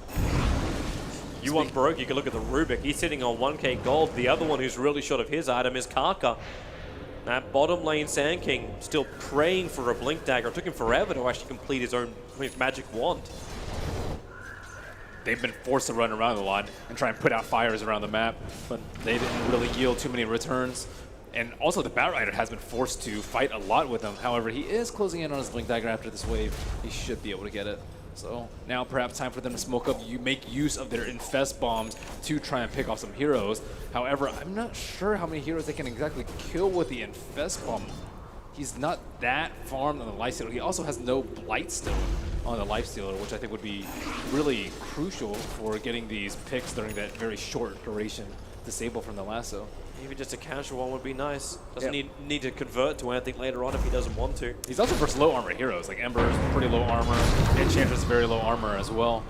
You want broke, you can look at the Rubik. He's sitting on 1k gold. The other one who's really short of his item is Kaka. That bottom lane Sand King still praying for a Blink Dagger. It took him forever to actually complete his magic wand. They've been forced to run around a lot and try and put out fires around the map, but they didn't really yield too many returns. And also the Batrider has been forced to fight a lot with them. However, he is closing in on his Blink Dagger after this wave. He should be able to get it. So now perhaps time for them to smoke up. You make use of their Infest Bombs to try and pick off some heroes. However, I'm not sure how many heroes they can exactly kill with the Infest Bomb. He's not that farmed on the Lifestealer. He also has no Blightstone on the Lifestealer, which I think would be really crucial for getting these picks during that very short duration disable from the lasso. Even just a casual one would be nice. Doesn't need to convert to anything later on if he doesn't want to. He's also versus low armor heroes, like Ember is pretty low armor, Enchantress is very low armor as well.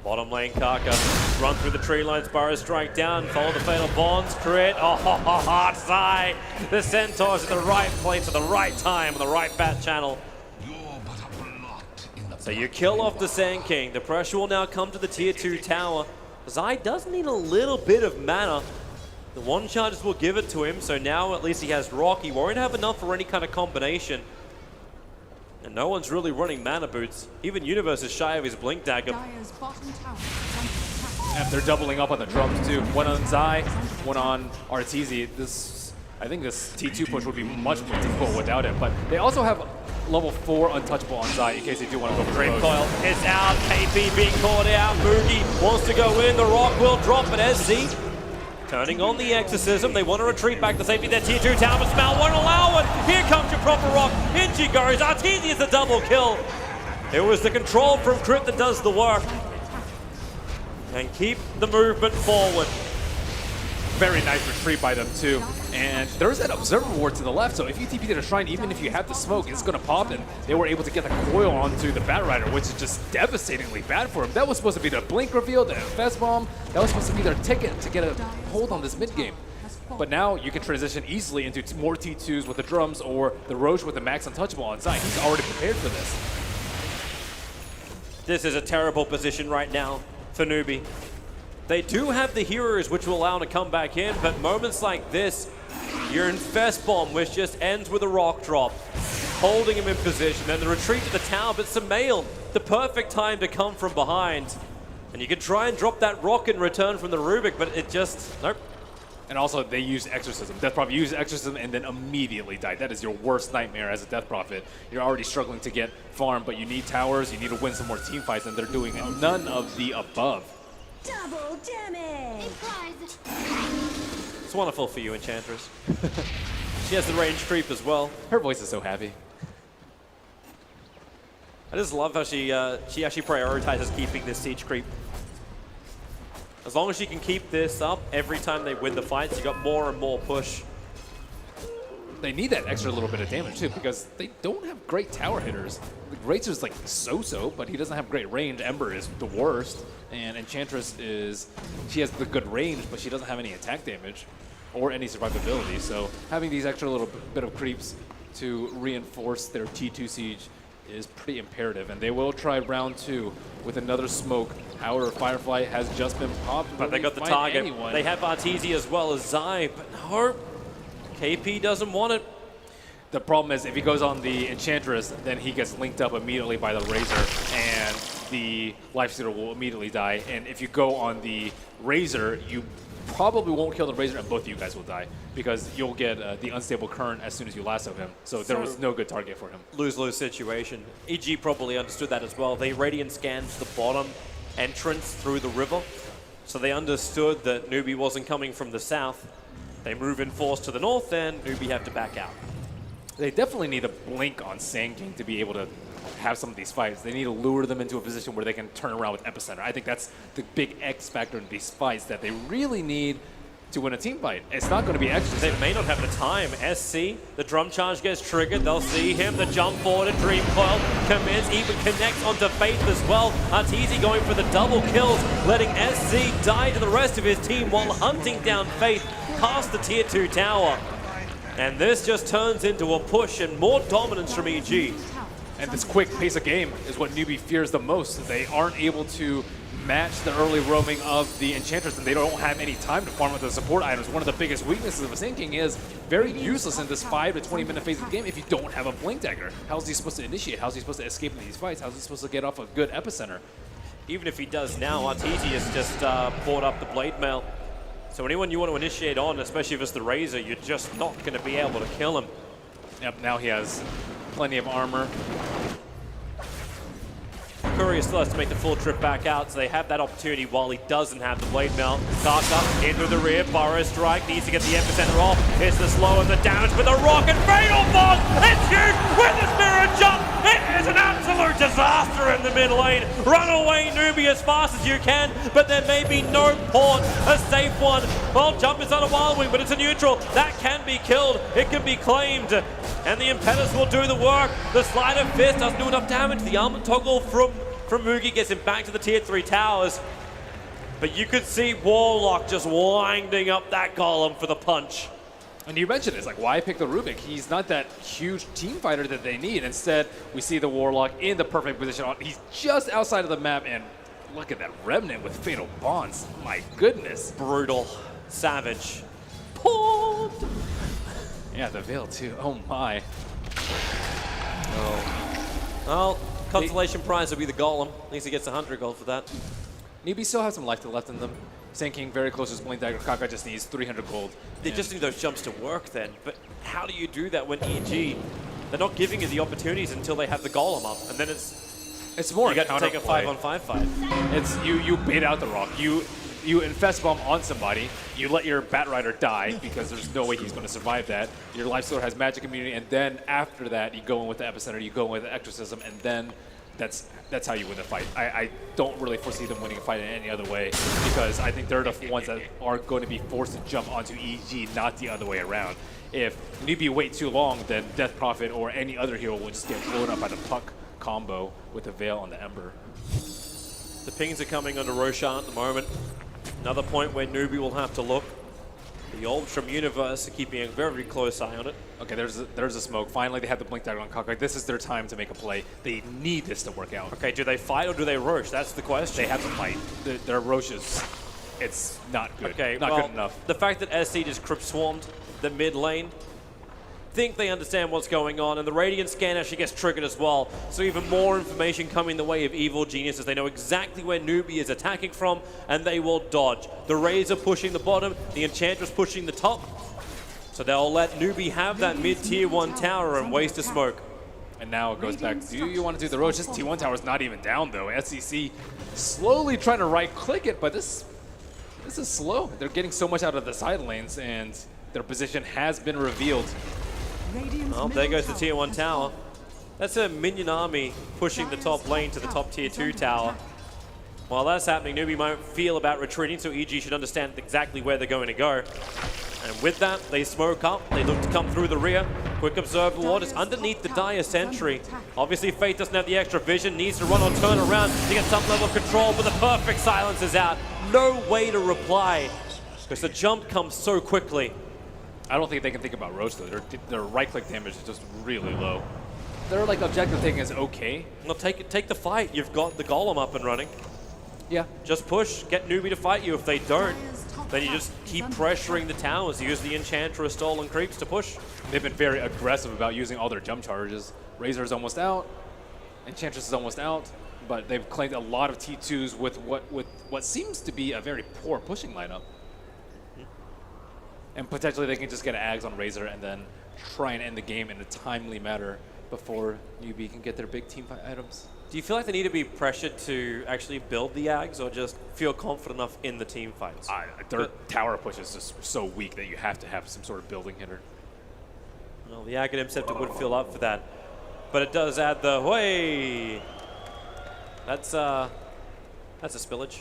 Bottom lane Kaka, run through the tree line, Sparrow strike down, follow the Fatal Bonds, crit, hard Zai! The Centaur's at the right place at the right time on the right bat channel. So you kill off the Sand King, the pressure will now come to the tier 2 tower. Zai does need a little bit of mana. The one charges will give it to him, so now at least he has Rock. He won't have enough for any kind of combination. And no one's really running mana boots. Even Universe is shy of his Blink Dagger. Dire's bottom tower is under attack. And they're doubling up on the drums too. One on Zai, one on Arteezy. I think this T2 push would be much more difficult without it, but they also have level 4 untouchable on Zai in case they do want to go for Dream Rogue. Coil is out, KP being caught out, Moogie wants to go in, the Rock will drop, but SZ turning on the Exorcism, they want to retreat back to safety, their tier 2 tower, but Smell won't allow it, here comes your proper Rock, in she goes, Arteezy is the double kill. It was the control from Crit that does the work. And keep the movement forward. Very nice retreat by them too. And there's that Observer Ward to the left, so if you TP to the Shrine, even if you have the smoke, it's going to pop, and they were able to get the coil onto the Batrider, which is just devastatingly bad for him. That was supposed to be the Blink reveal, the Fest Bomb. That was supposed to be their ticket to get a hold on this mid-game. But now you can transition easily into more T2s with the drums or the Roche with the Max Untouchable on Zai. He's already prepared for this. This is a terrible position right now for Newbie. They do have the heroes which will allow him to come back in, but moments like this, your Infest Bomb, which just ends with a Rock drop, holding him in position, and the retreat to the tower, but Samael, the perfect time to come from behind. And you can try and drop that Rock in return from the Rubik, but it just, nope. And also, they use Exorcism. Death Prophet used Exorcism and then immediately died. That is your worst nightmare as a Death Prophet. You're already struggling to get farm, but you need towers, you need to win some more team fights, and they're doing none of the above. Double damage! It's wonderful for you, Enchantress. She has the range creep as well. Her voice is so happy. I just love how she actually prioritizes keeping this siege creep. As long as she can keep this up, every time they win the fights, you got more and more push. They need that extra little bit of damage too, because they don't have great tower hitters. Razor's like so-so, but he doesn't have great range. Ember is the worst, and Enchantress she has the good range, but she doesn't have any attack damage or any survivability. So having these extra little bit of creeps to reinforce their T2 siege is pretty imperative, and they will try round 2 with another smoke. However, Firefly has just been popped, But they got the target. They have Arteezy as well as Zai, but no, KP doesn't want it. The problem is if he goes on the Enchantress, then he gets linked up immediately by the Razor, and the Lifestealer will immediately die. And if you go on the Razor, you probably won't kill the Razor, and both of you guys will die, because you'll get the Unstable Current as soon as you lasso him. So there was no good target for him. Lose-lose situation. EG probably understood that as well. They Radiant scanned the bottom entrance through the river, so they understood that Newbie wasn't coming from the south. They move in force to the north, and Newbie have to back out. They definitely need a blink on Sand King to be able to have some of these fights. They need to lure them into a position where they can turn around with Epicenter. I think that's the big X factor in these fights, that they really need to win a team fight. It's not going to be extra. They may not have the time. SC, the drum charge gets triggered. They'll see him. The jump forward and Dream Coil commits, even connects onto Faith as well. Arteezy going for the double kills, letting SC die to the rest of his team while hunting down Faith past the tier 2 tower. And this just turns into a push and more dominance from EG. And this quick pace of game is what Newbie fears the most. They aren't able to match the early roaming of the Enchantress, and they don't have any time to farm with the support items. One of the biggest weaknesses of a Sand King is very useless in this 5 to 20 minute phase of the game if you don't have a Blink Dagger. How's he supposed to initiate? How's he supposed to escape in these fights? How's he supposed to get off a good epicenter? Even if he does now, Arteezy has just brought up the Blade Mail. So anyone you want to initiate on, especially if it's the Razor, you're just not going to be able to kill him. Yep, now he has plenty of armor. Courier still has to make the full trip back out, so they have that opportunity while he doesn't have the Blade Mail. Kaka in through the rear, Burrow Strike needs to get the epicenter off. It's the slow and the damage, but the rocket fatal bomb! It's huge with this mirror jump! It is an absolute disaster in the mid lane. Run away, Newbie, as fast as you can, but there may be no port, a safe one. Well, jump is on a Wild Wing, but it's a neutral. That can be killed, it can be claimed. And the Impetus will do the work. The Slide of Fist doesn't do enough damage. The armor toggle from Mugi gets him back to the tier 3 towers. But you could see Warlock just winding up that Golem for the punch. And you mentioned it, it's like, why pick the Rubik? He's not that huge team fighter that they need. Instead, we see the Warlock in the perfect position. He's just outside of the map, and look at that Remnant with Fatal Bonds. My goodness. Brutal. Savage. Pulled. Yeah, the Veil too. Oh my. Oh. Well, consolation prize will be the Golem. At least he gets 100 gold for that. Newbie still have some life left in them. Sand King very close to his Blink Dagger. Kaka just needs 300 gold. They just need those jumps to work then. But how do you do that when EG, they're not giving you the opportunities until they have the Golem up. And then it's more you got to take a 5-on-5 fight. It's you bait out the rock. You infest bomb on somebody, you let your Batrider die because there's no way he's going to survive that. Your life stealer has magic immunity, and then after that, you go in with the epicenter, you go in with the exorcism, and then that's how you win the fight. I don't really foresee them winning a fight in any other way because I think they're the ones that are going to be forced to jump onto EG, not the other way around. If Newbie wait too long, then Death Prophet or any other hero will just get blown up by the Puck combo with the Veil on the Ember. The pings are coming under Roshan at the moment. Another point where Newbie will have to look. The Ultram Universe are keeping a very close eye on it. Okay, there's a smoke. Finally, they have the Blink Dagger on Kaka. This is their time to make a play. They need this to work out. Okay, do they fight or do they Roche? That's the question. They have to fight. Their Roches, it's not good. Okay, not well, good enough. The fact that SC just Crypt Swarmed the mid lane, think they understand what's going on, and the Radiant Scan actually gets triggered as well. So even more information coming the way of Evil Geniuses. They know exactly where Newbie is attacking from, and they will dodge. The Razor pushing the bottom, the Enchantress pushing the top. So they'll let Newbie have that mid-tier 1 tower and waste a smoke. And now it goes back, do you want to do the Roche? This T1 tower is not even down though. SCC slowly trying to right-click it, but this is slow. They're getting so much out of the side lanes, and their position has been revealed. Well, there goes the tier 1 tower. That's a minion army pushing the top lane to the top tier 2 tower. While that's happening, Newbie won't feel about retreating, so EG should understand exactly where they're going to go. And with that, they smoke up, they look to come through the rear. Quick observe waters underneath the Dire Sentry. Obviously, Faith doesn't have the extra vision, needs to run or turn around to get some level of control, but the perfect silence is out. No way to reply, because the jump comes so quickly. I don't think they can think about Roche though. Their right-click damage is just really low. Their like objective thing is okay. Well, take the fight. You've got the Golem up and running. Yeah. Just push, get Newbie to fight you. If they don't, then you just keep pressuring the towers. Use the Enchantress, Stolen Creeps to push. They've been very aggressive about using all their jump charges. Razor's almost out. Enchantress is almost out. But they've claimed a lot of T2s with what seems to be a very poor pushing lineup. And potentially they can just get Ags on Razor and then try and end the game in a timely manner before Newbie can get their big team fight items. Do you feel like they need to be pressured to actually build the Ags or just feel confident enough in the team fights? Their tower push is just so weak that you have to have some sort of building hitter. Well, the Aghanim Scepter would fill up for that. But it does add the, way. That's a spillage.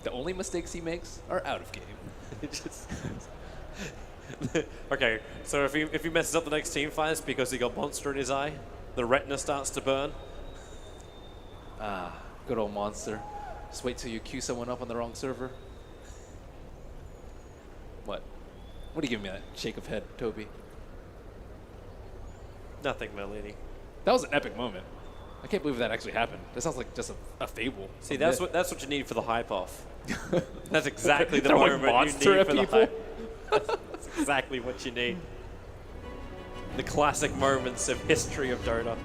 the only mistakes he makes are out of game. It just Okay, so if he messes up the next team fight, it's because he got monster in his eye. The retina starts to burn. good old monster. Just wait till you queue someone up on the wrong server. What? What are you giving me that shake of head, Toby? Nothing, my lady. That was an epic moment. I can't believe that actually happened. That sounds like just a fable. See, that's what you need for the hype off. That's exactly the Throwing moment monster you need at for the people? hype. That's exactly what you need. The classic moments of history of Dota.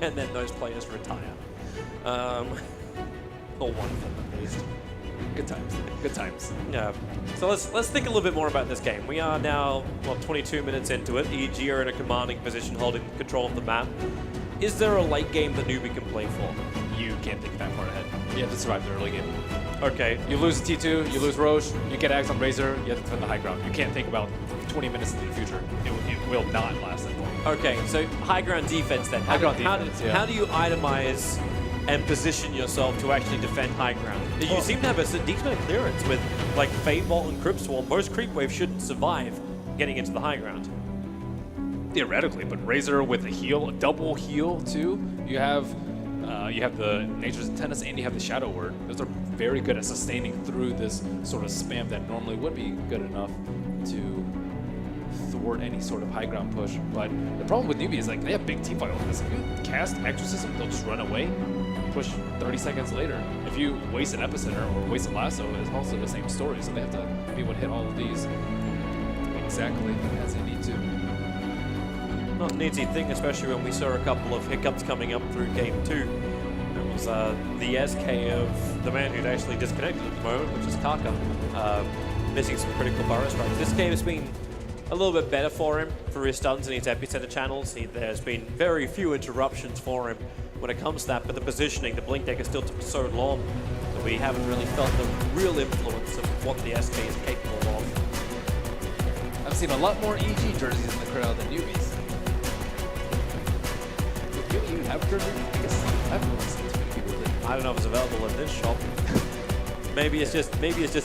And then those players retire. Or one of them at least. Good times. Good times. Yeah. So let's think a little bit more about this game. We are now, 22 minutes into it. EG are in a commanding position, holding control of the map. Is there a late game that Newbie can play for? You can't think that far ahead. You have to survive the early game. Okay. You lose T2, you lose Roche, you get Axe on Razor, you have to defend the high ground. You can't think about 20 minutes into the future. It will not last that long. Okay, so high ground defense then. High ground defense, yeah. How do you itemize and position yourself to actually defend high ground? You seem to have a decent amount of clearance with like Fade Bolt and Crypt Swarm. Most creep waves shouldn't survive getting into the high ground. Theoretically, but Razor with a heal, a double heal too. You have the Nature's Tennis and you have the Shadow Word. Those are very good at sustaining through this sort of spam that normally would be good enough to thwart any sort of high ground push. But the problem with Newbie is like they have big team fight like this. If you cast Exorcism, they'll just run away, push 30 seconds later. If you waste an Epicenter or waste a Lasso, it's also the same story. So they have to be able to hit all of these exactly as they need to. Not an easy thing, especially when we saw a couple of hiccups coming up through game 2. It was the SK of the man who'd actually disconnected at the moment, which is Kaka, missing some critical burrow strikes. This game has been a little bit better for him for his stuns and his epicenter channels. There's been very few interruptions for him when it comes to that, but the positioning, the blink deck is still so long that we haven't really felt the real influence of what the SK is capable of. I've seen a lot more EG jerseys in the crowd than Newbies. Do you even have a jersey? I guess I haven't really seen too many people with it. I don't know if it's available in this shop. maybe it's just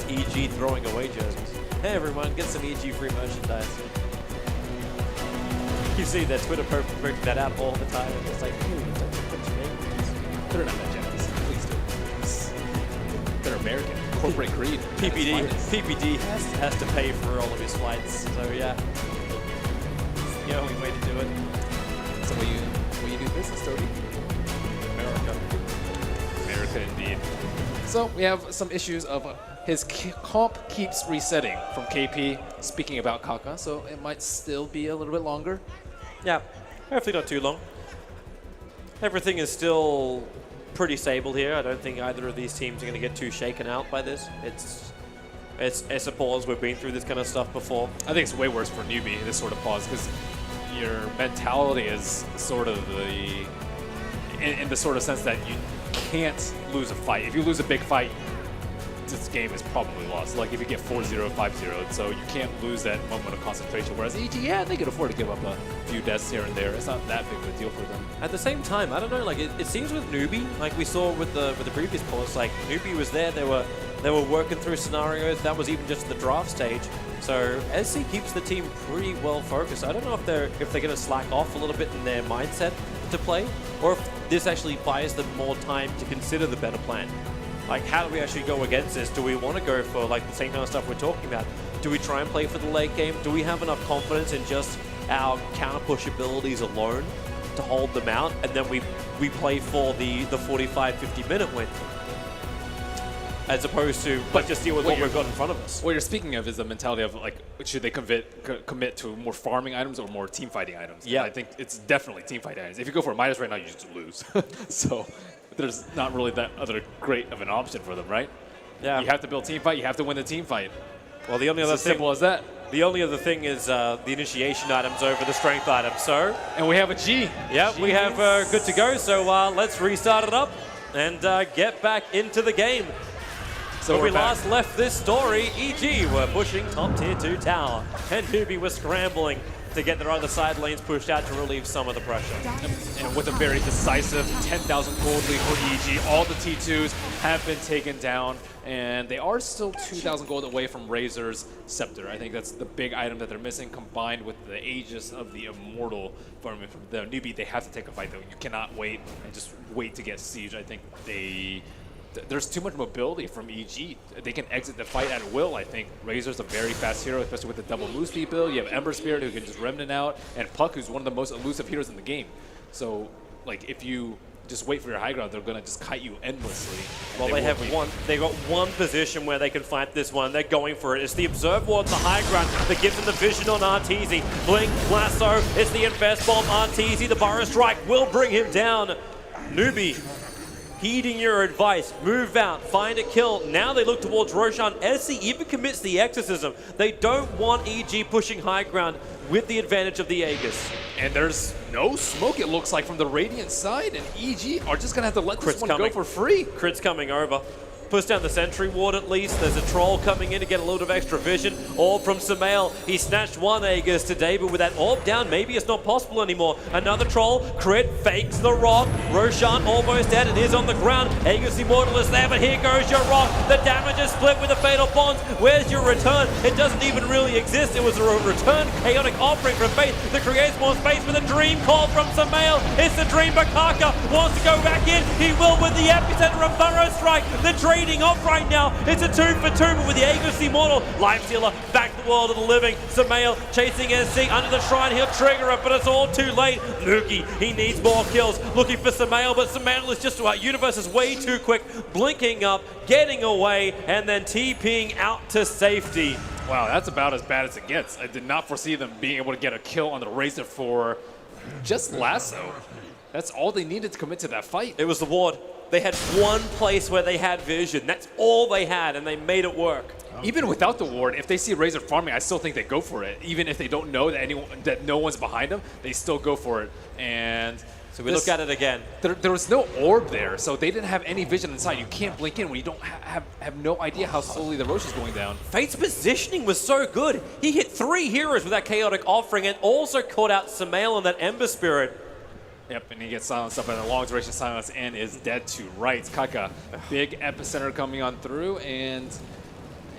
EG throwing away jerseys. Hey everyone, get some EG free merchandise. You see their Twitter breaking that out all the time. It's like, what's your name? They're not that Japanese. Please do. They're American. Corporate greed. PPD has to pay for all of his flights. So yeah, it's the only way to do it. So will you do business, Toby? America indeed. So we have some issues of his comp keeps resetting from KP, speaking about Kaka, so it might still be a little bit longer. Yeah, hopefully not too long. Everything is still pretty stable here. I don't think either of these teams are going to get too shaken out by this. It's a pause. We've been through this kind of stuff before. I think it's way worse for Newbie, this sort of pause, because your mentality is sort of in the sort of sense that you can't lose a fight. If you lose a big fight, this game is probably lost. Like if you get 4-0, 5-0, so you can't lose that moment of concentration. Whereas EG, yeah, they can afford to give up a few deaths here and there. It's not that big of a deal for them. At the same time, I don't know. Like it seems with Newbie, like we saw with the previous pause, like Newbie was there. They were working through scenarios. That was even just the draft stage. So SC keeps the team pretty well focused. I don't know if they're going to slack off a little bit in their mindset to play, or if this actually buys them more time to consider the better plan. Like, how do we actually go against this? Do we want to go for like the same kind of stuff we're talking about? Do we try and play for the late game? Do we have enough confidence in just our counter push abilities alone to hold them out, and then we play for the 45-50 minute win, as opposed to let's just deal with what we've got in front of us? What you're speaking of is the mentality of like, should they commit to more farming items or more team fighting items? Yeah, and I think it's definitely team fighting items. If you go for a Midas right now, you just lose. So there's not really that other great of an option for them, right? Yeah. You have to build team fight. You have to win the team fight. Well, the only It's other as simple as that. The only other thing is the initiation items over the strength items. So, and we have a G. Yeah, we have good to go. So let's restart it up and get back into the game. So when we're we back. last left this story, EG were pushing top tier 2 tower, and Newbie was scrambling to get their other side lanes pushed out to relieve some of the pressure. And with a very decisive 10,000 gold lead for EG, all the T2s have been taken down, and they are still 2,000 gold away from Razor's Scepter. I think that's the big item that they're missing, combined with the Aegis of the Immortal from the newbie. They have to take a fight, though. You cannot wait and just wait to get siege. I think there's too much mobility from EG. They can exit the fight at will, I think. Razor's a very fast hero, especially with the double Moose Speed build. You have Ember Spirit who can just Remnant out, and Puck, who's one of the most elusive heroes in the game. So, like, if you just wait for your high ground, they're gonna just kite you endlessly. Well, they got one position where they can fight this one. They're going for it. It's the Observe Ward, the high ground that gives them the vision on Arteezy. Blink, Lasso, it's the Infest Bomb. Arteezy, the Burrow Strike will bring him down. Newbie, heeding your advice, move out, find a kill. Now they look towards Roshan. SC even commits the Exorcism. They don't want EG pushing high ground with the advantage of the Aegis. And there's no smoke, it looks like, from the Radiant side, and EG are just gonna have to let this one go for free. Crit's coming over. Push down the sentry ward at least. There's a troll coming in to get a little bit of extra vision. Orb from Samael. He snatched one Aegis today, but with that orb down, maybe it's not possible anymore. Another troll. Crit fakes the rock. Roshan almost dead. It is on the ground. Aegis Immortal is there, but here goes your rock. The damage is split with the Fatal Bonds. Where's your return? It doesn't even really exist. It was a return chaotic offering from Faith that creates more space with a dream call from Samael. It's the dream. Bakaka wants to go back in. He will with the epicenter of Burrow Strike. The trading off right now. It's a 2 for 2, but with the Aegis Immortal, Lifestealer back to the world of the living. Samael chasing SC under the shrine. He'll trigger it, but it's all too late. Nuki, he needs more kills. Looking for Samael, but Samael is just Universe is way too quick. Blinking up, getting away, and then TPing out to safety. Wow, that's about as bad as it gets. I did not foresee them being able to get a kill on the Razor for just Lasso. That's all they needed to commit to that fight. It was the ward. They had one place where they had vision. That's all they had, and they made it work. Even without the ward, if they see Razor farming, I still think they go for it. Even if they don't know that no one's behind them, they still go for it. And so we look at it again. There was no orb there, so they didn't have any vision inside. You can't blink in when you don't have no idea how slowly the Rosh is going down. Fate's positioning was so good. He hit 3 heroes with that chaotic offering and also caught out Samael and that Ember Spirit. Yep, and he gets silenced up in a long duration silence and is dead to rights. Kaka, big epicenter coming on through, and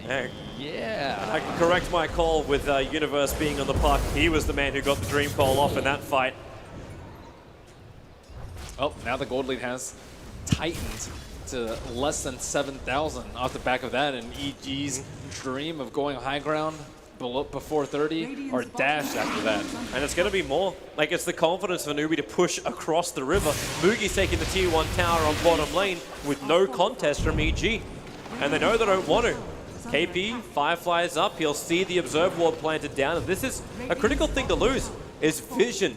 yeah. I can correct my call with Universe being on the puck. He was the man who got the dream call off in that fight. Oh, now the gold lead has tightened to less than 7,000 off the back of that, and EG's dream of going high ground before 30 are dashed after that. And it's going to be more. Like, it's the confidence for Newbie to push across the river. Moogie's taking the tier 1 tower on bottom lane with no contest from EG. And they know they don't want to. KP, Firefly's up. He'll see the Observe Ward planted down. And this is a critical thing to lose, is vision.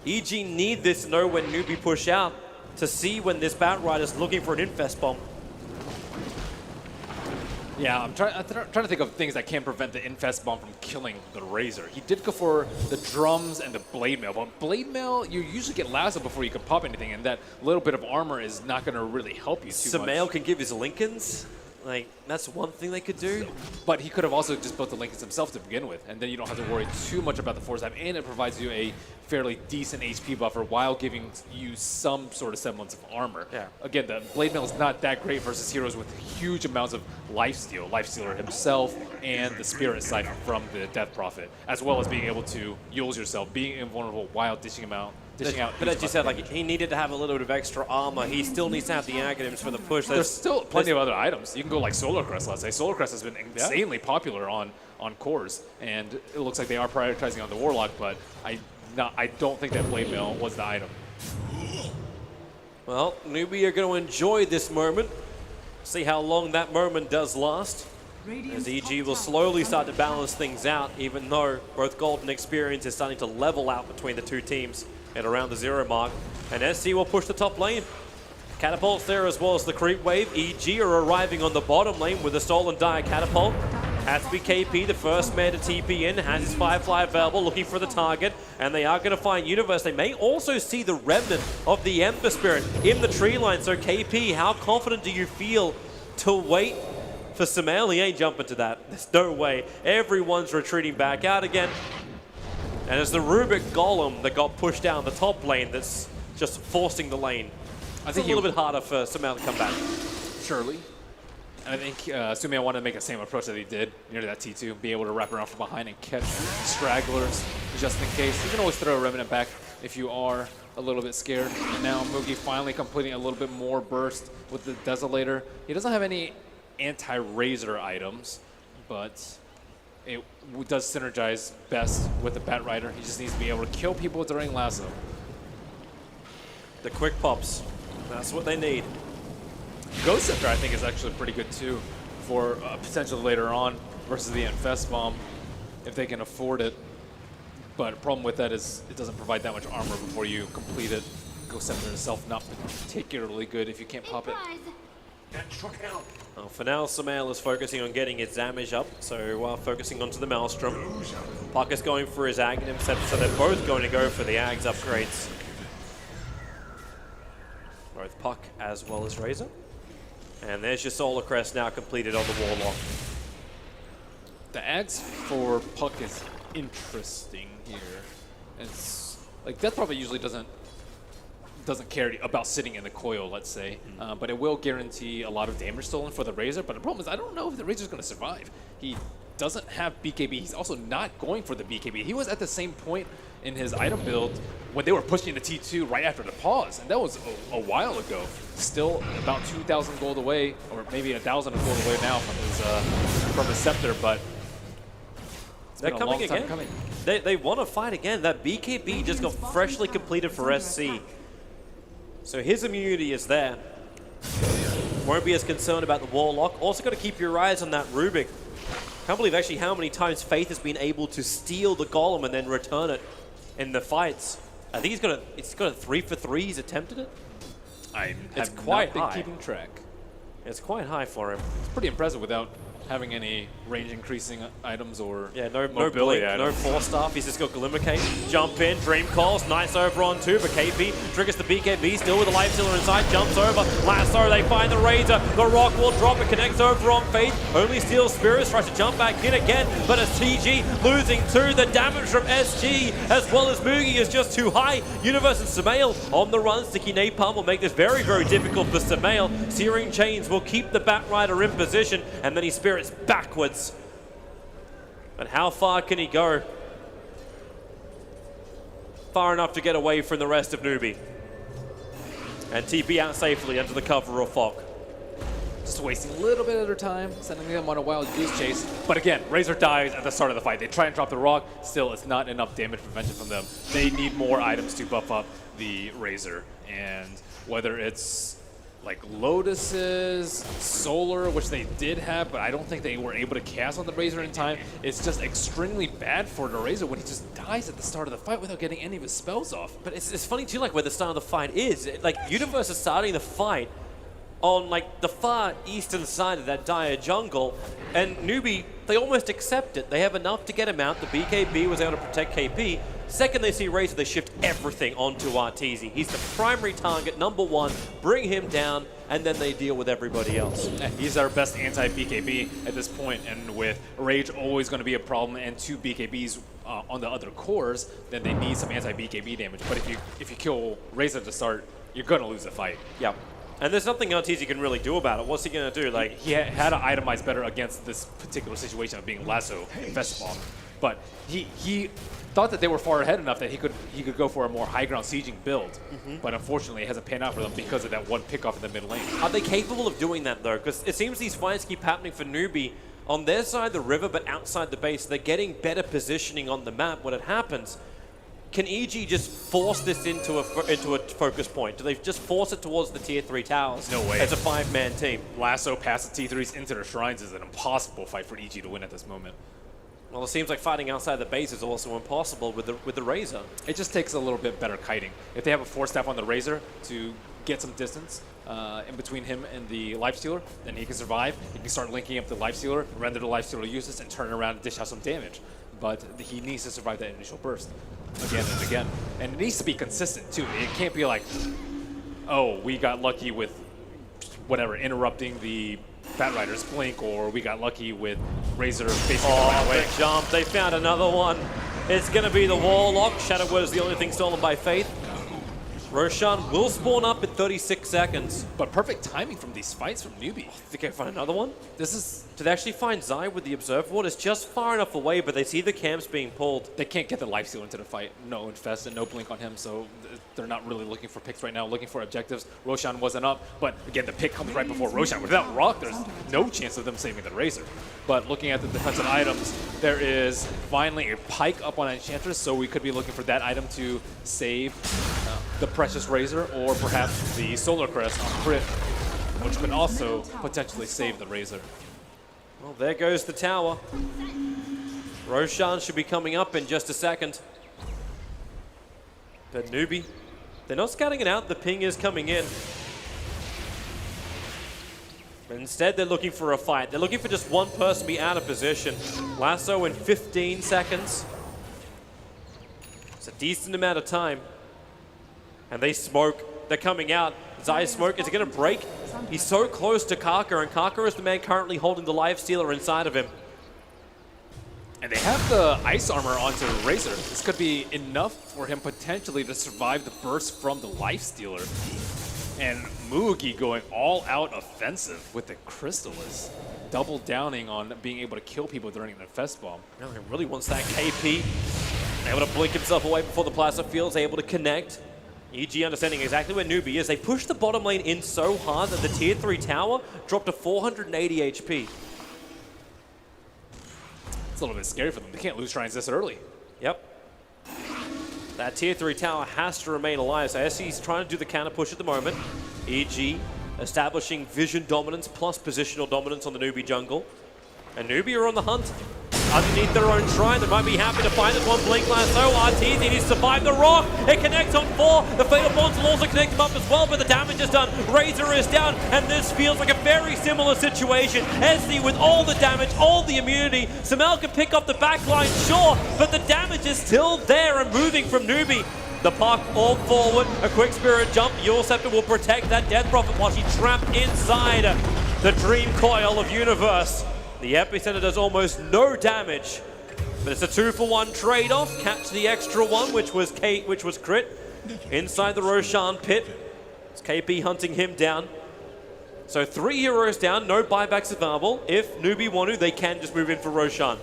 EG need this to know when Newbie push out to see when this Batrider's looking for an Infest Bomb. Yeah, I'm trying to think of things that can prevent the Infest Bomb from killing the Razor. He did go for the drums and the Blade Mail, but Blade Mail, you usually get Lasso before you can pop anything, and that little bit of armor is not going to really help you too much. Samael can give his Lincolns. Like, that's one thing they could do. But he could have also just built the Lincolns himself to begin with, and then you don't have to worry too much about the force type, and it provides you a fairly decent HP buffer while giving you some sort of semblance of armor. Yeah. Again, the Blade Mail is not that great versus heroes with huge amounts of lifesteal, Lifestealer himself, and the Spirit Siphon from the Death Prophet, as well as being able to use yourself, being invulnerable while dishing out. But as you said, like, he needed to have a little bit of extra armor. He still needs to have the Aghanims for the push. There's still plenty of other items. You can go like Solar Crest, let's say. Solar Crest has been insanely popular on cores, and it looks like they are prioritizing on the Warlock, but I don't think that Blade Mail was the item. Well, Newbie are going to enjoy this moment. See how long that moment does last. As EG will slowly start to balance things out, even though both Gold and Experience is starting to level out between the two teams at around the 0 mark. And SC will push the top lane. Catapults there as well as the creep wave. EG are arriving on the bottom lane with a Stolen Dire Catapult. Has to be KP, the first man to TP in, has his Firefly available, looking for the target, and they are going to find Universe. They may also see the remnant of the Ember Spirit in the tree line. So KP, how confident do you feel to wait for Sumail, he ain't jumping to that. There's no way. Everyone's retreating back out again. And it's the Rubik Golem that got pushed down the top lane that's just forcing the lane. I think a little bit harder for Sumail to come back. Surely. And I think Sumail wanted to make the same approach that he did near that T2, be able to wrap around from behind and catch stragglers just in case. You can always throw a Remnant back if you are a little bit scared. And now Mugi finally completing a little bit more burst with the Desolator. He doesn't have any anti-Razor items, but it does synergize best with the Bat Rider. He just needs to be able to kill people during lasso. The quick pops, that's what they need. Ghost Scepter, I think, is actually pretty good too for potential later on versus the Infest Bomb if they can afford it. But the problem with that is it doesn't provide that much armor before you complete it. Ghost Scepter itself not particularly good if you can't pop it. Well, for now, Sumail is focusing on getting his damage up, so focusing onto the Maelstrom. Puck is going for his Aghanim, so they're both going to go for the Ags upgrades. Both Puck as well as Razor. And there's your Solar Crest now completed on the Warlock. The ads for Puck is interesting here. It's like Death probably usually doesn't care about sitting in the coil, let's say, but it will guarantee a lot of damage stolen for the Razor. But the problem is I don't know if the Razor's going to survive. He doesn't have BKB. He's also not going for the BKB. He was at the same point in his item build when they were pushing the T2 right after the pause, and that was a while ago. Still about 2,000 gold away, or maybe 1,000 gold away now from his Scepter, but they're coming again. They want to fight again. That BKB just got freshly completed for SC. So his immunity is there. Won't be as concerned about the Warlock. Also got to keep your eyes on that Rubik. Can't believe actually how many times Faith has been able to steal the Golem and then return it in the fights. I think it's got a 3 for 3. He's attempted it. It's quite not high. been keeping track. It's quite high for him. It's pretty impressive without having any range increasing items or no mobility blink, items. no 4-star. He's just got Glimmercade. Jump in, Dream Calls, nice over on 2, but KP triggers the BKB, still with the Life Stealer inside, jumps over, Lasso, they find the Razor, the Rock will drop, it connects over on Faith, only steals Spirits, tries to jump back in again, but it's TG losing 2, the damage from SG, as well as Mugi is just too high. Universe and Sumail on the run, Sticky Napalm will make this very, very difficult for Sumail. Searing Chains will keep the Bat Rider in position, and then he Spirits backwards. And how far can he go? Far enough to get away from the rest of Newbie. And TP out safely under the cover of fog. Just wasting a little bit of their time, sending them on a wild goose chase. But again, Razor dies at the start of the fight. They try and drop the Rock. Still, it's not enough damage prevention from them. They need more items to buff up the Razor. And whether it's like Lotuses, Solar, which they did have, but I don't think they were able to cast on the Razor in time. It's just extremely bad for the Razor when he just dies at the start of the fight without getting any of his spells off. But it's funny too, like where the start of the fight is. Like Universe is starting the fight on like the far eastern side of that dire jungle, and Newbie, they almost accept it. They have enough to get him out. The BKB was able to protect KP. Second they see Razor, they shift everything onto Arteezy. He's the primary target, #1, bring him down, and then they deal with everybody else. He's our best anti-BKB at this point, and with Rage always going to be a problem and 2 BKBs on the other cores, then they need some anti-BKB damage. But if you kill Razor to start, you're going to lose the fight. Yeah. And there's nothing Arteezy can really do about it. What's he going to do? Like He had to itemize better against this particular situation of being Lasso Infest Bomb. But he thought that they were far ahead enough that he could go for a more high ground sieging build. But unfortunately, it hasn't panned out for them because of that one pickoff in the mid lane. Are they capable of doing that though? Because it seems these fights keep happening for Newbie on their side of the river, but outside the base. They're getting better positioning on the map when it happens. Can EG just force this into a focus point? Do they just force it towards the tier 3 towers? No way. As a 5-man team. Lasso past the T3s into their shrines is an impossible fight for EG to win at this moment. Well, it seems like fighting outside the base is also impossible with the Razor. It just takes a little bit better kiting. If they have a 4-staff on the Razor to get some distance in between him and the Lifestealer, then he can survive. He can start linking up the Lifestealer, render the Lifestealer useless, and turn around and dish out some damage. But he needs to survive that initial burst again and again. And it needs to be consistent, too. It can't be like, oh, we got lucky with whatever, interrupting the Fat Riders blink, or we got lucky with Razor basically right away. The jump. They found another one. It's going to be the Warlock. Shadow Word is the only thing stolen by Faith. Roshan will spawn up in 36 seconds. But perfect timing from these fights from Newbie. They can find another one. This is... Do they actually find Zai with the Observer Ward? It's just far enough away, but they see the camps being pulled. They can't get the lifesteal into the fight. No Infest and no Blink on him, so they're not really looking for picks right now, looking for objectives. Roshan wasn't up, but again, the pick comes right before Roshan. Without Rock, there's no chance of them saving the Razor. But looking at the defensive items, there is finally a Pike up on Enchantress, so we could be looking for that item to save the Precious Razor, or perhaps the Solar Crest on crit, which could also potentially save the Razor. Well, there goes the tower. Roshan should be coming up in just a second. But Newbie, they're not scouting it out. The ping is coming in. But instead, they're looking for a fight. They're looking for just one person to be out of position. Lasso in 15 seconds. It's a decent amount of time. And they smoke. They're coming out. Zai's smoke, is it going to break? He's so close to Kaka, and Kaka is the man currently holding the life stealer inside of him. And they have the ice armor onto Razor. This could be enough for him potentially to survive the burst from the life stealer. And Mugi going all out offensive with the Crystallis, double downing on being able to kill people during an Infest Bomb. No, he really wants that KP. Able to blink himself away before the plasma field's able to connect. EG understanding exactly where Newbie is. They pushed the bottom lane in so hard that the tier 3 tower dropped to 480 HP. It's a little bit scary for them. They can't lose shrines this early. Yep. That tier 3 tower has to remain alive. So SC's trying to do the counter push at the moment. EG establishing vision dominance plus positional dominance on the Newbie jungle. And Newbie are on the hunt. Underneath their own shrine, they might be happy to find this one blink lasso. RTZ needs to survive the rock. It connects on 4. The Fatal Bonds will also connect them up as well, but the damage is done. Razor is down, and this feels like a very similar situation. SC with all the damage, all the immunity. Samel can pick up the backline, sure, but the damage is still there and moving from Newbie. The puck all forward, a quick spirit jump. Yule Scepter will protect that Death Prophet while she's trapped inside the Dream Coil of Universe. The epicenter does almost no damage, but it's a 2-for-1 trade-off. Catch the extra one, which was crit inside the Roshan pit. It's KP hunting him down. So 3 heroes down, no buybacks available. If Newbie want to, they can just move in for Roshan.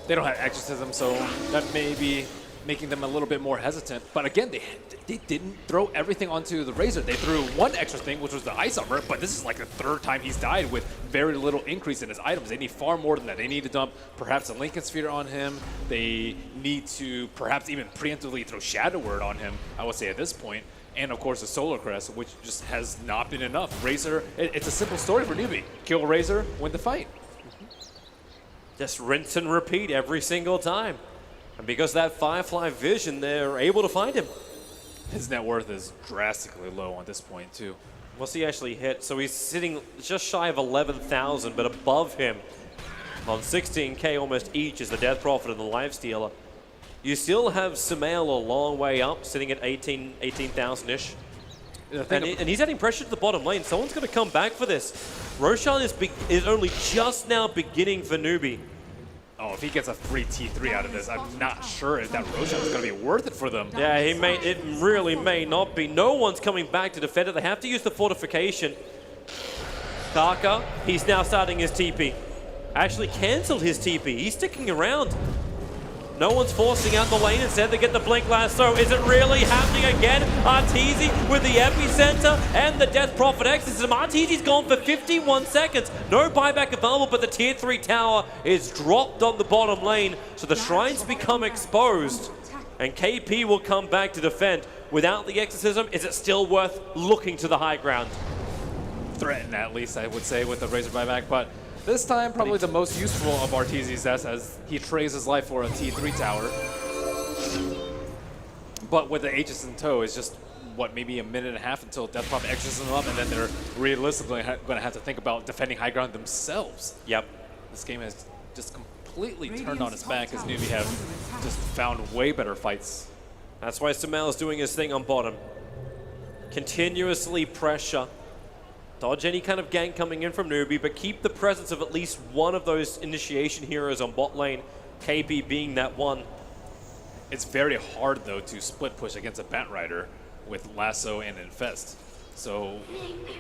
They don't have Exorcism, so that may be making them a little bit more hesitant. But again, they didn't throw everything onto the Razor. They threw one extra thing, which was the ice armor, but this is like the 3rd time he's died with very little increase in his items. They need far more than that. They need to dump perhaps a Lincoln Sphere on him. They need to perhaps even preemptively throw Shadow Word on him, I would say at this point. And of course the Solar Crest, which just has not been enough. Razor, it's a simple story for Newbie. Kill Razor, win the fight. Just rinse and repeat every single time. And because of that Firefly vision, they're able to find him. His net worth is drastically low at this point, too. What's he actually hit? So he's sitting just shy of 11,000, but above him on 16K almost each is the Death Prophet and the Lifestealer. You still have Sumail a long way up, sitting at 18,000-ish. And he's adding pressure to the bottom lane. Someone's going to come back for this. Roshan is only just now beginning for Newbie. Oh, if he gets a free T3 out of this, I'm not sure if that Roshan is going to be worth it for them. Yeah, it really may not be. No one's coming back to defend it. They have to use the fortification. Kaka, he's now starting his TP. Actually canceled his TP. He's sticking around. No one's forcing out the lane. Instead, they get the Blink Lasso. Is it really happening again? Arteezy with the epicenter and the Death Prophet Exorcism. Arteezy's gone for 51 seconds. No buyback available, but the tier 3 tower is dropped on the bottom lane. So the shrines become exposed. And KP will come back to defend. Without the Exorcism, is it still worth looking to the high ground? Threaten, at least, I would say, with the Razor buyback. But this time, probably the most useful of Arteezy's deaths as he trades his life for a T3 tower. But with the Aegis in tow, it's just, what, maybe a minute and a half until Death Prophet exorcises them up, and then they're realistically going to have to think about defending high ground themselves. Yep. This game has just completely turned on its back as Newbie have just found way better fights. That's why Sumail is doing his thing on bottom. Continuously pressure. Dodge any kind of gank coming in from Newbie, but keep the presence of at least one of those initiation heroes on bot lane, KP being that one. It's very hard, though, to split push against a Bat Rider with Lasso and Infest. So,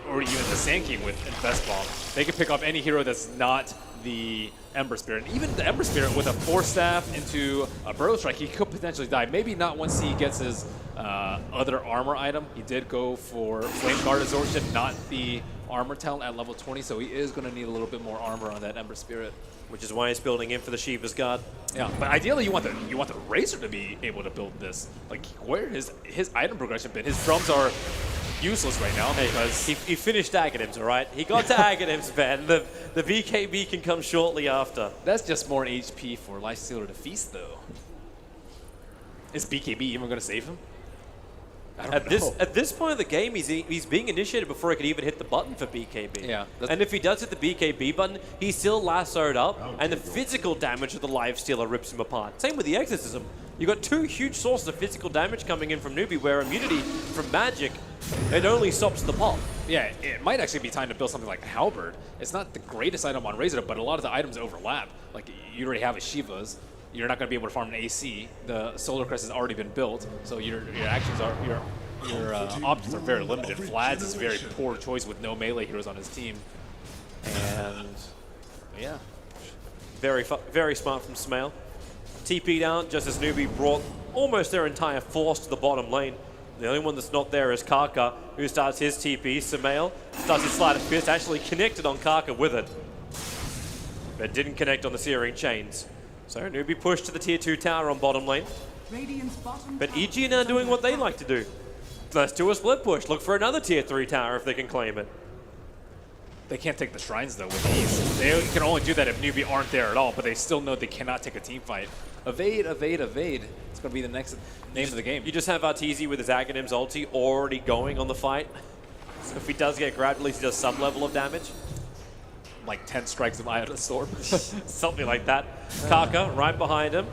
or even the Sand King with Infest Bomb. They can pick off any hero that's not the Ember Spirit. And even the Ember Spirit with a Force Staff into a Burrow Strike, he could potentially die. Maybe not once he gets his other armor item. He did go for Flame Guard Absorption, not the armor talent at level 20, so he is going to need a little bit more armor on that Ember Spirit. Which is why he's building in for the Shiva's Guard. Yeah, but ideally you want the Razor to be able to build this. Like, where his item progression been? His drums are useless right now because He finished Aghanims, all right? He got to Aghanims, man. The BKB can come shortly after. that's just more HP for Lifestealer to feast, though. Is BKB even going to save him? I don't know. At this point of the game, he's being initiated before he could even hit the button for BKB. Yeah, And if he does hit the BKB button, he's still lassoed up, and the physical damage of the Lifestealer rips him apart. Same with the Exorcism. You've got two huge sources of physical damage coming in from Newbie, where immunity from magic, it only stops the pop. Yeah, it might actually be time to build something like a Halberd. It's not the greatest item on Razor, but a lot of the items overlap. Like, you already have a Shiva's. You're not going to be able to farm an AC. The Solar Crest has already been built, so your actions are your options are very limited. Vlad's is a very poor choice with no melee heroes on his team, and yeah, Very smart from Smail. TP'd out just as Newbie brought almost their entire force to the bottom lane. The only one that's not there is Kaka, who starts his TP. Smail starts his Sleight of Fist, actually connected on Kaka with it, but didn't connect on the Searing Chains. So Newbie pushed to the tier 2 tower on bottom lane. Radiant's bottom But tower EG are now doing what they like to do. Let's do a split push. Look for another tier 3 tower if they can claim it. they can't take the shrines though with ease. They can only do that if Newbie aren't there at all, but they still know they cannot take a team fight. Evade, evade, evade. It's going to be the next name of the game. You just have Arteezy with his Aghanims ulti already going on the fight. So if he does get grabbed, at least he does some level of damage. Like 10 strikes of Eye of the Storm. Something like that. Kaka right behind him.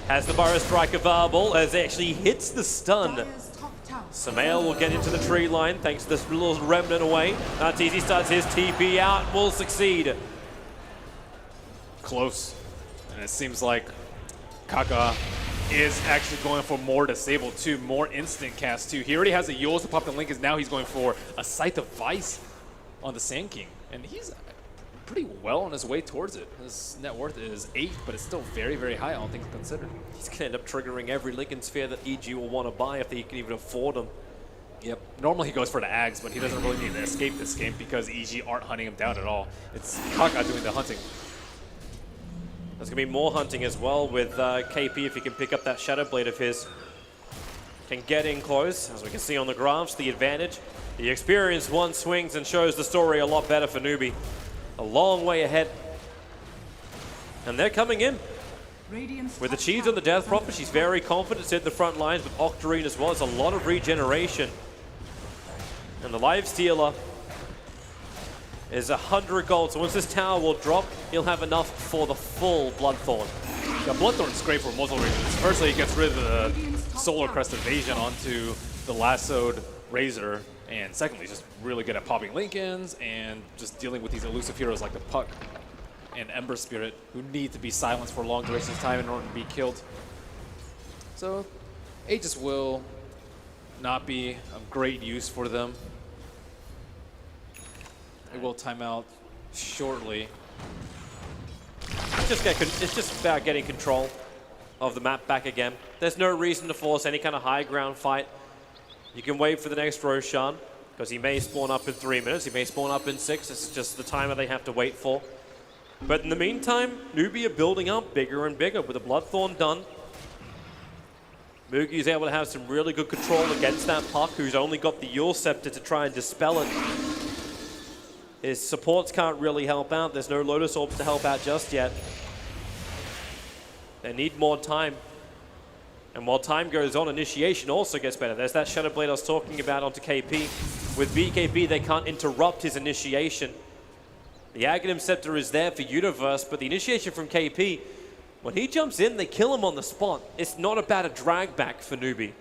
Has the Burrow Strike available as it actually hits the stun. Dire's top tower. Samael will get into the tree line thanks to this little remnant away. Arteezy starts his TP out and will succeed. Close. And it seems like Kaka is actually going for more Disable too, more instant cast too. He already has a Yules to pop the link, now he's going for a Scythe of Vice on the Sand King. And he's pretty well on his way towards it. His net worth is 8, but it's still very, very high, all things considered. He's going to end up triggering every Lincoln Sphere that EG will want to buy if they can even afford them. Yep. Normally he goes for the Ags, but he doesn't really need to escape this game because EG aren't hunting him down at all. It's Kaka doing the hunting. There's going to be more hunting as well with KP if he can pick up that Shadow Blade of his. Can get in close, as we can see on the graphs, the advantage. The experienced one swings and shows the story a lot better for Newbie. A long way ahead. And they're coming in. Radiant's With the top Cheese tower on the Death is Prophet, under she's attack. very confident to hit the front lines with Octarine as well. It's a lot of regeneration. And the Lifestealer is 100 gold. So once this tower will drop, he'll have enough for the full Bloodthorn. Yeah, Bloodthorn's great for multiple reasons. Firstly, it gets rid of the Solar Crest evasion onto the lassoed Razor. And secondly, just really good at popping Lincolns and just dealing with these elusive heroes like the Puck and Ember Spirit, who need to be silenced for long durations of time in order to be killed. So, Aegis will not be of great use for them. It will time out shortly. It's just about getting control of the map back again. There's no reason to force any kind of high ground fight. You can wait for the next Roshan, because he may spawn up in 3 minutes, he may spawn up in 6. It's just the timer they have to wait for. But in the meantime, Newbie are building up bigger and bigger with the Bloodthorn done. Mugi is able to have some really good control against that Puck, who's only got the Yule Scepter to try and dispel it. His supports can't really help out. There's no Lotus Orbs to help out just yet. They need more time. And while time goes on, initiation also gets better. There's that Shadow Blade I was talking about onto KP. With BKB, they can't interrupt his initiation. The Aghanim Scepter is there for Universe, but the initiation from KP, when he jumps in, they kill him on the spot. It's not about a drag back for Newbie.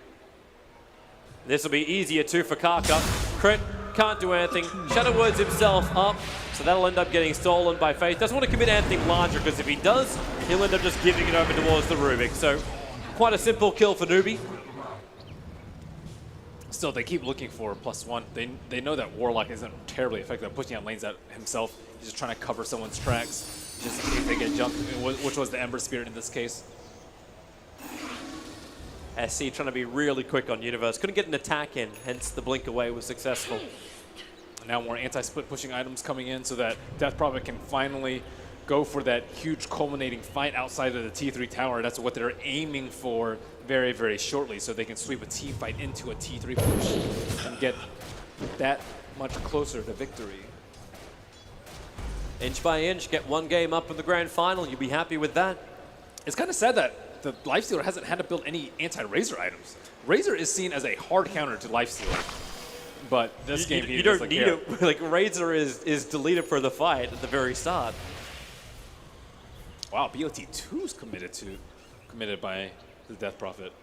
This will be easier too for Kaka. Crit can't do anything. Shadow Words himself up, so that'll end up getting stolen by FaZe. Doesn't want to commit anything larger, because if he does, he'll end up just giving it over towards the Rubik. So quite a simple kill for Newbie. Still, they keep looking for +1. They know that Warlock isn't terribly effective at pushing out lanes out himself. He's just trying to cover someone's tracks, just in case they get jumped, which was the Ember Spirit in this case. SC trying to be really quick on Universe. Couldn't get an attack in, hence the blink away was successful. Now more anti-split pushing items coming in so that Death Prophet can finally go for that huge culminating fight outside of the T3 tower. That's what they're aiming for very, very shortly, so they can sweep a team fight into a T3 push and get that much closer to victory. Inch by inch, get one game up in the grand final. You'll be happy with that. It's kind of sad that the Lifestealer hasn't had to build any anti-Razor items. Razor is seen as a hard counter to Lifestealer, but this game you don't need it. Like Razor is deleted for the fight at the very start. Wow, BOT2's committed by the Death Prophet.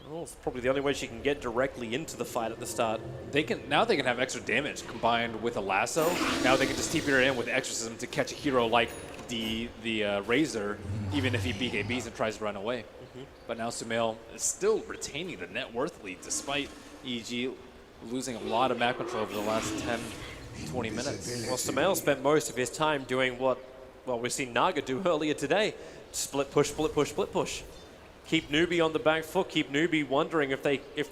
Well, it's probably the only way she can get directly into the fight at the start. Now they can have extra damage combined with a lasso. Now they can just TP her in with Exorcism to catch a hero like the Razor, even if he BKBs and tries to run away. But now Sumail is still retaining the net worth lead despite EG losing a lot of map control over the last 10-20 minutes. Well, Sumail spent most of his time doing what, well, we've seen Naga do earlier today. Split push, split push, split push. Keep Newbie on the back foot, keep Newbie wondering if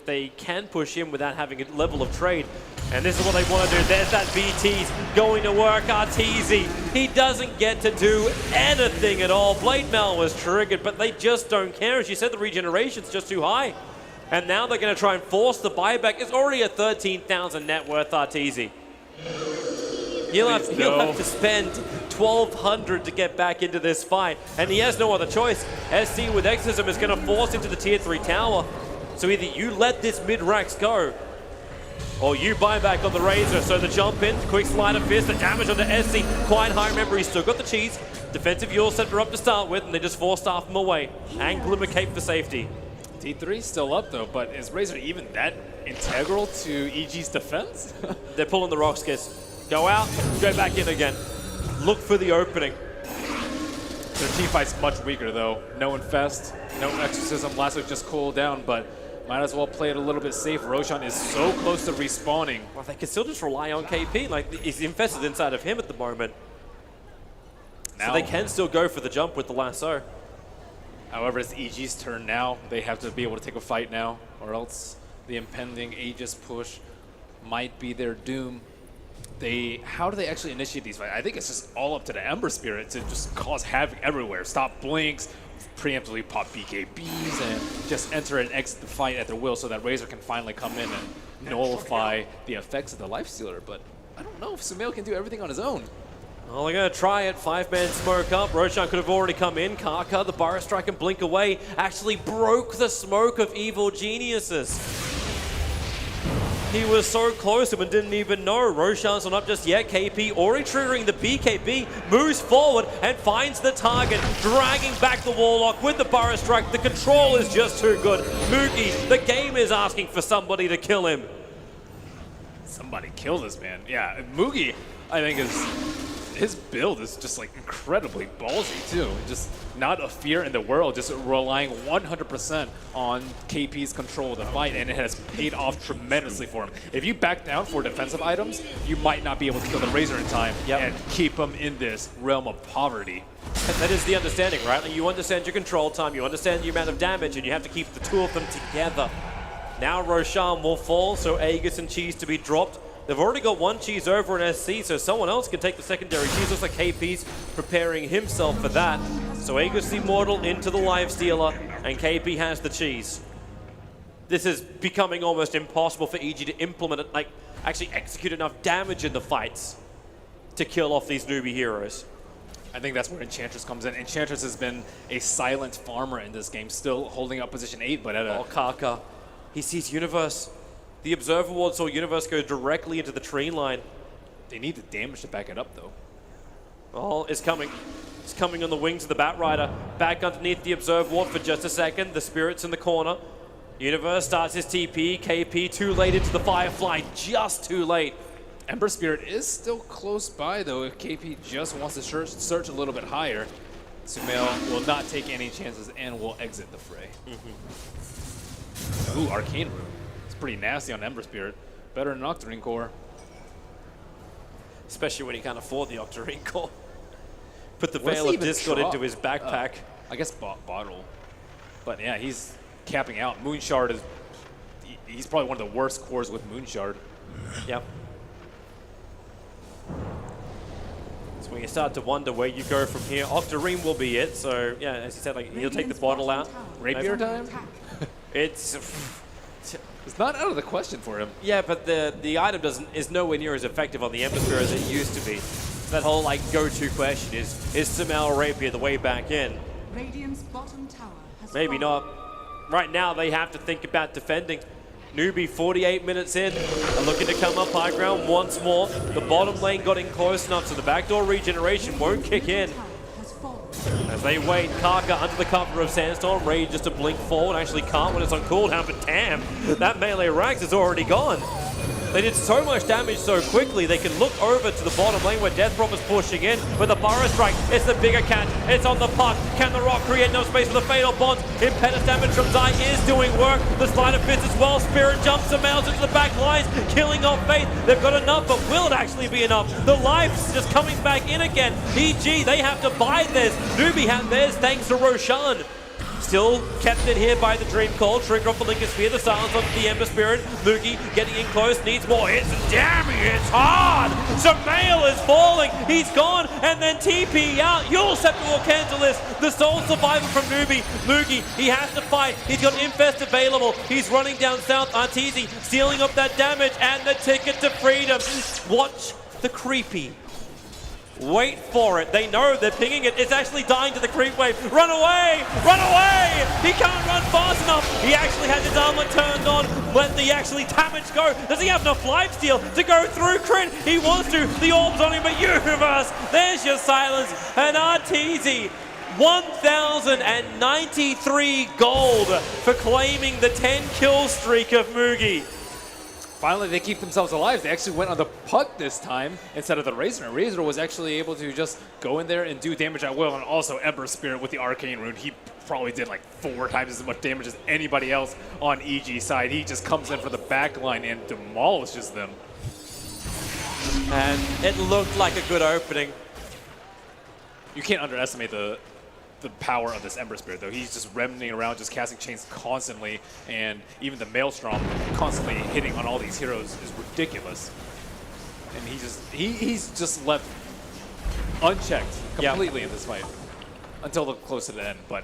they can push him without having a level of trade. And this is what they want to do. There's that BT's going to work. Arteezy, he doesn't get to do anything at all. Blade Mail was triggered, but they just don't care. As you said, the regeneration's just too high. And now they're going to try and force the buyback. It's already a 13,000 net worth Arteezy. He'll have to spend 1,200 to get back into this fight, and he has no other choice. SC with Exorcism is going to force into the tier 3 tower. So either you let this mid-Rax go, or you buy back on the Razor. So the jump in, quick slide of fist, the damage on the SC quite high. Remember, he's still got the cheese. Defensive Yule Center up to start with, and they just force staff him away. And Glimmer Cape for safety. T3 still up though, but is Razor even that integral to EG's defense? They're pulling the rock skids. Go out, go back in again. Look for the opening. Their team fight's much weaker though. No Infest, no Exorcism, Lasso just cooled down, but might as well play it a little bit safe. Roshan is so close to respawning. Well, they can still just rely on KP. Like, he's infested inside of him at the moment. Now, so they can still go for the jump with the lasso. However, it's EG's turn now. They have to be able to take a fight now, or else the impending Aegis push might be their doom. How do they actually initiate these fights? I think it's just all up to the Ember Spirit to just cause havoc everywhere. Stop blinks, preemptively pop BKBs, and just enter and exit the fight at their will so that Razor can finally come in and nullify the effects of the Lifestealer. But I don't know if Sumail can do everything on his own. Well, they're going to try it. 5-man smoke up. Roshan could have already come in. Kaka, the Burrow Strike and Blink Away, actually broke the smoke of Evil Geniuses. He was so close and didn't even know. Roshan's not up just yet. KP already triggering the BKB, moves forward and finds the target, dragging back the Warlock with the Burrow Strike. The control is just too good. Moogie, the game is asking for somebody to kill him. Somebody kill this man. Yeah, Moogie, I think his build is just like incredibly ballsy too. Just not a fear in the world, just relying 100% on KP's control of the fight, and it has paid off tremendously for him. If you back down for defensive items, you might not be able to kill the Razor in time and keep him in this realm of poverty. That is the understanding, right? Like, you understand your control time, you understand the amount of damage, and you have to keep the two of them together. Now Roshan will fall, so Aegis and Cheese to be dropped. They've already got one cheese over in SC, so someone else can take the secondary cheese. Looks like KP's preparing himself for that. So Aegis the Immortal into the Lifestealer, and KP has the cheese. This is becoming almost impossible for EG to implement it, like actually execute enough damage in the fights to kill off these newbie heroes. I think that's where Enchantress comes in. Enchantress has been a silent farmer in this game, still holding up position 8, but at a... Oh, Kaka. He sees Universe. The Observer Ward saw Universe go directly into the tree line. They need the damage to back it up, though. Oh, it's coming. It's coming on the wings of the Batrider. Back underneath the Observer Ward for just a second. The Spirit's in the corner. Universe starts his TP. KP too late into the Firefly. Just too late. Ember Spirit is still close by, though. If KP just wants to search a little bit higher, Sumail will not take any chances and will exit the fray. Ooh, Arcane Rune. It's pretty nasty on Ember Spirit. Better than Octarine Core. Especially when he can't afford the Octarine Core. Put the What's Veil he of even Discord drop? into his backpack. I guess Bottle. But yeah, he's capping out. Moonshard is... He's probably one of the worst cores with Moonshard. Yep. So when you start to wonder where you go from here, Octarine will be it. So yeah, as you said, like he'll take the bottle out. Rapier time? It's It's not out of the question for him. yeah, but the item is nowhere near as effective on the Ember Spear as it used to be. That whole like go-to question is Sumail Rapier the way back in? Radiant's bottom tower has Maybe fallen. not. Right now they have to think about defending. Newbie 48 minutes in, are looking to come up high ground once more. The bottom lane got in close enough, so the backdoor regeneration won't kick in. Has fallen. As they wait, Karka under the cover of Sandstorm, ready just to blink forward. Actually can't when it's on cooldown, but damn, that melee Rags is already gone. They did so much damage so quickly, they can look over to the bottom lane where Death Prop is pushing in. With the Burrow Strike, it's the bigger catch. It's on the puck. Can the Rock create no space for the Fatal Bonds? Impetus damage from Zai is doing work. The Slider fits as well. Spirit jumps and mails into the back lines, killing off Faith. They've got enough, but will it actually be enough? The Lives just coming back in again. EG, they have to buy theirs. Newbie had theirs thanks to Roshan. Still kept in here by the Dream Call. Trigger off the Lincoln Sphere, the silence of the Ember Spirit. Mugi getting in close, needs more hits, and damn, he hits hard! Sumail is falling, he's gone, and then TP out. You'll set the Cantalis, the sole survivor from Newbie. Mugi, he has to fight, he's got Infest available. He's running down south, Arteezy stealing up that damage, and the ticket to freedom. Watch the creepy. Wait for it. They know they're pinging it. It's actually dying to the creep wave. Run away! Run away! He can't run fast enough. He actually has his armor turned on. Let the actually damage go. Does he have enough lifesteal to go through crit? He wants to. The orb's on him, but Universe. There's your silence. And Arteezy. 1,093 gold for claiming the 10 kill streak of Mugi. Finally, they keep themselves alive. They actually went on the puck this time instead of the Razor. Razor was actually able to just go in there and do damage at will. And also Ember Spirit with the Arcane Rune. He probably did like 4 times as much damage as anybody else on EG's side. He just comes in for the back line and demolishes them. And it looked like a good opening. You can't underestimate the power of this Ember Spirit, though. He's just remnanting around, just casting chains constantly, and even the Maelstrom constantly hitting on all these heroes is ridiculous. And he's just left unchecked completely in this fight until close to the end. But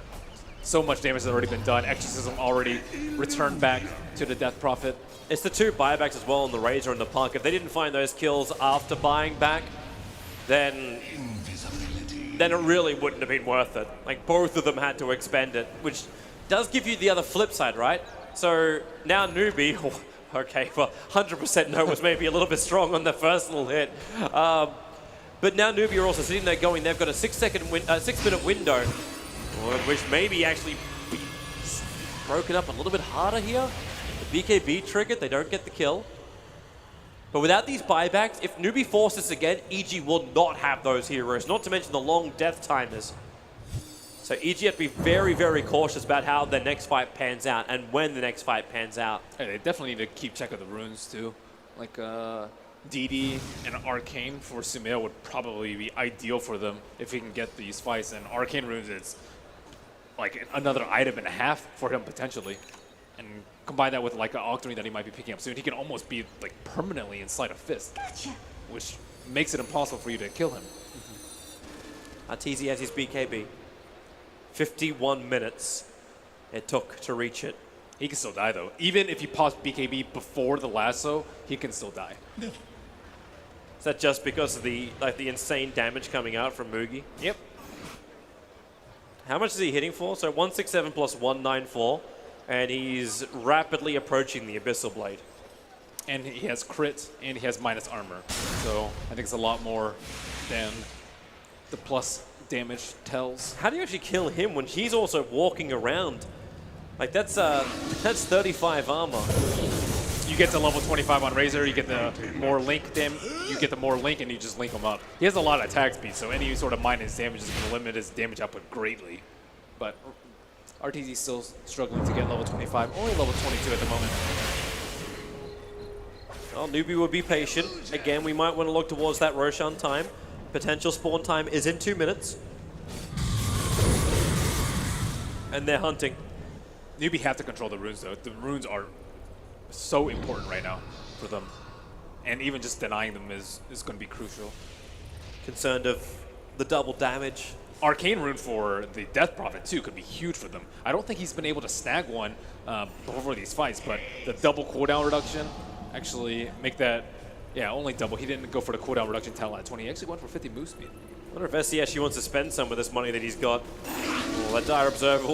so much damage has already been done. Exorcism already returned back to the Death Prophet. It's the 2 buybacks as well on the Razor and the Punk. If they didn't find those kills after buying back, then it really wouldn't have been worth it. Like, both of them had to expend it, which does give you the other flip side, right? So now Newbie, okay, well, 100% no was maybe a little bit strong on the first little hit. But now Newbie are also sitting there going, they've got a 6-minute window, which maybe actually be broken up a little bit harder here. The BKB triggered, they don't get the kill. But without these buybacks, if Newbie forces again, EG will not have those heroes, not to mention the long death timers. So EG have to be very, very cautious about how their next fight pans out and when the next fight pans out. Hey, they definitely need to keep check of the runes, too. Like, DD and Arcane for Sumail would probably be ideal for them if he can get these fights. And Arcane runes, it's like another item and a half for him, potentially. And combine that with like an Octarine that he might be picking up soon, he can almost be like permanently in Sleight of Fist, which makes it impossible for you to kill him. Arteezy has his BKB. 51 minutes it took to reach it. He can still die though. Even if you pause BKB before the lasso, he can still die. Is that just because of the insane damage coming out from Mugi? Yep. How much is he hitting for? So 167 plus 194. And he's rapidly approaching the Abyssal Blade. And he has crit, and he has minus armor. So I think it's a lot more than the plus damage tells. How do you actually kill him when he's also walking around? Like, that's 35 armor. you get to level 25 on Razor, you get the more link you get the more link, and you just link him up. He has a lot of attack speed, so any sort of minus damage is going to limit his damage output greatly. But RTZ's still struggling to get level 25, only level 22 at the moment. Well, Newbie will be patient. Again, we might want to look towards that Roshan time. Potential spawn time is in 2 minutes. And they're hunting. Newbie have to control the runes, though. The runes are so important right now for them. And even just denying them is going to be crucial. Concerned of the double damage. Arcane rune for the Death Prophet, too, could be huge for them. I don't think he's been able to snag one before these fights, but the double cooldown reduction actually make that, yeah, only double. He didn't go for the cooldown reduction talent at 20. He actually went for 50 move speed. I wonder if SC actually wants to spend some of this money that he's got. Oh, that Dire Observer,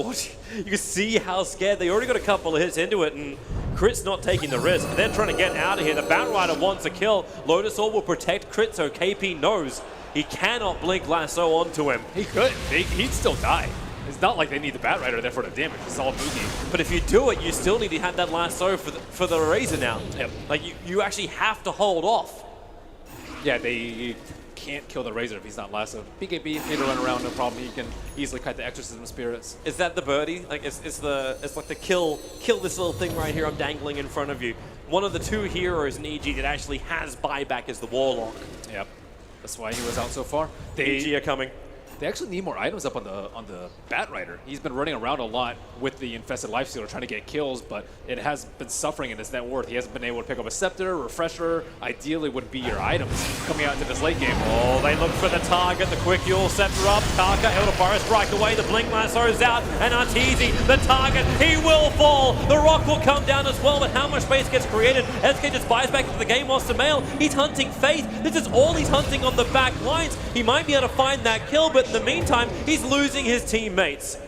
you can see how scared. They already got a couple of hits into it, and Crit's not taking the risk. They're trying to get out of here. The Batrider wants a kill. Lotus Orb will protect Crit, so KP knows he cannot blink lasso onto him. He could. He'd still die. It's not like they need the Batrider there for the damage. It's all Moogie. But if you do it, you still need to have that lasso for the Razor now. Yep. Like, you actually have to hold off. Yeah, they can't kill the Razor if he's not lassoed. BKB need to run around, no problem. He can easily kite the Exorcism Spirits. Is that the birdie? Like, it's like the kill this little thing right here I'm dangling in front of you. One of the 2 heroes in EG that actually has buyback is the Warlock. Yep. That's why he was out so far. EG are coming. They actually need more items up on the Batrider. He's been running around a lot with the Infested Lifestealer trying to get kills, but it has been suffering in his net worth. He hasn't been able to pick up a Scepter, Refresher. Ideally would be your items coming out into this late game. Oh, they look for the target. The quick Yule Scepter up. Karka able to fire strike away. The Blink Lasso's out. And Arteezy, the target, he will fall. The rock will come down as well, but how much space gets created? SK just buys back into the game whilst Samael, he's hunting Faith. This is all he's hunting on the back lines. He might be able to find that kill, but in the meantime, he's losing his teammates.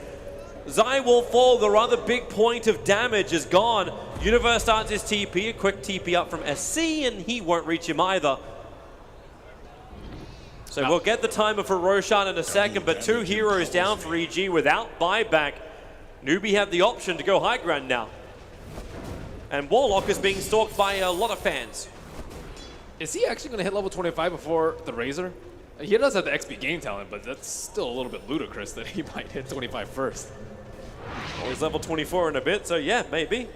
Zai will fall. The rather big point of damage is gone. Universe starts his TP, a quick TP up from SC, and he won't reach him either. So we'll get the timer for Roshan in a second, but 2 heroes down for EG without buyback. Newbie have the option to go high ground now. And Warlock is being stalked by a lot of fans. Is he actually going to hit level 25 before the Razor? He does have the XP game talent, but that's still a little bit ludicrous that he might hit 25 first. Well, he's level 24 in a bit, so yeah, maybe.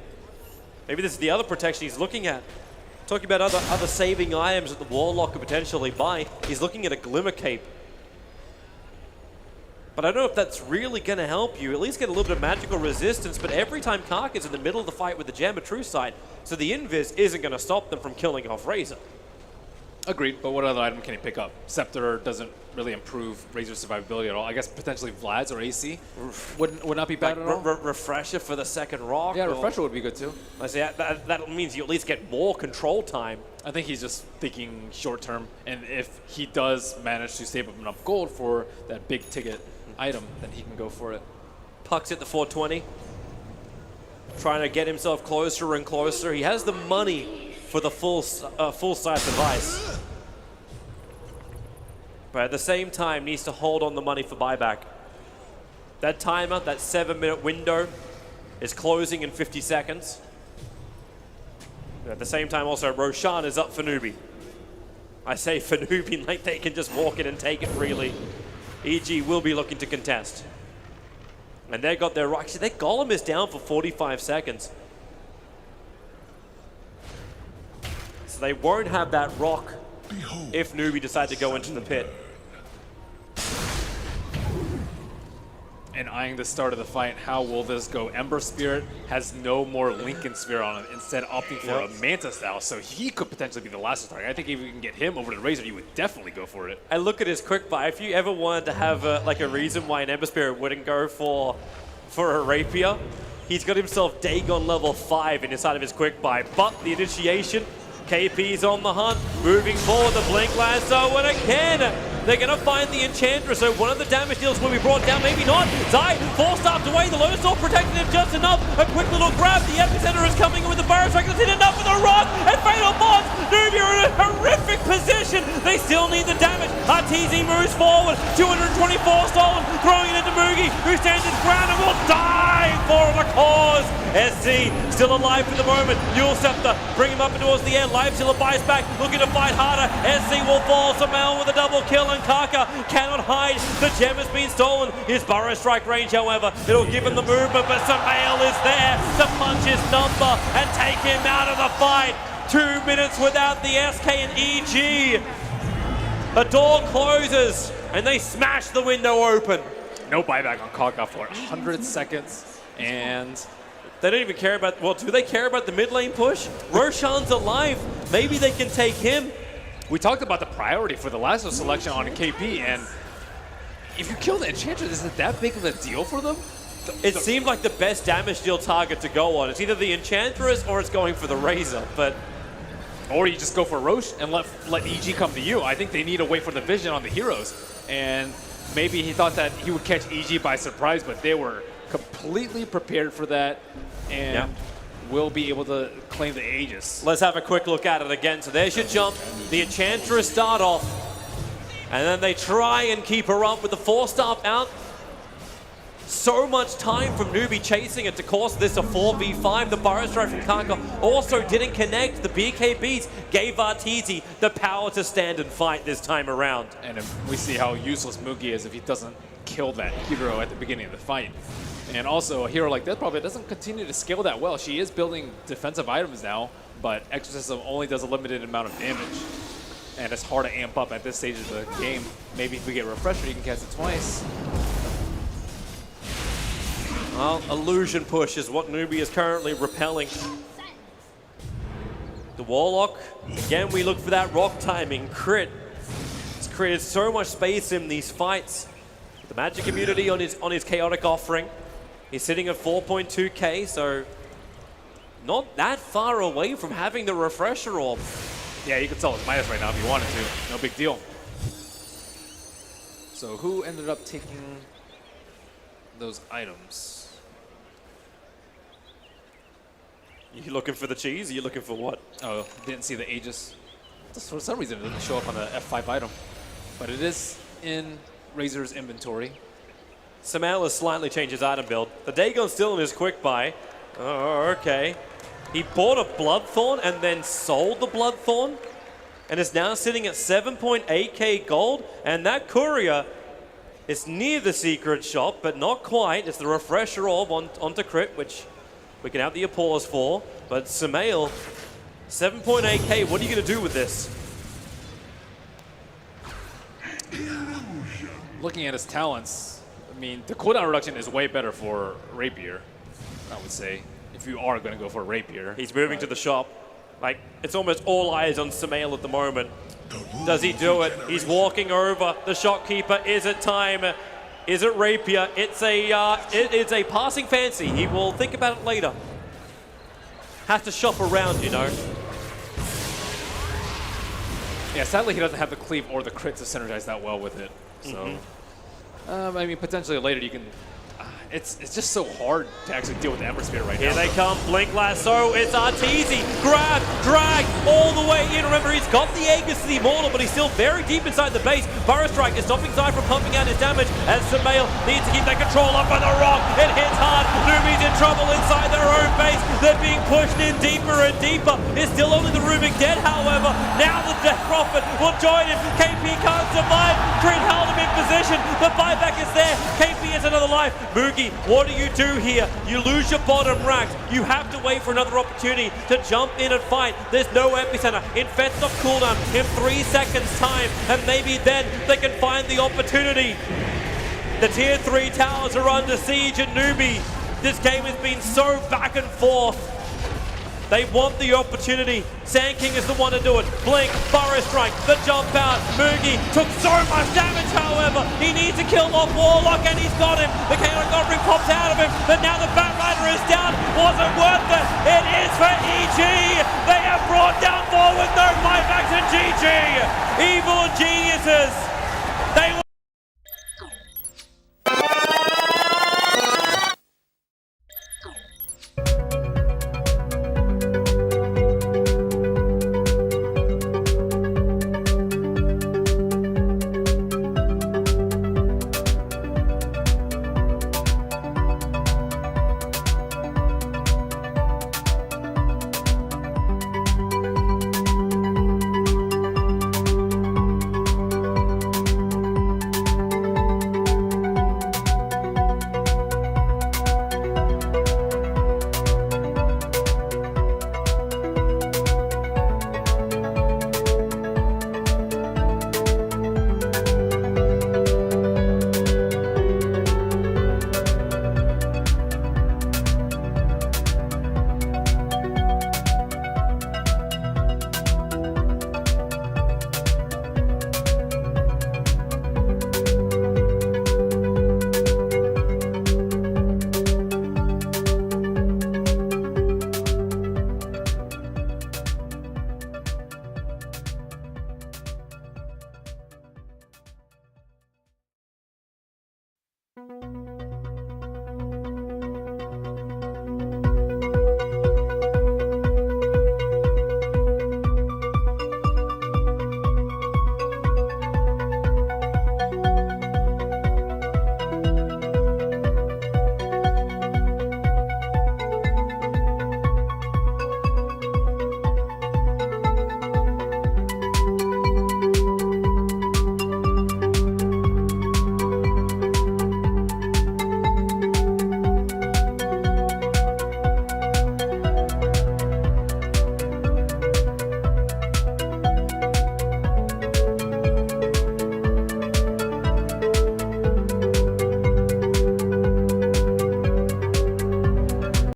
Maybe this is the other protection he's looking at. Talking about other saving items that the Warlock could potentially buy. He's looking at a Glimmer Cape. But I don't know if that's really going to help you. At least get a little bit of magical resistance, but every time Kark is in the middle of the fight with the Gem of True Sight, so the Invis isn't going to stop them from killing off Razor. Agreed, but what other item can he pick up? Scepter doesn't really improve Razor's survivability at all. I guess potentially Vlad's or AC would not be bad Like at all. Refresher for the second rock. Yeah, Refresher would be good too. I say that means you at least get more control time. I think he's just thinking short term, and if he does manage to save up enough gold for that big ticket item, then he can go for it. Puck's at the 420. Trying to get himself closer and closer. He has the money for the full-size device. But at the same time, needs to hold on the money for buyback. That timer, that 7-minute window, is closing in 50 seconds. At the same time, also, Roshan is up for Newbie. I say for Newbie like they can just walk in and take it freely. EG will be looking to contest. And they got their... Actually, their Golem is down for 45 seconds. So they won't have that rock if Newbie decide to go into the pit. And eyeing the start of the fight, how will this go? Ember Spirit has no more Lincoln Sphere on him, instead opting for a Manta style, so he could potentially be the last target. I think if you can get him over to the Razor, you would definitely go for it. I look at his quick buy. If you ever wanted to have like a reason why an Ember Spirit wouldn't go for a Rapier, he's got himself Dagon level 5 inside of his quick buy. But the initiation, KP's on the hunt, moving forward, the Blink Lasso, and again, they're going to find the Enchantress, so one of the damage deals will be brought down, maybe not. Zai, force-staffed away, the Lotus Orb protected him just enough. A quick little grab, the Epicenter is coming in with the Burrow Strike, that's in enough for the rock, and Fatal Bonds, Newbie are in a horrific position. They still need the damage. Arteezy moves forward, 224 stolen, throwing it into Moogie, who stands his ground and will die for the a cause. SC still alive for the moment. Yule Scepter, bring him up and towards the air. Live Zilla buys back, looking to fight harder. SC will fall. Samael with a double kill, and Kaka cannot hide. The gem has been stolen. His Burrow Strike range, however, it'll give him the movement, but Samael is there to punch his number and take him out of the fight. 2 minutes without the SK and EG. The door closes, and they smash the window open. No buyback on Kaka for 100 seconds, and They don't even care about, well, do they care about the mid lane push? Roshan's alive. Maybe they can take him. we talked about the priority for the lasso selection on KP, and if you kill the Enchantress, is it that big of a deal for them? It seemed like the best damage deal target to go on. It's either the Enchantress or it's going for the Razor, but Or you just go for Roche and let EG come to you. I think they need to wait for the vision on the heroes. And maybe he thought that he would catch EG by surprise, but they were completely prepared for that and will be able to claim the Aegis. let's have a quick look at it again. So there's your jump. The Enchantress start off, and then they try and keep her up with the 4-star out. So much time from Newbie chasing it to cause this a 4v5. The Burrow Strike from Kaka also didn't connect. The BKBs gave Arteezy the power to stand and fight this time around. And if we see how useless Mugi is if he doesn't kill that hero at the beginning of the fight. And also, a hero like this probably doesn't continue to scale that well. She is building defensive items now, but Exorcism only does a limited amount of damage. And it's hard to amp up at this stage of the game. Maybe if we get Refresher, you can cast it twice. Well, Illusion Push is what Newbie is currently repelling. The Warlock, again we look for that rock timing. Crit, it's created so much space in these fights. The Magic Immunity on his Chaotic Offering. He's sitting at 4.2k, so not that far away from having the Refresher Orb. Yeah, you could sell his Midas right now if you wanted to. No big deal. So who ended up taking those items? You looking for the cheese? Or you looking for what? Oh, didn't see the Aegis. Just for some reason, it didn't show up on the F5 item. But it is in Razor's inventory. Samael has slightly changed his item build. The Dagon's still in his quick buy. Oh, okay. He bought a Bloodthorn and then sold the Bloodthorn, and is now sitting at 7.8k gold. And that Courier is near the secret shop, but not quite. It's the Refresher Orb onto crit, which we can have the applause for. But Samael, 7.8k, what are you going to do with this? Looking at his talents, I mean, the cooldown reduction is way better for Rapier, I would say, if you are going to go for Rapier. He's moving to the shop. Like, it's almost all eyes on Samael at the moment. Does he do it? He's walking over. The shopkeeper. Is it time? Is it Rapier? It's a passing fancy. He will think about it later. Has to shop around, you know. Yeah, sadly he doesn't have the cleave or the crit to synergize that well with it. So, I mean, potentially later you can. It's just so hard to actually deal with the Ember Spirit right Here now. they come, Blink Lasso, it's Arteezy, grab, drag, all the way in. Remember, he's got the Aegis to the Immortal, but he's still very deep inside the base. Burrow Strike is stopping Zai from pumping out his damage, as Samael needs to keep that control up on the rock. It hits hard, Newbie's in trouble inside their own base. They're being pushed in deeper and deeper. It's still only the Rubik dead, however. Now the Death Prophet will join him. KP can't survive. Crit held him in position. The buyback is there. KP has another life. Mugi, what do you do here? You lose your bottom racks. You have to wait for another opportunity to jump in and fight. There's no epicenter. Infest's off cooldown in 3 seconds time, and maybe then they can find the opportunity. The tier 3 towers are under siege at Newbie. This game has been so back and forth. They want the opportunity. Sand King is the one to do it. Blink, Burrow Strike, the jump out. Mugi took so much damage, however. He needs to kill off Warlock, and he's got him. The Chaotic Offering pops out of him, but now the Batrider is down. Wasn't worth it. It is for EG. They have brought down 4 with no buybacks, and GG. Evil geniuses. They